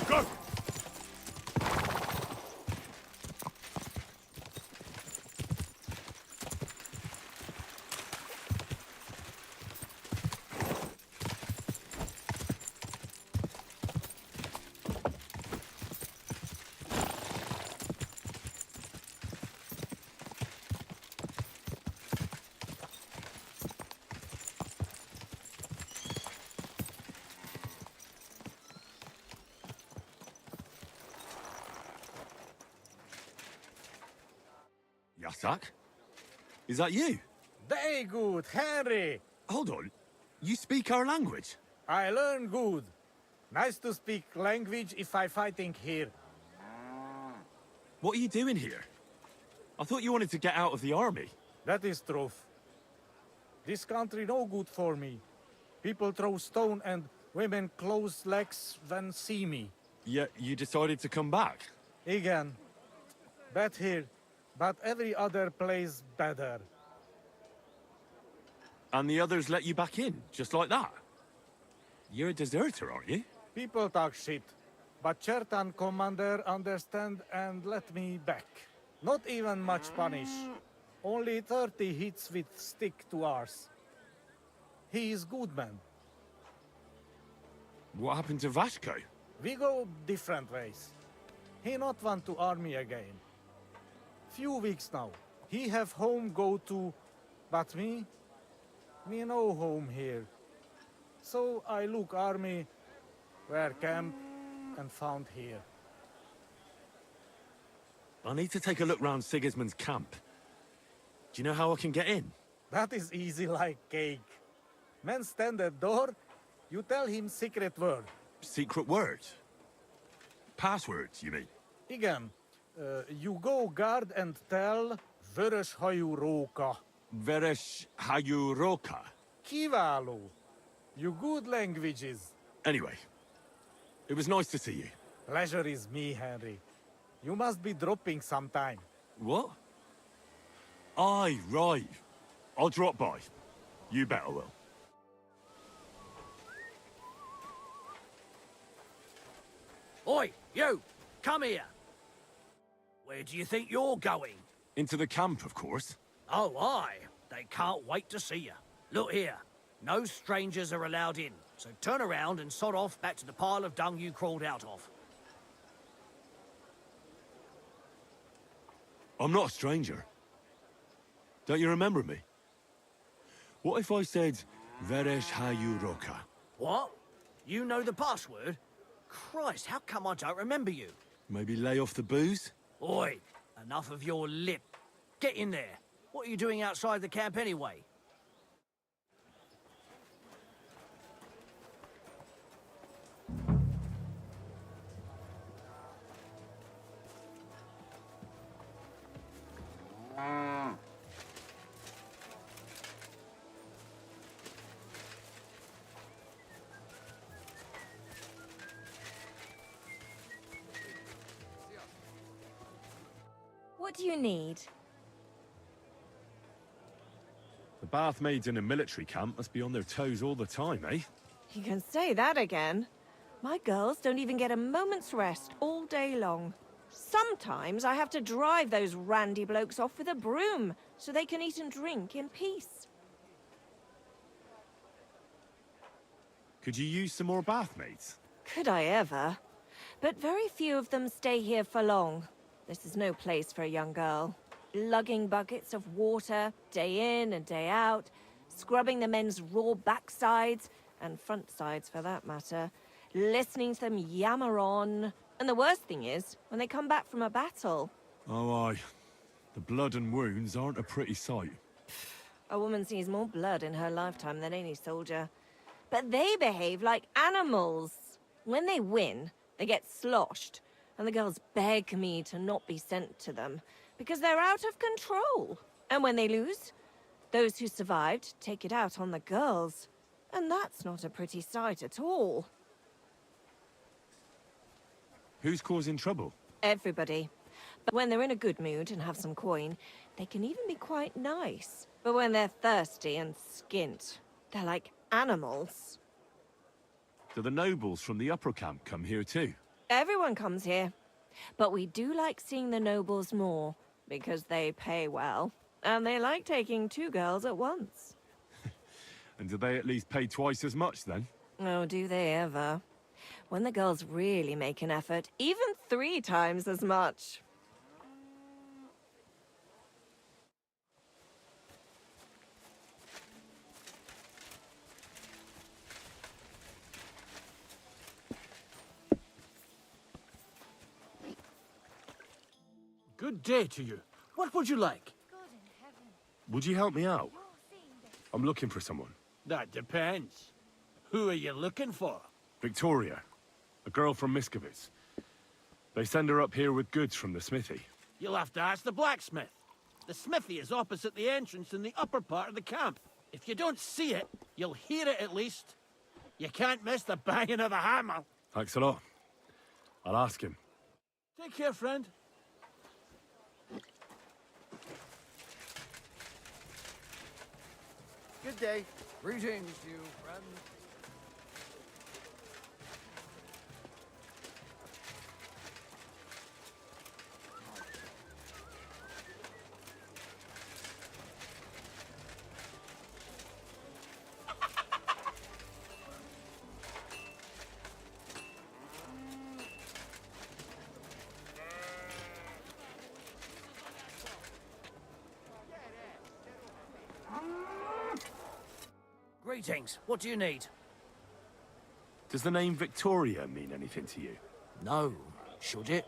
Speaker 3: Go! Yasak? Is that you?
Speaker 10: Very good, Henry.
Speaker 3: Hold on. You speak our language?
Speaker 10: I learn good. Nice to speak language if I fighting here.
Speaker 3: What are you doing here? I thought you wanted to get out of the army.
Speaker 10: That is truth. This country no good for me. People throw stone and women close legs when see me.
Speaker 3: Yet you decided to come back?
Speaker 10: Again. Bad here, but every other place better.
Speaker 3: And the others let you back in, just like that? You're a deserter, aren't you?
Speaker 10: People talk shit, but Chertan commander understand and let me back. Not even much punish. Only 30 hits with stick to ours. He is good man.
Speaker 3: What happened to Vashko?
Speaker 10: We go different ways. He not want to army again. Few weeks now. He have home go to, but me no home here. So I look army, where camp, and found here.
Speaker 3: I need to take a look round Sigismund's camp. Do you know how I can get in?
Speaker 10: That is easy like cake. Man stand at door, you tell him secret word.
Speaker 3: Secret word? Passwords, you mean?
Speaker 10: Igen. You go guard and tell Vörös hajú róka.
Speaker 3: Veresh Hayuroka.
Speaker 10: Kiváló. You good languages.
Speaker 3: Anyway, it was nice to see you.
Speaker 10: Pleasure is me, Henry. You must be dropping sometime.
Speaker 3: What? Aye, right. I'll drop by. You bet I will.
Speaker 10: Oi, you! Come here! Where do you think you're going?
Speaker 3: Into the camp, of course.
Speaker 10: Oh, aye. They can't wait to see you. Look here. No strangers are allowed in, so turn around and sod off back to the pile of dung you crawled out of.
Speaker 3: I'm not a stranger. Don't you remember me? What if I said Veresh Hayuroka?
Speaker 10: What? You know the password? Christ, how come I don't remember you?
Speaker 3: Maybe lay off the booze?
Speaker 10: Oi, enough of your lip. Get in there. What are you doing outside the camp anyway?
Speaker 11: What do you need?
Speaker 3: The bath maids in a military camp must be on their toes all the time, eh?
Speaker 14: You can say that again. My girls don't even get a moment's rest all day long. Sometimes I have to drive those randy blokes off with a broom so they can eat and drink in peace.
Speaker 3: Could you use some more bath maids?
Speaker 14: Could I ever? But very few of them stay here for long. This is no place for a young girl. Lugging buckets of water, day in and day out, scrubbing the men's raw backsides, and front sides for that matter, listening to them yammer on. And the worst thing is, when they come back from a battle,
Speaker 3: Oh, aye. The blood and wounds aren't a pretty sight.
Speaker 14: a woman sees more blood in her lifetime than any soldier. But they behave like animals. When they win, they get sloshed, and the girls beg me to not be sent to them, because they're out of control. And when they lose, those who survived take it out on the girls. And that's not a pretty sight at all.
Speaker 3: Who's causing trouble?
Speaker 14: Everybody. But when they're in a good mood and have some coin, they can even be quite nice. But when they're thirsty and skint, they're like animals.
Speaker 3: Do the nobles from the upper camp come here too?
Speaker 14: Everyone comes here. But we do like seeing the nobles more, because they pay well. And they like taking 2 girls at once.
Speaker 3: And do they at least pay twice as much then?
Speaker 14: Oh, do they ever? When the girls really make an effort, even 3 times as much.
Speaker 10: Good day to you. What would you like?
Speaker 3: Would you help me out? I'm looking for someone.
Speaker 10: That depends. Who are you looking for?
Speaker 3: Victoria, a girl from Miskovitz. They send her up here with goods from the smithy.
Speaker 10: You'll have to ask the blacksmith. The smithy is opposite the entrance in the upper part of the camp. If you don't see it, you'll hear it at least. You can't miss the banging of the hammer.
Speaker 3: Thanks a lot. I'll ask him.
Speaker 10: Take care, friend.
Speaker 9: Good day. Greetings to you, friend.
Speaker 10: Greetings. What do you need?
Speaker 3: Does the name Victoria mean anything to you?
Speaker 10: No. Should it?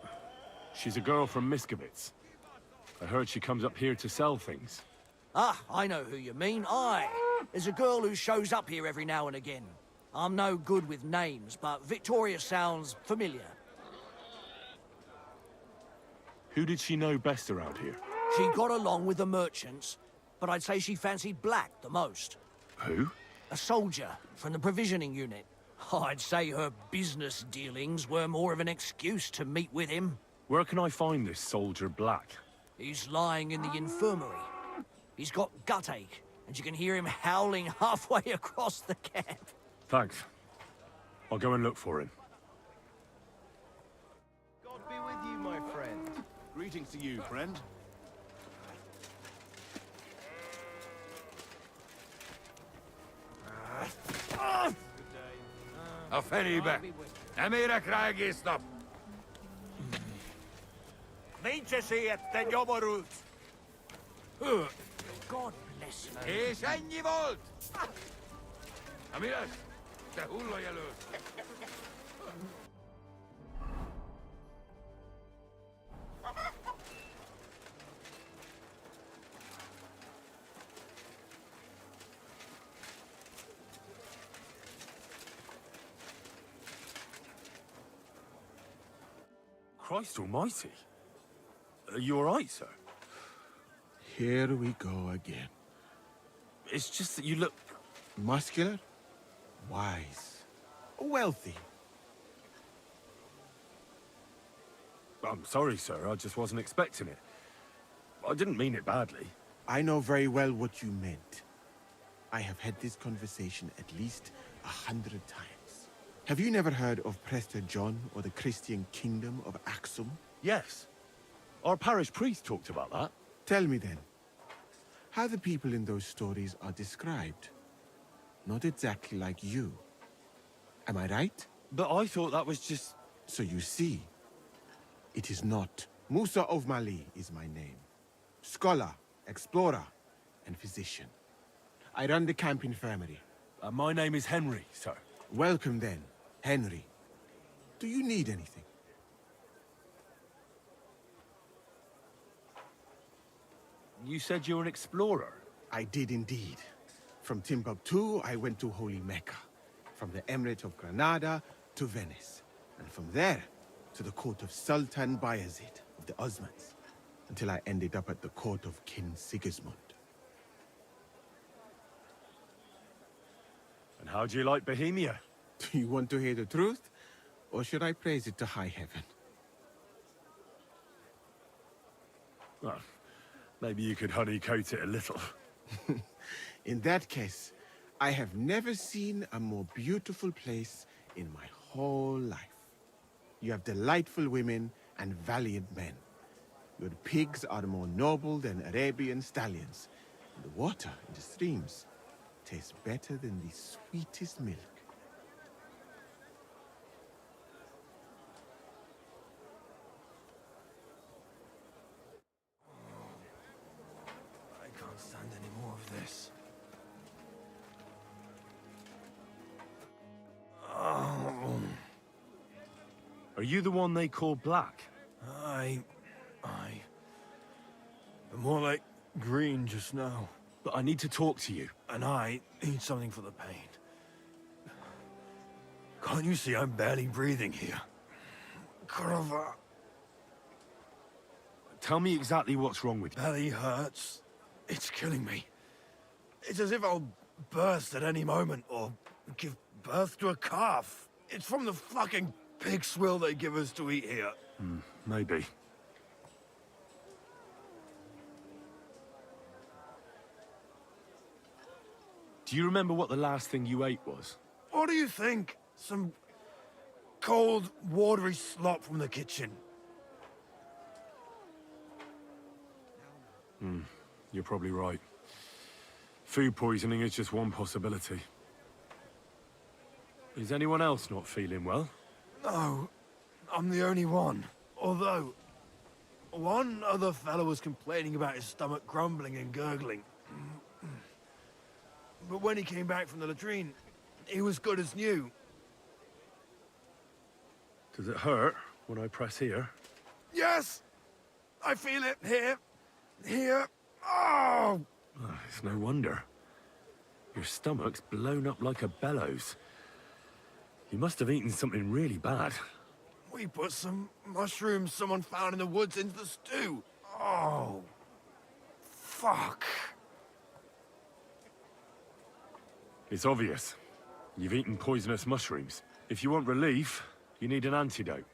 Speaker 3: She's a girl from Miskovitz. I heard she comes up here to sell things.
Speaker 10: Ah, I know who you mean. Aye. There's a girl who shows up here every now and again. I'm no good with names, but Victoria sounds familiar.
Speaker 3: Who did she know best around here?
Speaker 10: She got along with the merchants, but I'd say she fancied Black the most.
Speaker 3: Who?
Speaker 10: A soldier from the provisioning unit. I'd say her business dealings were more of an excuse to meet with him.
Speaker 3: Where can I find this soldier Black?
Speaker 10: He's lying in the infirmary. He's got gut ache, and you can hear him howling halfway across the camp.
Speaker 3: Thanks. I'll go and look for him.
Speaker 19: God be with you, my friend.
Speaker 18: Greetings to you, friend.
Speaker 8: A fenibe. Emira Kragistop.
Speaker 10: Vince si että joborut. God bless you.
Speaker 8: Ei sänji volt. Amiras, te hulloja löys.
Speaker 17: Christ almighty. Are you all right, sir?
Speaker 20: Here we go again.
Speaker 17: It's just that you look...
Speaker 20: Muscular, wise, wealthy.
Speaker 17: I'm sorry, sir. I just wasn't expecting it. I didn't mean it badly.
Speaker 20: I know very well what you meant. I have had this conversation at least 100 times. Have you never heard of Prester John or the Christian Kingdom of Axum?
Speaker 17: Yes. Our parish priest talked about that.
Speaker 20: Tell me then, how the people in those stories are described. Not exactly like you. Am I right?
Speaker 17: But I thought that was just...
Speaker 20: So you see, it is not. Musa of Mali is my name. Scholar, explorer, and physician. I run the camp infirmary.
Speaker 17: My name is Henry, sir.
Speaker 20: Welcome then, Henry. Do you need anything?
Speaker 17: You said you're an explorer?
Speaker 20: I did indeed. From Timbuktu, I went to Holy Mecca. From the Emirate of Granada to Venice. And from there, to the court of Sultan Bayezid of the Osmans. Until I ended up at the court of King Sigismund.
Speaker 17: And how do you like Bohemia?
Speaker 20: Do you want to hear the truth? Or should I praise it to high heaven?
Speaker 17: Well, maybe you could honeycoat it a little.
Speaker 20: In that case, I have never seen a more beautiful place in my whole life. You have delightful women and valiant men. Your pigs are more noble than Arabian stallions. And the water in the streams tastes better than the sweetest milk.
Speaker 9: I can't stand any more of this. Oh.
Speaker 17: Are you the one they call Black?
Speaker 9: But more like green just now.
Speaker 17: But I need to talk to you.
Speaker 9: And I need something for the pain. Can't you see I'm barely breathing here? Kurava.
Speaker 17: Tell me exactly what's wrong with you.
Speaker 9: Belly hurts. It's killing me. It's as if I'll burst at any moment, or give birth to a calf. It's from the fucking pig swill they give us to eat here.
Speaker 17: Maybe. Do you remember what the last thing you ate was?
Speaker 9: What do you think? Some cold, watery slop from the kitchen.
Speaker 17: You're probably right. Food poisoning is just one possibility. Is anyone else not feeling well?
Speaker 9: No, I'm the only one. Although, one other fellow was complaining about his stomach grumbling and gurgling. But when he came back from the latrine, he was good as new.
Speaker 17: Does it hurt when I press here?
Speaker 9: Yes! I feel it here. Here. Oh!
Speaker 17: It's no wonder. Your stomach's blown up like a bellows. You must have eaten something really bad.
Speaker 9: We put some mushrooms someone found in the woods into the stew. Oh. Fuck.
Speaker 17: It's obvious. You've eaten poisonous mushrooms. If you want relief, you need an antidote.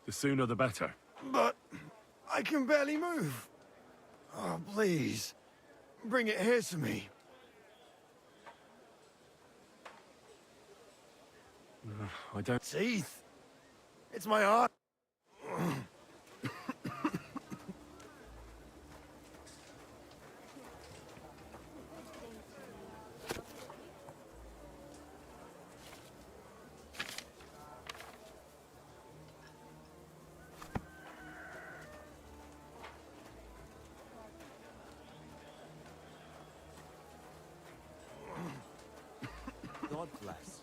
Speaker 17: The sooner the better.
Speaker 9: But I can barely move. Oh, please. Bring it here to me.
Speaker 17: I don't...
Speaker 9: Teeth. It's my heart.
Speaker 20: God bless.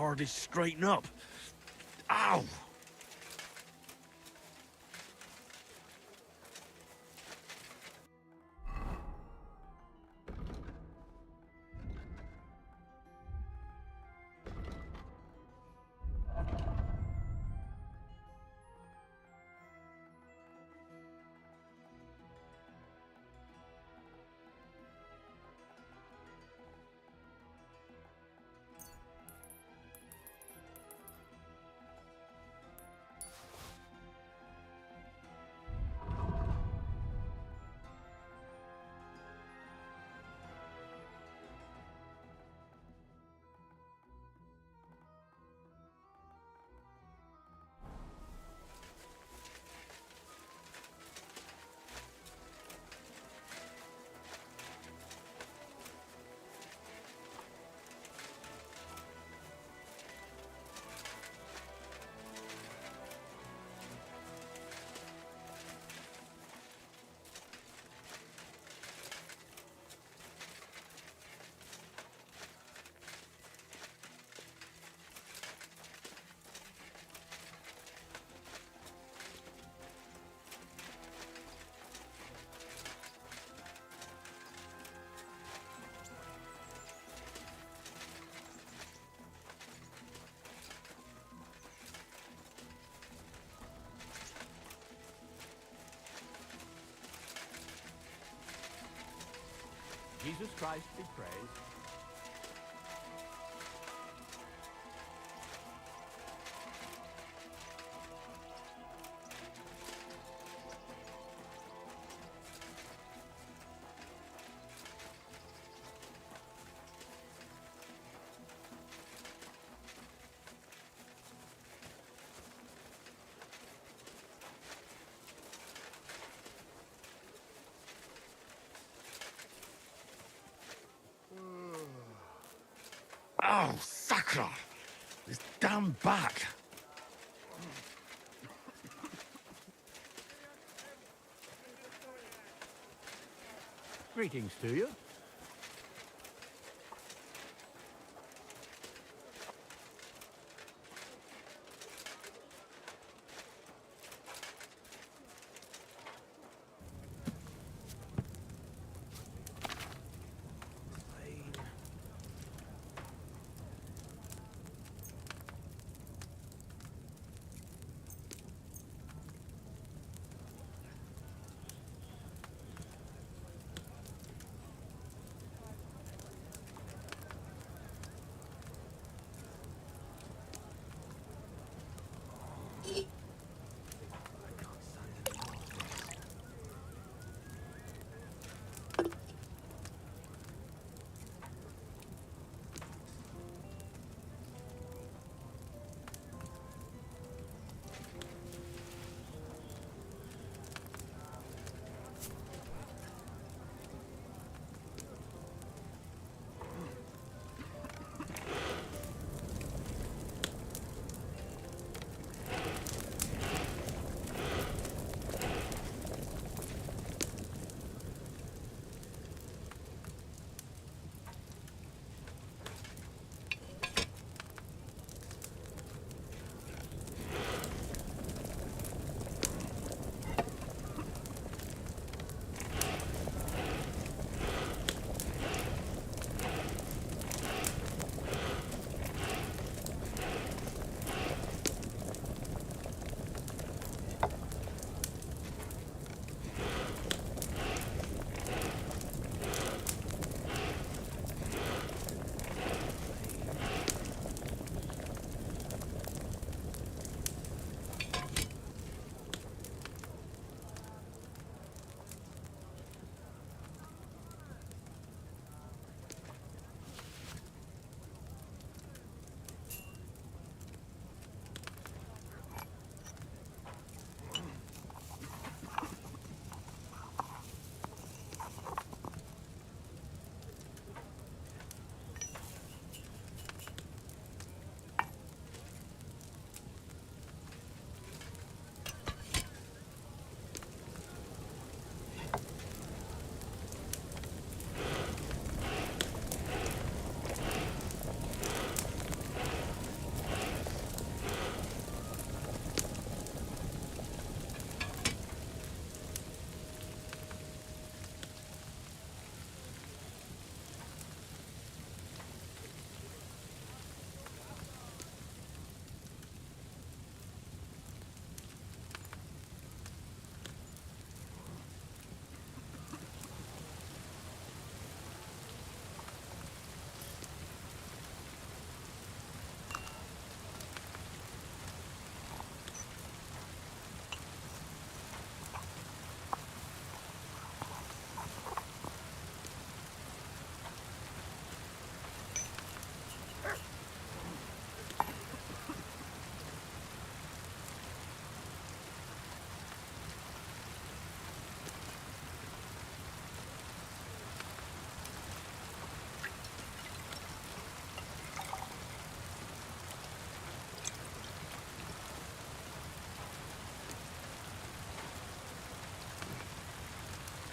Speaker 3: hardest straighten up. Ow!
Speaker 10: Jesus Christ be praised.
Speaker 3: Oh, sacre! This damn back!
Speaker 10: Greetings to you.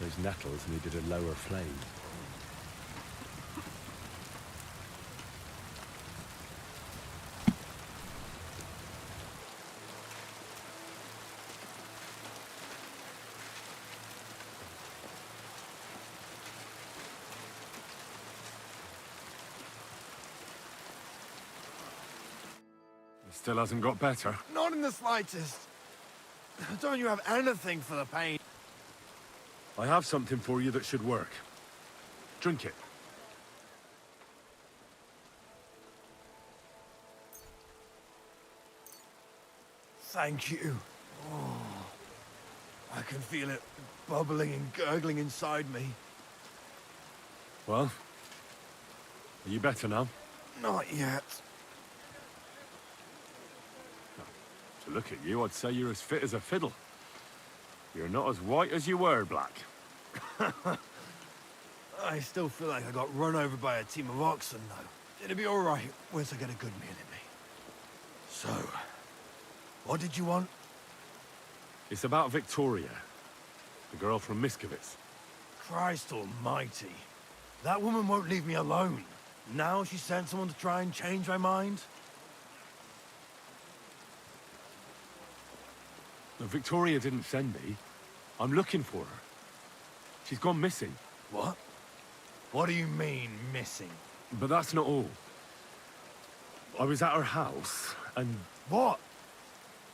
Speaker 17: Those nettles needed a lower flame. It still hasn't got better.
Speaker 19: Not in the slightest. Don't you have anything for the pain?
Speaker 17: I have something for you that should work. Drink it.
Speaker 19: Thank you. Oh, I can feel it bubbling and gurgling inside me.
Speaker 17: Well, are you better now?
Speaker 19: Not yet.
Speaker 17: To look at you, I'd say you're as fit as a fiddle. You're not as white as you were, Black.
Speaker 19: I still feel like I got run over by a team of oxen, though. It'll be all right once I get a good meal in me. So, what did you want?
Speaker 17: It's about Victoria, the girl from Miskovitz.
Speaker 19: Christ almighty. That woman won't leave me alone. Now she sent someone to try and change my mind?
Speaker 17: No, Victoria didn't send me. I'm looking for her. She's gone missing.
Speaker 19: What? What do you mean, missing?
Speaker 17: But that's not all. I was at her house, and...
Speaker 19: What?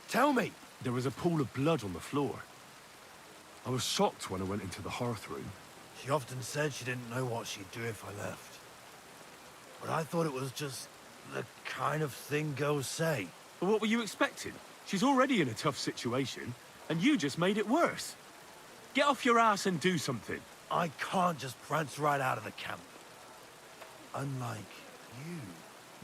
Speaker 19: Tell me!
Speaker 17: There was a pool of blood on the floor. I was shocked when I went into the hearth room.
Speaker 19: She often said she didn't know what she'd do if I left. But I thought it was just the kind of thing girls say.
Speaker 17: But what were you expecting? She's already in a tough situation, and you just made it worse. Get off your ass and do something.
Speaker 19: I can't just prance right out of the camp. Unlike you.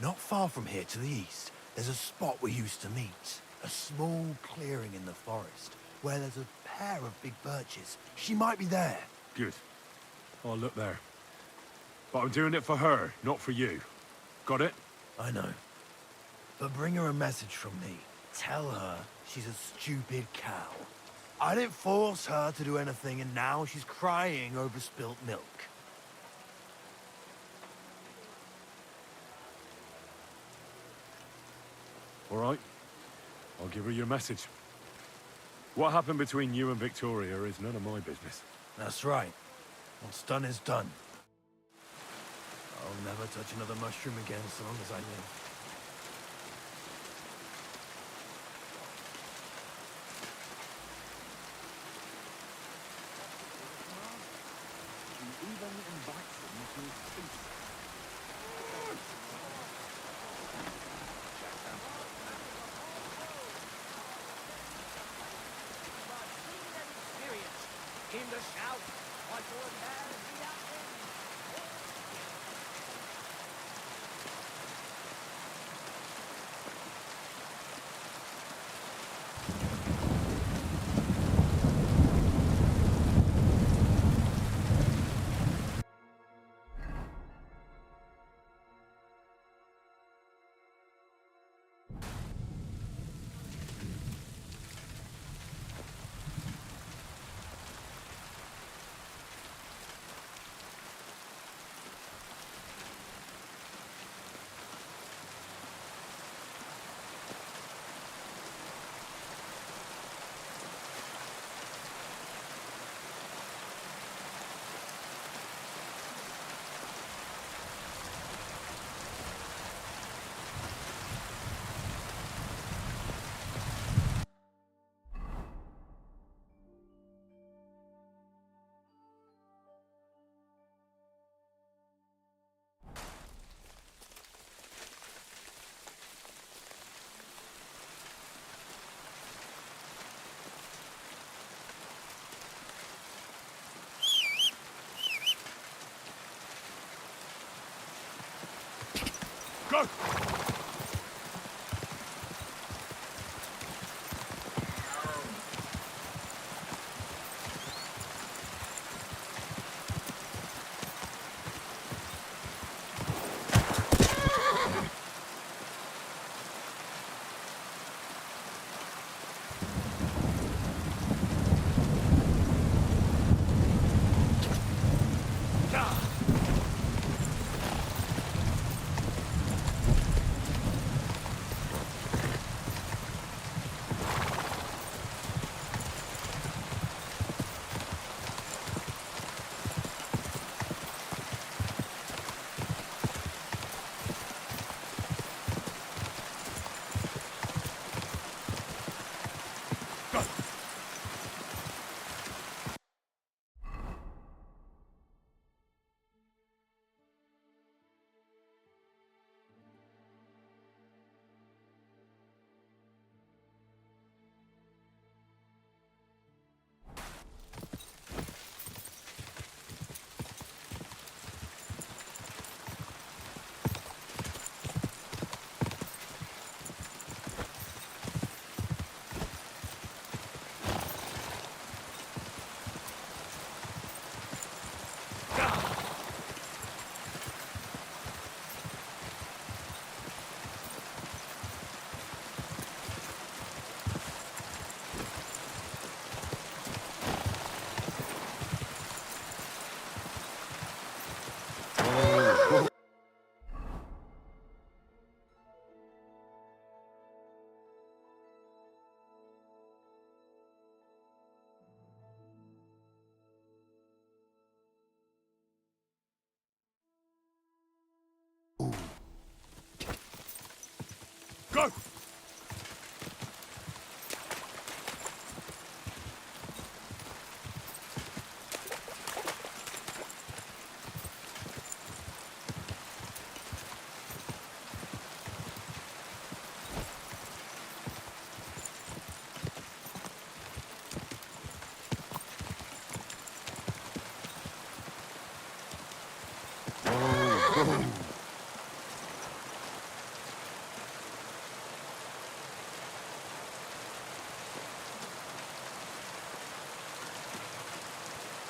Speaker 19: Not far from here to the east, there's a spot we used to meet. A small clearing in the forest, where there's a pair of big birches. She might be there.
Speaker 17: Good. I'll look there. But I'm doing it for her, not for you. Got it?
Speaker 19: I know. But bring her a message from me. Tell her she's a stupid cow. I didn't force her to do anything, and now she's crying over spilt milk.
Speaker 17: All right. I'll give her your message. What happened between you and Victoria is none of my business.
Speaker 19: That's right. What's done is done. I'll never touch another mushroom again so long as I live.
Speaker 10: Came to shout, like one man beat out there.
Speaker 3: Go!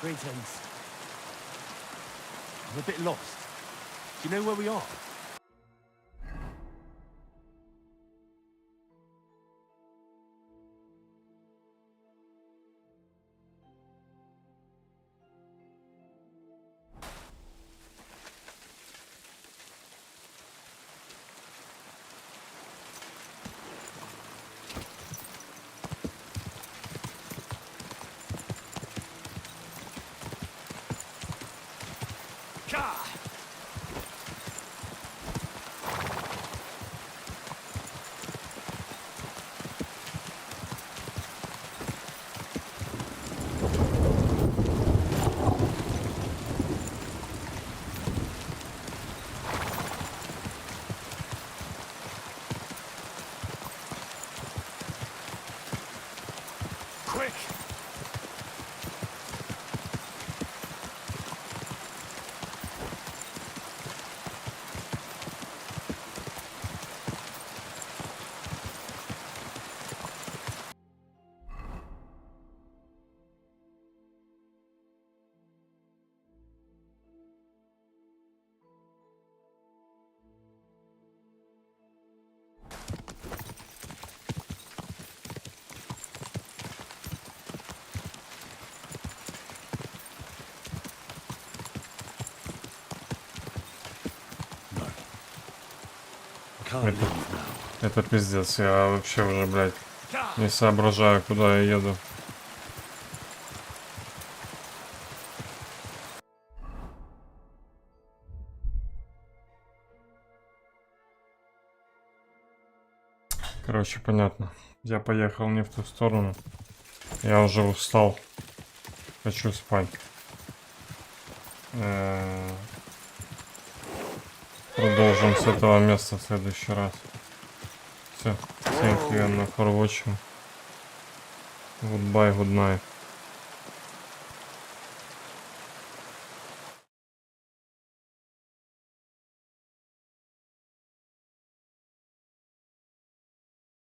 Speaker 3: Greetings. I'm a bit lost. Do you know where we are? Quick!
Speaker 1: Это пиздец, я вообще уже, блядь, не соображаю, куда я еду. Короче, понятно. Я поехал не в ту сторону. Я уже устал. Хочу спать. Продолжим с этого места в следующий раз. Все. Thank you for watching. Goodbye, good night.